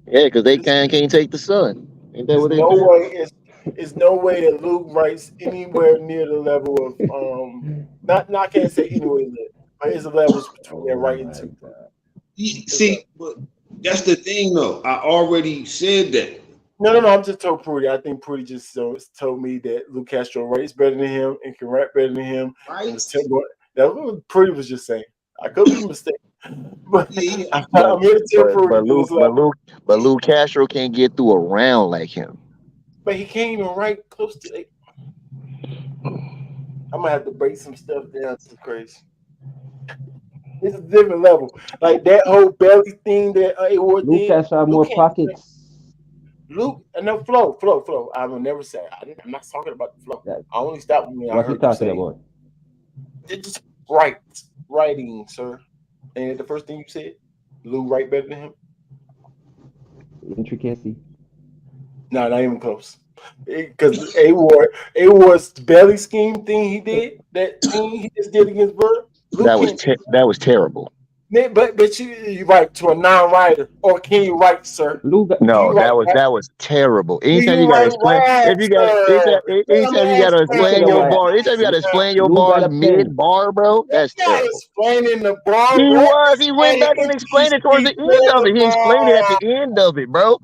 Yeah, because they can't take the sun. Ain't that what they do? There's no way that Luke writes anywhere near the level of I can't say anywhere near, but his levels between their writing too. See, but that's the thing though. I already said that. No. I'm just told Prudy. I think Prudy just told me that Luke Castro writes better than him and can rap better than him. Right. That's what Prudy was just saying. I could be mistaken. But I'm here to tell Prudy. But Luke Castro can't get through a round like him. But he can't even write close to it. I'm gonna have to break some stuff down. It's crazy. It's a different level. Like that whole belly thing that A-Ward did. Luke Castro have more pockets. Luke and no flow. I will never say. I'm not talking about the flow. I only stopped when I heard you talking about. It's just writing, sir. And the first thing you said, Lou write better than him. Intricacy. No, not even close. Because A-Ward's belly scheme thing he did, that thing he just did against Verb. That was terrible. But you write to a non-writer, or can you write, sir? No, that was terrible. Anytime you gotta explain, anytime you gotta explain your bar, anytime you gotta explain your bars mid bar, bro, that's terrible. Explaining the bar. He went back and explained it towards the end of it. He explained it at the end of it, bro.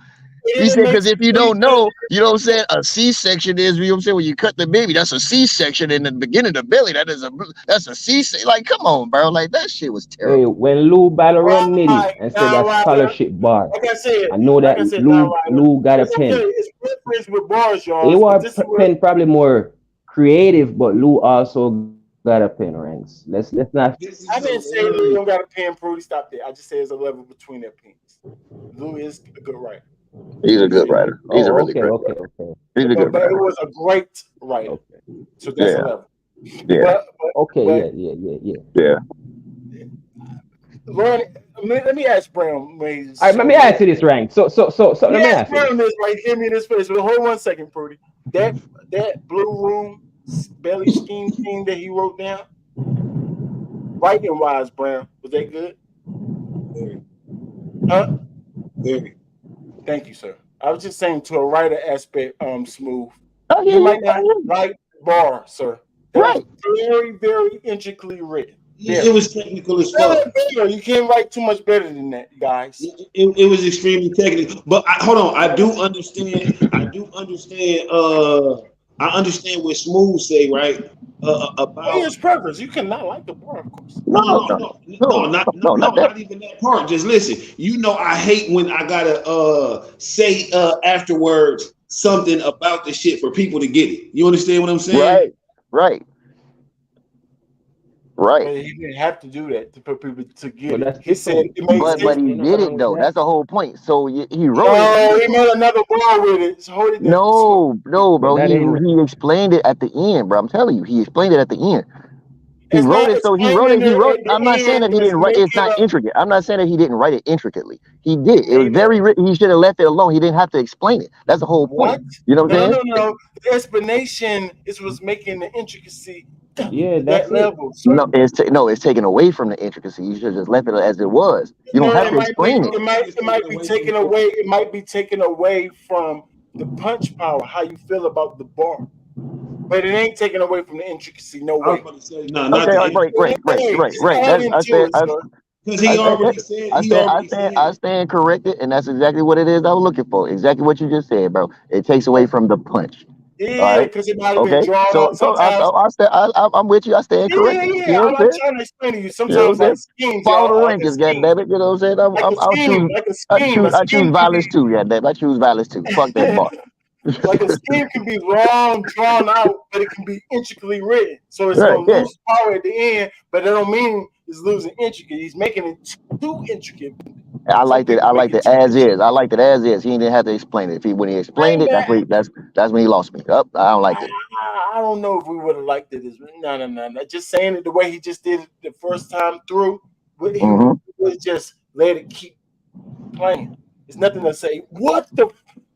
He said, because if you don't know, you know what I'm saying, a C-section is, you know what I'm saying, when you cut the baby, that's a C-section in the beginning of the belly. That's a C-section. Like, come on, bro. Like, that shit was Hey, terrible. when Lou battle run Nitty Right and said now, that Ryder. scholarship bar, Like I said, I know that now, Ryder. Lou got a It's okay. pen. It's preference with bars, y'all. He But was this is where pen probably more creative, but Lou also got a pen ranks. Let's not. This is I so didn't say Lou early. don't got a pen. Prudy, stop there. I just say there's a level between their pens. Lou is a good writer. He's a good writer. He's a Oh, really okay, great okay, writer. okay, He's a But, good but it writer. was a great writer. okay, So that's a Yeah, level. yeah, But okay. Yeah. yeah. Learn. Let me ask Brown. All right, let me ask you this, Rank. So Let let me me ask ask you Brown this. this. Right, give me this face. But hold 1 second, Prudy. That Blue Room belly scheme thing that he wrote down, writing wise, Brown, was that good? Very, Huh? very. Thank you, sir. I was just saying to a writer aspect, Smooth. Oh, yeah, You yeah, might not write bar, sir. That was right. very, very intricately written. It was technical as fuck. You can't write too much better than that, guys. It was extremely technical. But hold on, I do understand. I understand what Smooth say, right? Hey, About it's preference. You cannot like the bar, of course. No, no, no, no, not that. not even that part. Just listen. You know, I hate when I gotta say afterwards something about the shit for people to get it. You understand what I'm saying? Right. But he didn't have to do that for people to get But it. that's He said different. it makes But sense. he Ain't nothing did wrong it with though. that. That's the whole point. So he wrote it. No, he made another bar with it. So hold it down. No, But bro. that ain't. He explained it at the end, bro. I'm telling you, he explained it at the end. He It's wrote not it, so he wrote explaining it. He wrote. at I'm the not saying end that he that's didn't write. It's making not a intricate. I'm not saying that he didn't write it intricately. He did. It was made a very written. He should have left it alone. He didn't have to explain it. That's the whole point. what? You know what I'm saying? No. The explanation is what's making the intricacy Yeah, that that's it. level, sir. No, it's taken away from the intricacy. You should have just left it as it was. You don't No, have it to might be. explain it. It might be taken away. It might be taken away from the punch power. How you feel about the bar, but it ain't taken away from the intricacy. No I was way. about to say, no, not Okay, the all right, end. Just right. add That's into it, sir. Because I, he I, already said, I stand corrected, and that's exactly what it is I was looking for. Exactly what you just said, bro. It takes away from the punch. All Yeah, right. because it might have been Okay. drawn out sometimes. I'm with you. I stand corrected. You know what I'm I'm saying? trying to explain to you. You know what Sometimes, I'm like saying? schemes, Follow the y'all, like a rankings, scheme, goddammit. You know what I'm saying? like a scheme. A I choose scheme can violence be too, goddammit. I choose violence too. Fuck that bar. like a scheme can be long, drawn out, but it can be intricately written. So it's Right. gonna Yeah. lose power at the end, but that don't mean it's losing intricate. He's making it too intricate. Some people I make liked it it too as intricate. is. I liked it as is. He didn't have to explain it. When he I explained ain't it, mad. that's when he lost me. Up. I don't like it. I don't know if we would have liked it. No. Just saying it the way he just did it the first time through. He Hmm. would just let it keep playing. There's nothing to say. What the?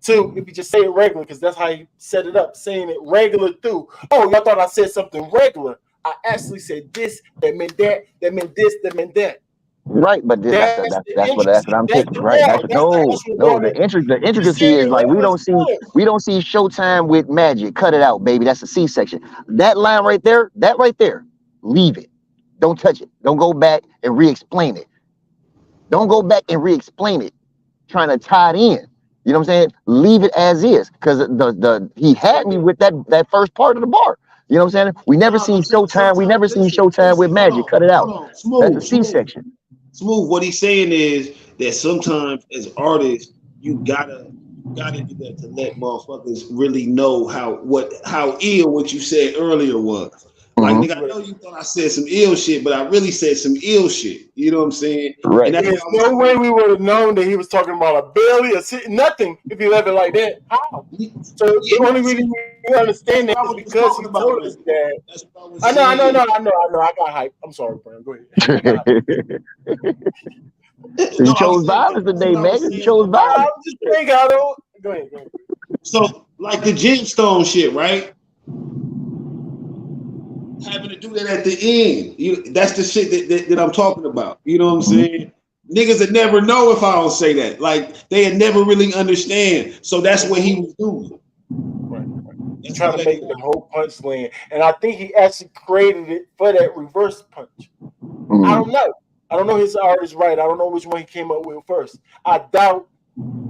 To if you just say it regular, because that's how you set it up. Saying it regular through. Oh, y'all thought I said something regular. I actually said this. That meant that. That meant this. That meant that. Right, but That's the that's what intricacy. I'm That's taking. the Right, bar. that's what That's the actual bar. the You just intricacy saying is it like regular. Is good. we don't see Showtime with Magic. Cut it out, baby. That's a C section. That line right there, leave it. Don't touch it. Don't go back and re-explain it. Don't go back and re-explain it. Trying to tie it in. You know what I'm saying? Leave it as is, because he had me with that first part of the bar. You know what I'm saying? We never No, seen Showtime. We sometimes, never seen Showtime with listen, Magic. Cut it out. hold on. That's a Smooth, C smooth. section. Smooth. What he's saying is that sometimes as artists, you gotta do that to let motherfuckers really know how ill what you said earlier was. Like, Hmm. nigga, I know you thought I said some ill shit, but I really said some ill shit. You know what I'm saying? And Right. that's There's why I was no way we would have known that he was talking about a belly or nothing if he left it like that. How? So the only reason we understand that's that what I is was just because he talking about, told man. us that. That's what I was I saying. know. I got hype. I'm sorry, Brian. Go ahead. I got hype. You No, I was chose saying violence that's today, what I was man. You saying chose I'm violence. just saying, I don't. Go ahead. So, like the gemstone shit, right? Having to do that at the end. That's the shit that I'm talking about. You know what I'm saying? Niggas that never know if I don't say that. Like, they never really understand. So that's what he was doing. Right. He's That's trying all to that make is. the whole punch land, and I think he actually created it for that reverse punch. I don't know. I don't know his art is right. I don't know which one he came up with first. I doubt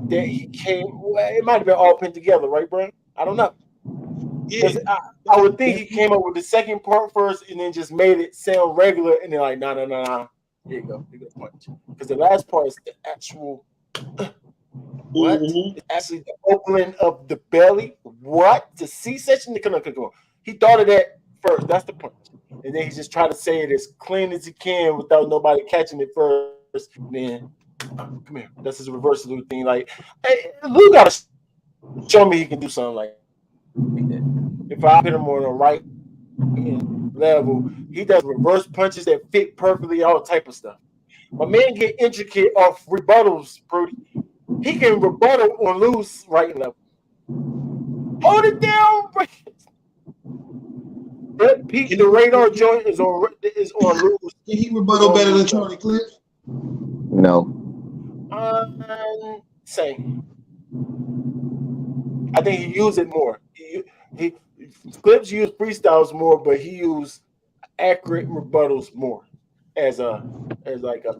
that he came. Well, it might have been all put together, right, Brian? I don't know. Yeah, I would think he came up with the second part first and then just made it sound regular, and then like, no. Here you go, punch. Because the last part is the actual what? It's actually the opening of the belly. What? The C-section? Come on. He thought of that first. That's the punch. And then he just tried to say it as clean as he can without nobody catching it first. And then, come here. That's his reverse Lou thing. Like, hey, Lou got to show me he can do something like that. If I hit him on the right level, he does reverse punches that fit perfectly, all type of stuff. My man get intricate off rebuttals, Brody. He can rebuttal on Lou's right level. Hold it down. That Pete, the radar joint is on Lou's. Can he rebuttal better than Charlie Clips? No. Same. I think he used it more. He Clips use freestyles more, but he used accurate rebuttals more as a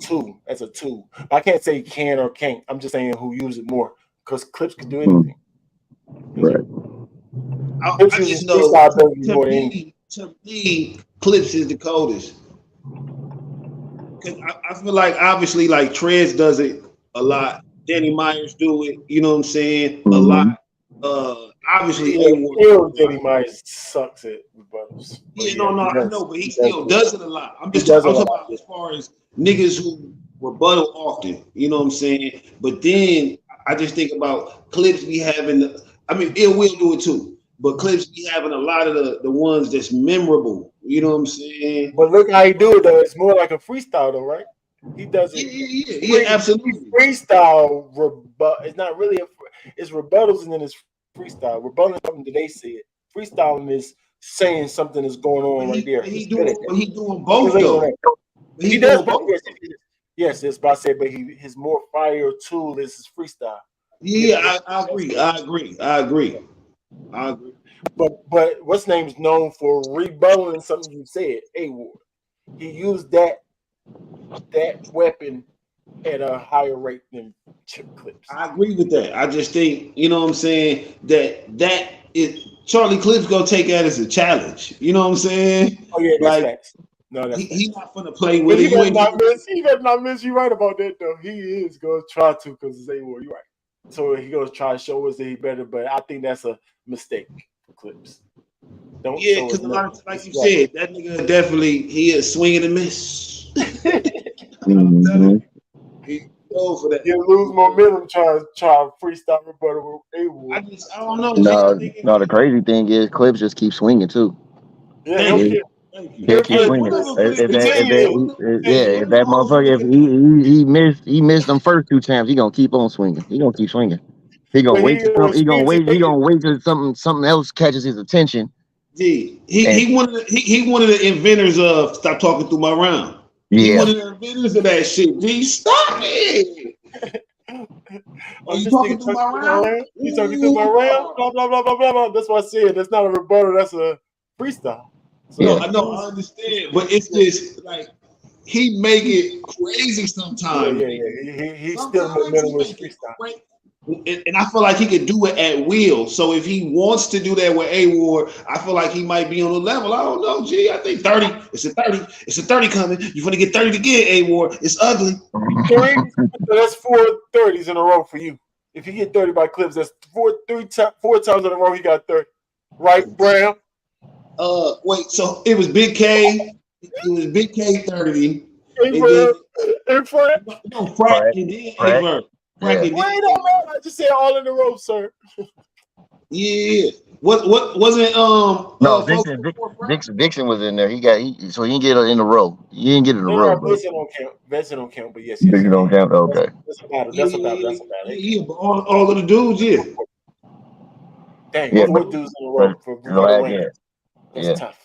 tool. I can't say can or can't. I'm just saying who use it more because Clips can do anything. Right. I just know to me, Clips is the coldest. Because I feel like obviously like Trez does it a lot. Danny Myers do it. You know what I'm saying? A lot. Obviously, Danny Myers sucks at rebuttals. Yeah, no, I know, but he still does it a lot. I'm talking about as far as niggas who rebuttal often. You know what I'm saying? But then I just think about Clips be having. It will do it too. But Clips be having a lot of the ones that's memorable. You know what I'm saying? But look how he do it though. It's more like a freestyle though, right? He does it. Yeah, absolutely. Freestyle it's not really it's rebuttals and then it's freestyle. Rebutting something that they said. Freestyling is saying something is going on right there. He's doing both though. He does both. Yes, that's what I said. But his more fire tool is his freestyle. Yeah, I agree. But what's name's known for rebutting something you said. A-Ward. He used that weapon at a higher rate than Chip Clips. I agree with that. I just think, you know what I'm saying, that is Charlie Clips gonna take that as a challenge. You know what I'm saying? Oh yeah, that's facts. No, that's he's not gonna play with it. He better not miss. You right about that though. He is gonna try to because it's A-Ward. You're right. So he gonna try to show us that he better, but I think that's a mistake for Clips. Because like you said, that nigga definitely he is swinging and miss. He go for that. He'll lose momentum trying to freestyle rebuttal with A-Ward. I don't know. No, the crazy thing is Clips just keep swinging too. Yeah, He'll keep swinging. If that motherfucker, if he missed them first two times, he gonna keep on swinging. He gonna keep swinging. He gonna wait till something else catches his attention. He one of the inventors of Stop Talking Through My Round. Yeah. He one of the inventors of that shit. G, stop it. Are you talking through my round? You talking through my round? Blah blah blah blah blah. That's what I said. That's not a rebuttal. That's a freestyle. So I know, I understand, but it's just like he make it crazy sometimes. Yeah. He's still momentum with freestyle. And I feel like he could do it at will. So if he wants to do that with A-Ward, I feel like he might be on the level. I don't know, G. I think 30. It's a 30. It's a 30 coming. You're going to get 30 again, A-Ward. It's ugly. 30? So that's 4 30s in a row for you. If you get 30 by Clips, that's 4 times in a row he got 30. Right, Brown? Wait, so it was Big K. It was Big K 30. And Frank? No, Frank and then A-Verb. Wait a minute! I just said all in a row, sir. Yeah. What wasn't No, Vixen was in there. So he didn't get it in a row. He didn't get it in a row. Vixen don't count. Vixen don't count, but yes. Vixen don't count. Okay. That's a battle. Yeah, all of the dudes, yeah. Dang, 4 dudes in a row for the win. That's tough.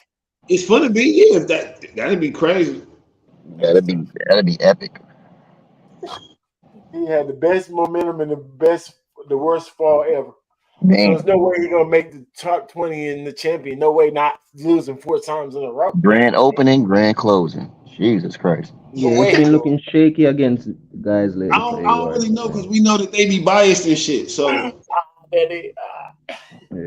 It's fun to be, if that'd be crazy. That'd be epic. He had the best momentum and the worst fall ever. Man. So there's no way he's gonna make the top 20 in the champion. No way not losing 4 times in a row. Grand opening, grand closing. Jesus Christ. Yeah, But it's wait, been looking shaky against guys lately for I don't A-Ward. really know because we know that they be biased and shit. So Daddy, Yeah,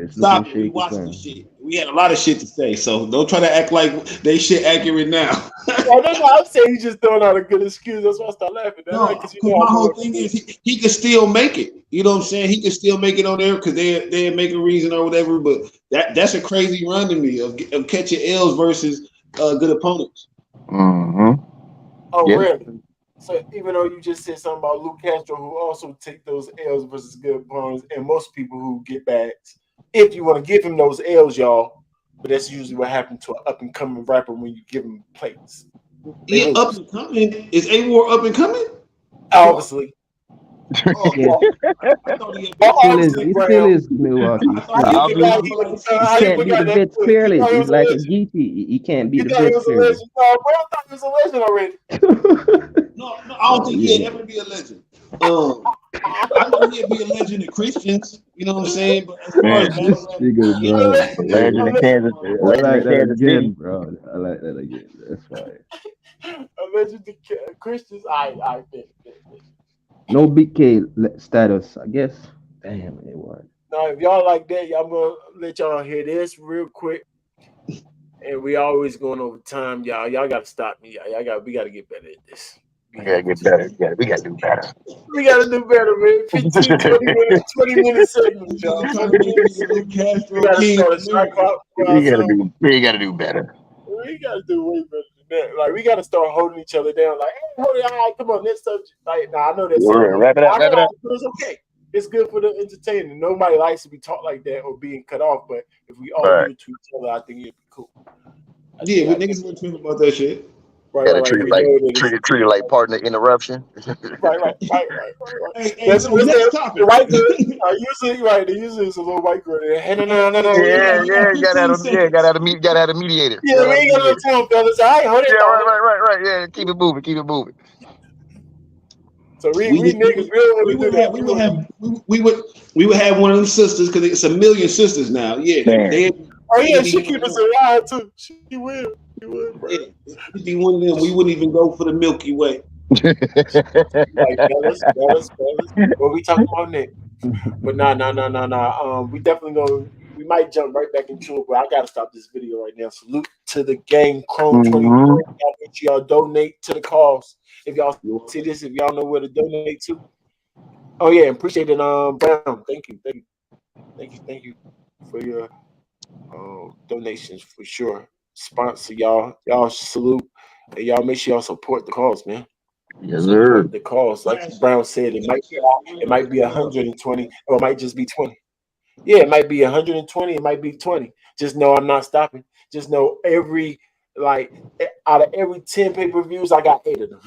it's looking stop it. We shaky watched for this him. shit. We had a lot of shit to say. So don't try to act like they shit accurate now. no, I'm saying he's just throwing out a good excuse. That's why I start laughing. No, Because you because know my I know whole what thing is he could still make it. You know what I'm saying? He could still make it on there because they make a reason or whatever. But that's a crazy run to me of catching L's versus good opponents. Mm-hmm. Oh, Yeah. really? So even though you just said something about Luke Castro, who also take those L's versus good opponents, and most people who get bags, if you want to give him those L's, y'all, but that's usually what happened to an up and coming rapper when you give him plates. They Yeah, up lose, and coming. Is A-War up and coming? obviously. Oh, Yeah, I thought he had been Obviously, he still Brown. is Milwaukee. I He thought still he is. had been Obviously. around for like He 6 How you can't beat forgot the that vets quick? You clearly. thought he He's was a like a legend. GT. He can't beat You the thought he vets was a clearly. legend. No, Brown thought he was a legend already. No, I don't think he'd ever be a legend. I know he'd be a legend to Christians, you know what I'm saying? But as far as Man, battle This rap, nigga, He's a bro. legend. legend of Kansas, I legend like of that Kansas City. again, bro. I like that again. That's fine. A legend to Christians. I bet. No big K status, I guess. Damn, it was. Now, if y'all like that, I'm gonna let y'all hear this real quick. And we always going over time, y'all. Y'all gotta stop me, y'all. We gotta get better at this. We gotta get better. Yeah, we gotta do better. We gotta do better, man. 15, 20 minute segments, you y'all. trying 20 to make minutes. me the Luke We Castro gotta king start of a shot America. clock for ourselves. We gotta do better. We gotta do way better than that. Like we gotta start holding each other down. Like, hey, hold it, all right, come on, next subject. Like, nah, I know that's so. Wrap it up, I wrap it know up. but it's okay. It's good for the entertainment. Nobody likes to be taught like that or being cut off. But if we all Right. do it to each other, I think it'd be cool. Yeah, but niggas wouldn't talk about that shit. Right. Treat We it like know that it's treat it like partner interruption. right. Hey, so next topic. The white girl are usually right. They usually it's a little white girl there. Hey, no. Yeah, We got you gotta 15 have seconds. gotta have a mediator. Yeah, we ain't got no time, fellas. All right, hold it. Yeah, right. Yeah, keep it moving. So we We niggas, we don't want to do that. we would have one of them sisters because it's a million sisters now. Yeah, Man. Oh yeah, be she one keep of us them. alive too. She will, bro. Yeah, it'd be one of them. We wouldn't even go for the Milky Way. Like fellas. What we talking about next? But nah. We definitely we might jump right back into it, but I gotta stop this video right now. Salute to the gang, Chrome 24. Y'all make sure y'all donate to the cause. If y'all see this, if y'all know where to donate to. Oh yeah, appreciate it. Brown, thank you for your donations for sure. Sponsor y'all salute, and y'all make sure y'all support the cause, man. Yes, sir. Support the cause, like Brown said, it might be 120, or it might just be 20. Yeah, it might be 120, it might be 20. Just know I'm not stopping. Just know out of every 10 pay-per-views, I got 8 of them.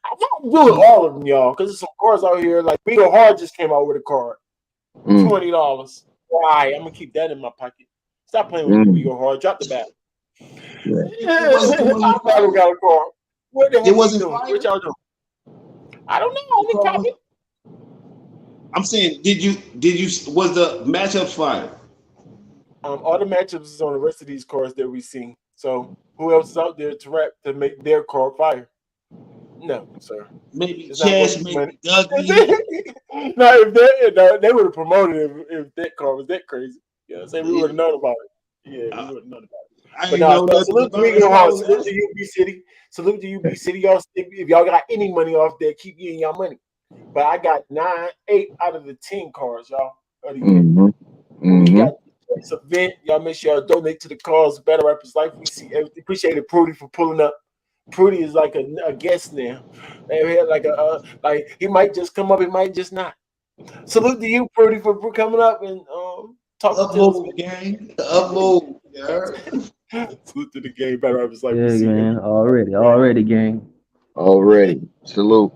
I'm not doing all of them, y'all, because there's some cards out here. Like We Go Hard just came out with a card. $20. Why? I'm gonna keep that in my pocket. Stop playing with me. We Go Hard. Drop the battle. I battle got a card. What the heck It wasn't doing? fire? What y'all doing? I don't know. I didn't copy. I'm saying, was the matchup fire? All the matchups is on the rest of these cards that we seen. So who else is out there to rap to make their card fire? No, sir. Maybe It's Chess, not maybe Dougie. No, if they would have promoted it if that card was that crazy. You know what I'm saying? We would have known about it. Yeah, we would have known about it. I But ain't know nothing salute to about it. We Go That's why I Hard. was Salute to asking. UB City. Salute to UB City. Y'all, if y'all got any money off there, keep getting y'all money. But I got 8 out of the 10 cards, y'all. Of the year. We got this event. Y'all make sure y'all donate to the cause. Better Rappers Life. We see everything. Appreciate it, Prudy, for pulling up. Prudy is like a guest now. They had like he might just come up, he might just not. Salute to you, Prudy, for coming up and talking to us. Upload, gang. Upload. Yeah. Salute to the game. Better Rappers Life. Yeah, man. Already, gang. Already. Salute.